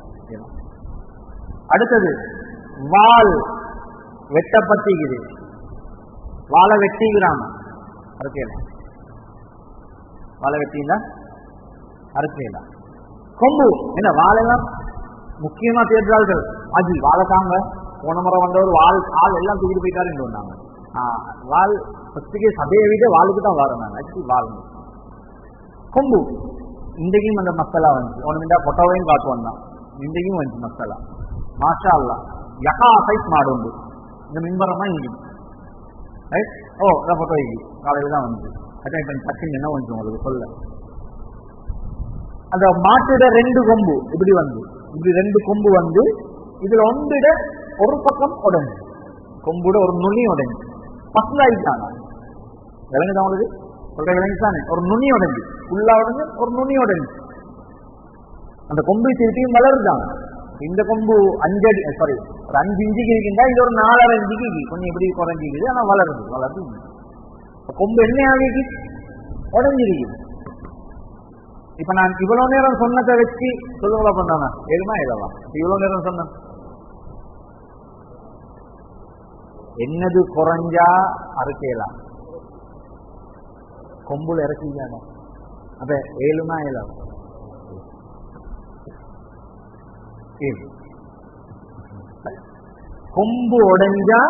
அடுத்தது வால் வெட்டப்பட்டிக்குது, வாழை வெட்டிக்கிறான், அறுக்கலாம். வாழை வெட்டிங்களா அறுக்கலாம். கொம்பு என்ன வாழெல்லாம் முக்கியமா தேர்தல்கள் அஜி வாழைக்காங்க. போன முறை வந்தவர் வால் எல்லாம் தூக்கிட்டு போயிட்டாருன்னு சொன்னாங்க. வால் ஃபஸ்ட்டுக்கே சபையை விட வாளுக்கு தான் வரணும். ஆக்சுவலி வால் கொம்பு இன்றைக்கும் அந்த மசாலா வந்துச்சு. ஒன்றுமிண்டா பொட்டோவையும் காட்டுவோம் தான், இன்றைக்கும் வந்துச்சு மசாலா. மாஷா அல்லா யகா சைஸ் மாடு உண்டு இந்த மின்பரமா இங்கே ரைட். ஓ அதான் பொட்டோ காலையில் தான் வந்துச்சு. அதான் இப்போ டக்குன்னு என்ன வந்துச்சு உங்களுக்கு சொல்ல. அந்த மாட்டோட 2 கொம்பு இப்படி இப்படி 2 கொம்பு இதுல ஒன்றிட ஒரு பக்கம் உடஞ்சு, கொம்புட ஒரு நுனி உடஞ்சு பசுலாயிட்டாங்க. விளங்குதான் உங்களுக்கு சொல்ற விளங்குதானே? ஒரு நுனி உடஞ்சு, ஃபுல்லா உடஞ்சு ஒரு நுனி உடஞ்சு. அந்த கொம்பு திருப்பியும் வளருதாங்க. இந்த கொம்பு 5 அடி சாரி ஒரு 5 இன்ச்சுக்கு இருக்குண்டா, இது ஒரு 4.5 இன்ச்சுக்கு கொஞ்சம் எப்படி குறைஞ்சிக்குது, ஆனா வளருது. கொம்பு என்ன ஆகிக்கு உடஞ்சிருக்குது. இப்ப நான் இவ்வளவு நேரம் சொன்னதை வச்சு சொல்லுங்களா பண்ணானா எழுமா எழுதவா? இவ்வளவு நேரம் சொன்ன என்னது குறைஞ்சா அறுக்கலாம், கொம்புல இறக்கிங்க. அப்ப ஏழுமா ஏழாம் கொம்பு உடைஞ்சா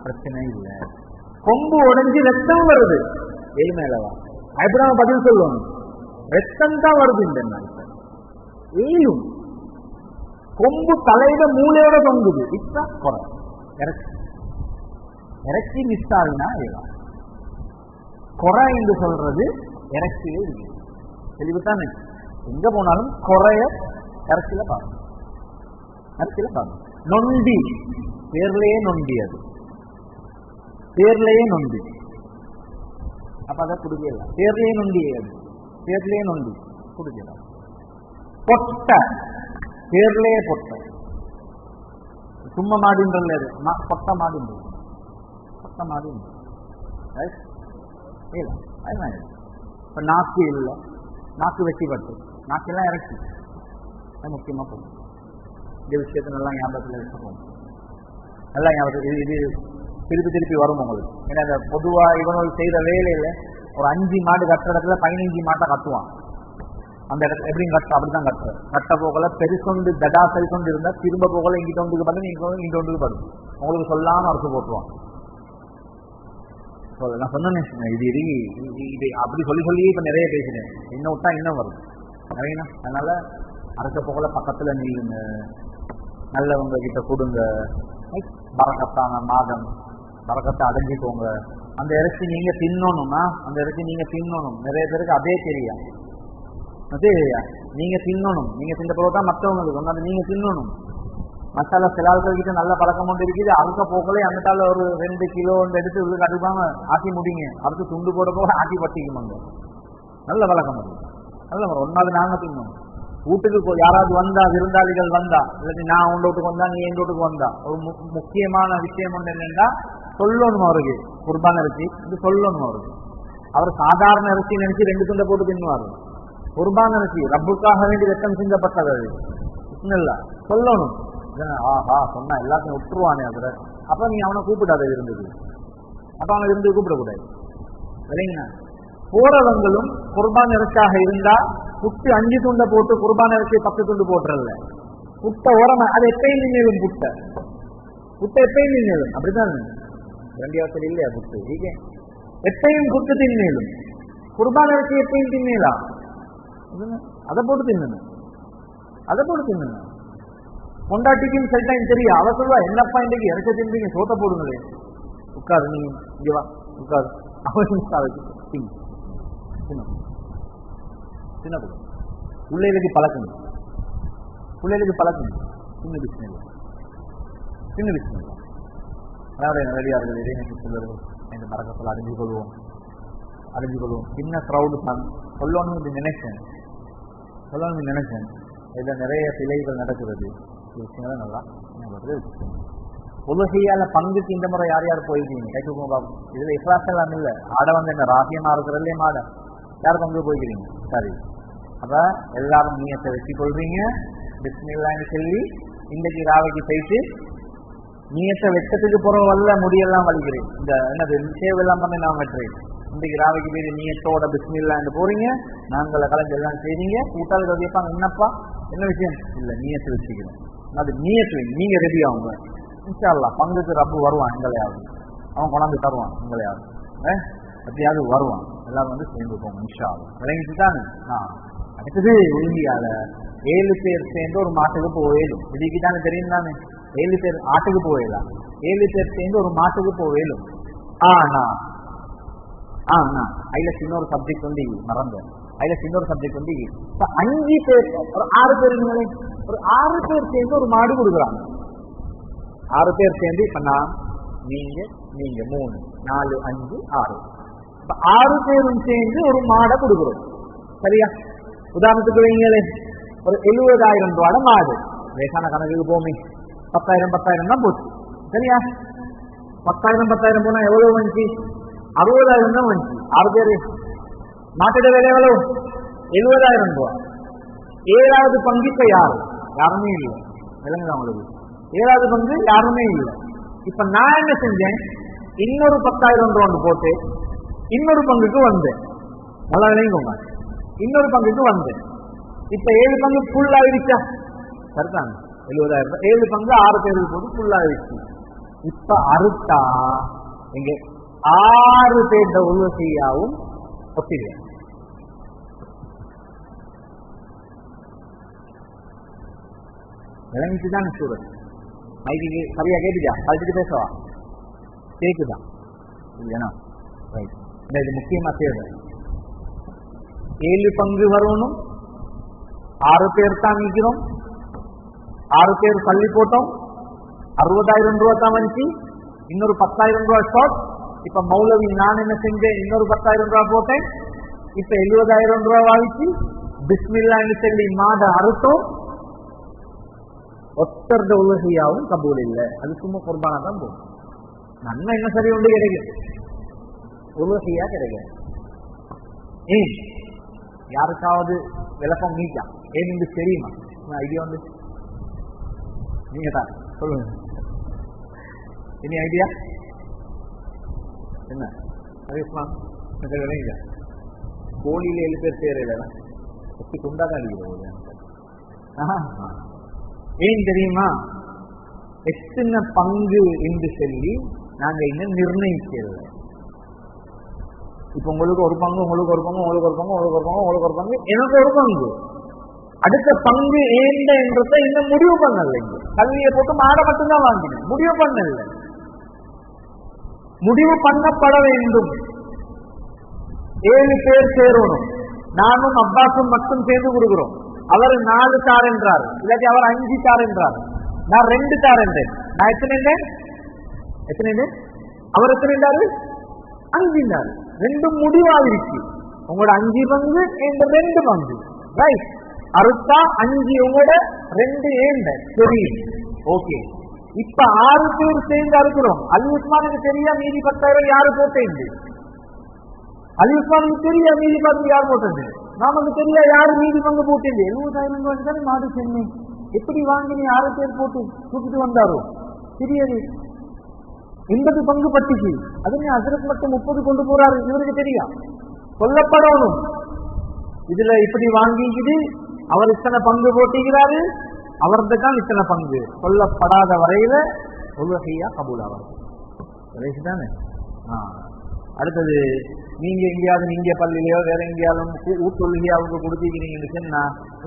பிரச்சனை இல்லை. கொம்பு உடைஞ்சு ரத்தம் வருது, ஏழுமா ஏழவா? அப்படிதான் பதில் சொல்லணும். ரத்தம் தான் வருது. இந்த ஏழும் கொம்பு தலையில மூளையோட தொங்குது, இப்ப குறை இறச்சி மிஸ் ஆகுனா ஏழாம். குறை என்று சொல்றது இறச்சியிலே இருக்கு. தெளிவுதானே? எங்க போனாலும் குறைய இறச்சியில பார்க்கணும். நொண்டி பேர்லயே நொண்டி, அது பேர்லயே நொண்டி. அப்ப அதை குடுக்கலாம். பேர்லயே நொண்டி, அது பேர்லயே நொண்டி குடுக்கலாம். பொட்டை பேர்லயே பொட்டை, சும்மா மாடுன்றது பொட்டை மாடுன்றது, பொட்டை மாடு. இப்ப நாக்கு இல்லை, நாக்கு வெட்டிப்பட்டு நாக்கெல்லாம் இறக்கி முக்கியமா போகும். இந்த விஷயத்த நல்லா ஞாபகத்தில் வச்சுக்கோங்க, நல்லா ஞாபகத்தில். இது திருப்பி வரும் உங்களுக்கு. ஏன்னா பொதுவா இவங்க செய்யற வேலையில ஒரு 5 மாடு கட்டுற இடத்துல 15 மாட்டை கட்டுவான். அந்த இடத்துல எப்படியும் அப்படிதான் கட்ட போகல பெருசொண்டு தடா பெருசொண்டு இருந்தா திரும்ப போகல இங்கிட்ட ஒன்றுக்கு பண்ணு, இங்கிட்ட ஒன்றுக்கு பண்ணு, உங்களுக்கு சொல்லாம அறுத்து போட்டுருவான். நான் சொன்னேன் இது அப்படி சொல்லி இப்ப நிறைய பேசினேன். இன்னும் விட்டா இன்னும் வரும் நிறைய. அதனால அரச போகல பக்கத்துல நில்லுங்க, நல்லவங்க கிட்ட கொடுங்க. பறக்கத்தான மாதம், பறக்கத்தை அடைஞ்சிக்கோங்க. அந்த இறைச்சி நீங்க தின்னணும்னா அந்த இறைச்சி நீங்க தின்னணும். நிறைய பேருக்கு அதே தெரியா நீங்க தின்னணும். நீங்க தின்ற பிறகுதான் மற்றவங்களுக்கு சொன்னா நீங்க தின்னணும். மசாலா சில ஆட்கள் கிட்ட நல்ல பழக்கம் கொண்டு இருக்குது. அறுக்க போக்கலே அந்த தால ஒரு 2 கிலோ எடுத்து உள்ளுக்கு அடுப்பாங்க, ஆட்டி முடிங்க, அடுத்து துண்டு போட போக ஆட்டி பட்டிக்குமாங்க. நல்ல பழக்கம் அது, நல்ல முறை. ஒரு நாள் நாங்க தின்னோம். வீட்டுக்கு யாராவது வந்தா, விருந்தாளிகள் வந்தா, இல்லாட்டி நான் உங்க வீட்டுக்கு வந்தா, நீ எங்க வீட்டுக்கு வந்தா, ஒரு முக்கியமான விஷயம் ஒன்று என்னன்னா சொல்லணும் அவருக்கு. குர்பான் இறைச்சி இது சொல்லணும் அவருக்கு. அவர் சாதாரண இறைச்சி நினைச்சு 2 துண்டை போட்டு தின்னுவாரு. குர்பான் இறைச்சி ரப்புக்காக வேண்டி ரத்தம் சிந்தப்பட்டது, இல்ல சொல்லணும். ஆஹா சொன்னா எல்லாத்தையும் விட்டுருவானே அதுல. அப்ப நீ அவனை கூப்பிடாத இருந்தது, அப்ப அவனை இருந்து கூப்பிடக்கூடாது. இல்லைங்களா? போறவங்களும் குர்பான் இறைச்சாக இருந்தா புட்டு 5 துண்டை போட்டு குர்பான் இறைச்சி 10 துண்டு போட்டுறல. புட்டை ஓரமா அது எப்பயும் நின்னும், புட்டை எப்பயும் நின்னும். அப்படிதான் ரெண்டியாவத்தில் இல்லையா புட்டு? எப்பயும் புட்டு தின்னும். குர்பான் இறைச்சி எப்பயும் தின்னலாம், அதை போட்டு தின்னணும். அதை போட்டு தின்னுங்க. பொண்டாட்டிக்கும் சில டைம் தெரியும், அவ சொல்லுவா என்னப்பா இன்றைக்கு இறச்ச தின்றீங்க, சோத்த போடுங்களே. உட்காரு, நீ இங்க வா உட்காரு, அவன் சின்ன பிள்ளைகளுக்கு பழக்கணும், பிள்ளைகளுக்கு பழக்கணும். சின்ன விஷயம் இல்லை, சின்ன விஷயம் இல்லை. அதாவது நிறையார்கள் இடைநீக்க சொல்லுறது இந்த மரக்கத்தில் அறிஞ்சு கொள்வோம். சின்ன க்ரௌடு தான் சொல்லணும்னு நினைச்சேன் இதுல நிறைய பிழைகள் நடக்கிறது. விஷயங்களை நல்லா உலகையால பங்குக்கு இந்த முறை யார் யார் போயிருக்கீங்க கேட்க பாபு. இதுல இஸ்லாஸ் எல்லாம் இல்ல, ஆட வந்து என்ன ராசியமா இருக்கிறதுலே மாட யார் பங்கு போய்க்கிறீங்க. சரி, அப்ப எல்லாரும் நீயத்தை வெற்றி கொள்றீங்க, பிஸ்மில்லான்னு சொல்லி இன்றைக்கு ராவைக்கு போயிட்டு நீயத்தை வெட்டத்துக்கு போற வல்ல முடியெல்லாம் வலிக்கிறேன். இந்த என்னது சேவெல்லாம் பண்ணி நான் வெட்டுறேன். இன்றைக்கு ராவைக்கு போய் நீயத்தோட பிஸ்மில்லான்னு போறீங்க, நாங்கள கலந்து எல்லாம் செய்றீங்க. கூட்டாளிகள் கேட்பாங்க என்னப்பா என்ன விஷயம், இல்ல நீயத்தை வச்சுக்கிறோம். அது நீயத்து நீங்க ரெடி ஆகுங்க. இன்ஷா அல்லாஹ் பங்குக்கு ரப்பு வருவான், எங்களையாவது அவன் கொண்டாந்து தருவான், எங்களையாவது எப்படியாவது வருவான். எல்லாரும் வந்து சேர்ந்து போங்க இன்ஷா அல்லாஹ். விளங்கிட்டு தானே. அடுத்தது ஒழுங்கியால 7 பேர் சேர்ந்து ஒரு மாட்டுக்கு போவேலும், இதுக்கு தானே தெரியும் தானே. 7 பேர் ஆட்டுக்கு போவேலாம், 7 பேர் சேர்ந்து ஒரு மாட்டுக்கு போவேலும். ஆனா அதுல இன்னொரு சப்ஜெக்ட் வந்து மறந்தேன். அதுல இன்னொரு சப்ஜெக்ட் வந்து 5 பேர் ஒரு 6 பேர் ஒரு 6 பேர் சேர்ந்து ஒரு மாடு கொடுக்குறாங்க. 6 பேர் சேர்ந்து இப்ப நான் நீங்க 3 4 5 6 இப்ப 6 பேரும் சேர்ந்து ஒரு மாடை கொடுக்குறோம். சரியா? உதாரணத்துக்கு வைங்களே, ஒரு 70,000 ரூபாய் மாடு. லேசான கணக்குக்கு போமே 10,000 தான் போச்சு. சரியா? 10,000 போனா எவ்வளவு வந்துச்சு? 60,000 தான் வந்துச்சு. 6 பேரு மாட்டோட விலை எவ்வளவு? 70,000 ரூபாய். 7வது பங்கு இப்ப யாருமே இல்லை. விளங்குதா உங்களுக்கு? 7வது பங்கு யாருமே இல்லை. இப்ப நான் என்ன செஞ்சேன், இன்னொரு 10,000 ரூபாய் போட்டு இன்னொரு பங்குக்கு வந்தேன். நல்லா விளங்குங்க, இன்னொரு பங்குக்கு வந்தேன். இப்ப 7 பங்கு ஃபுல் ஆயிடுச்சா? சரிதாங்க, 70,000 ரூபாய் 7 பங்கு 6 பேருக்கு போது ஃபுல் ஆயிடுச்சு. இப்ப அறுத்தா எங்க 6 பேர்ட உலகையாவும் ஒத்திடுவேன். விளங்கிச்சுதான் சூழல். மைக்கு சரியா கேட்டுச்சா? கழிச்சுட்டு பேசவா? கேக்குதா? இல்லையா? ரைட். இது முக்கியமா தேவை. 7 பங்கு வரணும், 6 பேர் தான் நிற்கிறோம், 6 பேர் தள்ளி போட்டோம், 60,000 ரூபாய் தான் வந்துச்சு, இன்னொரு 10,000 ரூபாய் ஷார்ட். இப்ப மௌலவி நான் என்ன செஞ்சேன், இன்னொரு 10,000 ரூபாய் போட்டேன். இப்ப 70,000 ரூபாய் வாங்கிச்சு பிஸ்மில்லான்னு சொல்லி மாட அறுத்தோம். ஒத்தர்ட உலகையாவும் கபூல் இல்லை, அது சும்மா குர்பானா தான் போகும். நன்மை என்ன சரி உண்டு கிடைக்கும், உலகையா கிடைக்கும். ஏன் யாருக்காவது விளக்கம் நீக்கா ஏன் தெரியுமா? ஐடியா வந்து நீங்க தான் சொல்லுங்க. இனி ஐடியா என்ன? விளங்க கோழியில 7 பேர் சேரல ஒத்தி கொண்டாதான் அடிக்கிறோம். ஏன் தெரியுமா? எத்தனை பங்கு என்று சொல்லி நாங்க இன்னும் நிர்ணயிக்கல. இப்ப உங்களுக்கு ஒரு பங்கு, உங்களுக்கு ஒரு பங்கு, உங்களுக்கு ஒரு பங்கு, உங்களுக்கு ஒரு பங்கு, உங்களுக்கு ஒரு பங்கு, எனக்கு ஒரு பங்கு. அடுத்த பங்கு ஏண்ட என்றத இன்னும் முடிவு பண்ணல. கல்வியை போட்டு மாட மட்டும்தான் வாங்கினேன், முடிவு பண்ணல. முடிவு பண்ணப்பட வேண்டும். 7 பேர் சேரணும். நானும் அப்பாசும் மட்டும் சேர்ந்து கொடுக்கிறோம். அவர் 4 கார் என்றார், இல்லாட்டி அவர் 5 கார் என்றார், நான் 2 கார் என்றேன். நான் எத்தனை அவர் எத்தனை என்றாரு? 5. ரெண்டும் முடிவாகிருச்சு. உங்களோட 5 பங்கு என்ற 2 பங்கு. ரைட். அறுத்தா 5 உங்களோட 2 ஏண்ட. சரி, ஓகே. இப்ப 6 பேர் சேர்ந்து அறுக்கிறோம். அலி உஸ்மானுக்கு தெரியா மீதி 10,000 யாரு போட்டேன்? அலி உஸ்மானுக்கு தெரியா மீதி 10 யார் போட்டது? நமக்கு தெரியா யாரு மீதி பங்கு போட்டேன்? 70,000 ரூபாய் தானே மாடு சென்னை. எப்படி வாங்கி நீ 6 பேர் போட்டு தூக்கிட்டு வந்தாரோ தெரியாது. 80 பங்கு பட்டுச்சு. அது நீ அசரத் மட்டும் 30 கொண்டு போறாரு. இவருக்கு தெரியா? சொல்லப்படணும். இதுல இப்படி வாங்கிக்குது, அவர் இத்தனை பங்கு போட்டிக்கிறாரு, அவரது தான் இத்தனை பங்கு. சொல்லப்படாத வரையில உலகையா கபூல் ஆவார். தானே? அடுத்தது நீங்க எங்கேயாவது நீங்க பள்ளியிலையோ வேற எங்கேயாவது ஊட்டொழுகையாவுக்கு கொடுத்தீங்கன்னு சொன்னா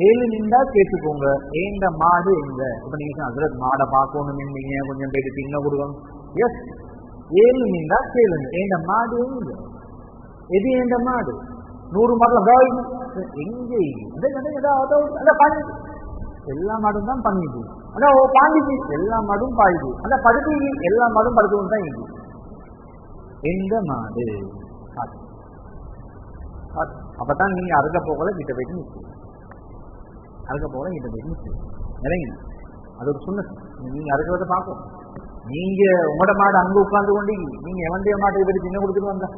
7 நின்றா கேட்டுக்கோங்க, ஏண்ட மாடு எங்க. இப்ப நீங்க அதில் மாடை பார்க்கணும் நீங்க கொஞ்சம் போயிட்டு தின்ன கொடுக்கணும். எஸ், 7 நின்றா கேளுங்க, ஏண்ட மாடு எங்க, எது ஏண்ட மாடு. 100 மாடல எங்க எல்லா மாடும் தான் பண்ணிது, அதான் பாண்டிச்சு எல்லா மாடும் பாயுது, அந்த படுத்து எல்லா மாடும் படுத்து தான் இங்கு எந்த மாடு. அப்பதான் நீங்க அறுக்க போகல கிட்ட போயிட்டு நிற்கும், அறுக்க போகல கிட்ட போயிட்டு நிற்கும் இறங்கி. அது ஒரு சொன்ன நீங்க அறுக்கிறத பார்க்கும். நீங்க உங்களோட மாடு அங்க உட்கார்ந்து கொண்டு நீங்க எவண்டிய மாட்டை போய் சின்ன கொடுத்துட்டு வந்தா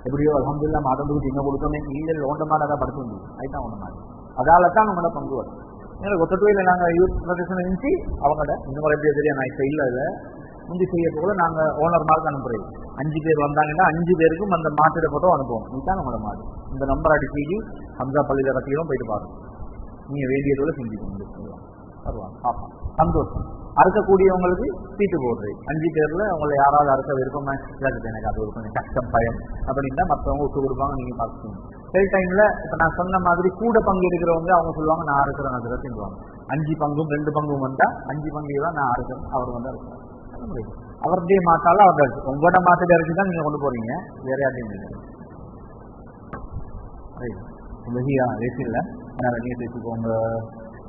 எப்படியோ அல்ஹம்துலில்லாஹ் மாடத்துக்கு சின்ன கொடுத்தோமே, இல்ல ஓண்ட மாடை தான் படுத்து வந்து அதுதான் உண்ட மாடு. அதால தான் உங்களோட பங்கு வரும். எங்களுக்கு ஒத்தத்துவையில் நாங்கள் யூத் பிரதேசம் இருந்துச்சு அவங்கள்ட இந்த முறை எப்படி தெரியும் நான் இப்போ இல்லை இல்லை முந்தி செய்ய போல நாங்கள் ஓனர் மார்க் அனுப்புறது. 5 பேர் வந்தாங்கன்னா 5 பேருக்கும் அந்த மாட்டோட போட்டோ அனுப்புவோம். இதுதான் நம்மளோட மாடு. இந்த நம்பர் அடிச்சு ஹம்சா பள்ளியில் கட்டிலும் போயிட்டு பாருங்க, நீங்கள் வேண்டியதோட செஞ்சுக்கணும் வருவாங்க பார்ப்போம். சந்தோஷம். அறுக்கக்கூடியவங்களுக்கு சீட்டு போடுறது 5 பேர்ல உங்களை யாராவது அறுக்க விருப்பமா இல்லாது எனக்கு அது ஒரு கொஞ்சம் கஷ்டம் பயம் அப்படின்னா மற்றவங்க விட்டு கொடுப்பாங்க, நீங்க பார்த்துக்கணும். சில டைம்ல இப்ப நான் சொன்ன மாதிரி கூட பங்கு எடுக்கிறவங்க அவங்க சொல்லுவாங்க நான் அறுக்கிறேன் அதில் செஞ்சுவாங்க. 5 பங்கும் 2 பங்கும் வந்தா 5 பங்கு தான் நான் அறுக்கிறேன், அவர் வந்து அறுக்கிறார். அவருடைய மாட்டால அவர் உங்களோட மாட்டை அரைச்சு தான் நீங்க கொண்டு போறீங்க, வேற யாரையும் வெகியா வேசில்ல நீங்க பேசிக்கோங்க.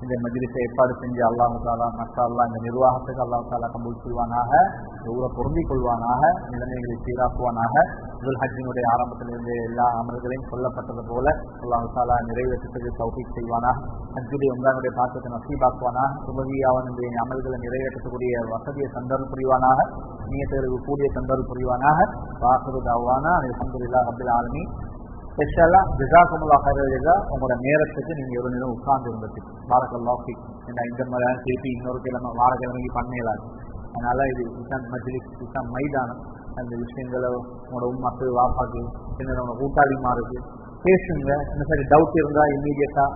இந்த மஜ்லிஸை ஏற்பாடு செஞ்சு அல்லாஹ் தஆலா மஷா அல்லாஹ் இந்த நிர்வாகத்துக்கு அல்லாஹ் தஆலா கபூல் செய்வானாக, ஊரை பொருந்திக் கொள்வானாக, நிலைமைகளை சீராக்குவானாக. துல் ஹஜ்ஜினுடைய ஆரம்பத்திலிருந்து எல்லா அமல்களையும் சொல்லப்பட்டது போல அல்லாஹ் தஆலா நிறைவேற்றத்துக்கு தௌஃபீக் செய்வானாக. ஹஜ்ஜுடைய உங்களுடைய பாக்கத்தை நசீபாக்குவானாக. சுபகியாவனுடைய அமல்களை நிறைவேற்றக்கூடிய வசதியை தந்தருள் புரிவானாக, நியத்தருக்கு கூடிய தந்தருள் புரிவானாக. வாஹிரு தஅவானா அல்ஹம்துலில்லாஹி ரப்பில் ஆலமீன். ஸ்பெஷலா ஜஸாக்குமுல்லாஹ் ஹைரல் ஜஸா உங்களோட நேரத்துக்கு நீங்க ஒரு நேரம் உட்கார்ந்து இருந்ததுக்கு பாரக்கல்லாஹு ஃபீக். இந்த மாதிரி திருப்பி இன்னொரு கிழமை வாரக்கிழமைக்கு பண்ணலாது. அதனால இது இஸ்லாம் மஜ்லிஸ் இஸ்லாம் மைதானம். அந்த விஷயங்களை உங்களோட உம்மாக்கு வாப்பாக்கு உங்களோட கூட்டாளிமாருக்கு பேசுங்க. இந்த சரி டவுட் இருந்தா இம்மீடியட்டா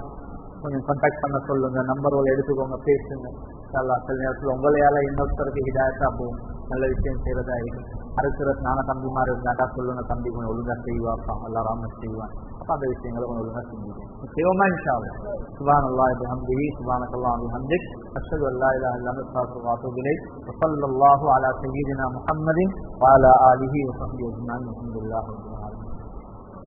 கொஞ்சம் கான்டாக்ட் பண்ண சொல்லுங்க, நம்பர்களை எடுத்துக்கோங்க, பேசுங்க. சில நேரத்தில் உங்களையால இன்னொருத்தருக்கு ஹிதாயத்தா போகும், நல்ல விஷயம் செய்யறதா இருக்கும். அடுத்த நான தம்பிமார் இருந்தாட்டா சொல்லுங்க, தம்பி கொஞ்சம் ஒழுங்கா செய்வாப்பா, எல்லாரும் செய்வான். அப்ப அந்த விஷயங்களை கொஞ்சம் ஒழுங்கா செஞ்சுக்கணும் செய்வோமா இன்ஷா அல்லாஹ். சுப்ஹானல்லாஹி வபிஹம்திஹி சுப்ஹானக்கல்லாஹி வபிஹம்திக் அஷ்ஹது அல்லா இலாஹா இல்லா அன்த அஸ்தக்ஃபிருக வ அத்தூபு இலைக். ஸல்லல்லாஹு அலா சய்யிதினா முஹம்மதின் வ அலா ஆலிஹி வ ஸஹ்பிஹி அஜ்மஈன். அல்ஹம்துலில்லாஹி ரப்பில் ஆலமீன்.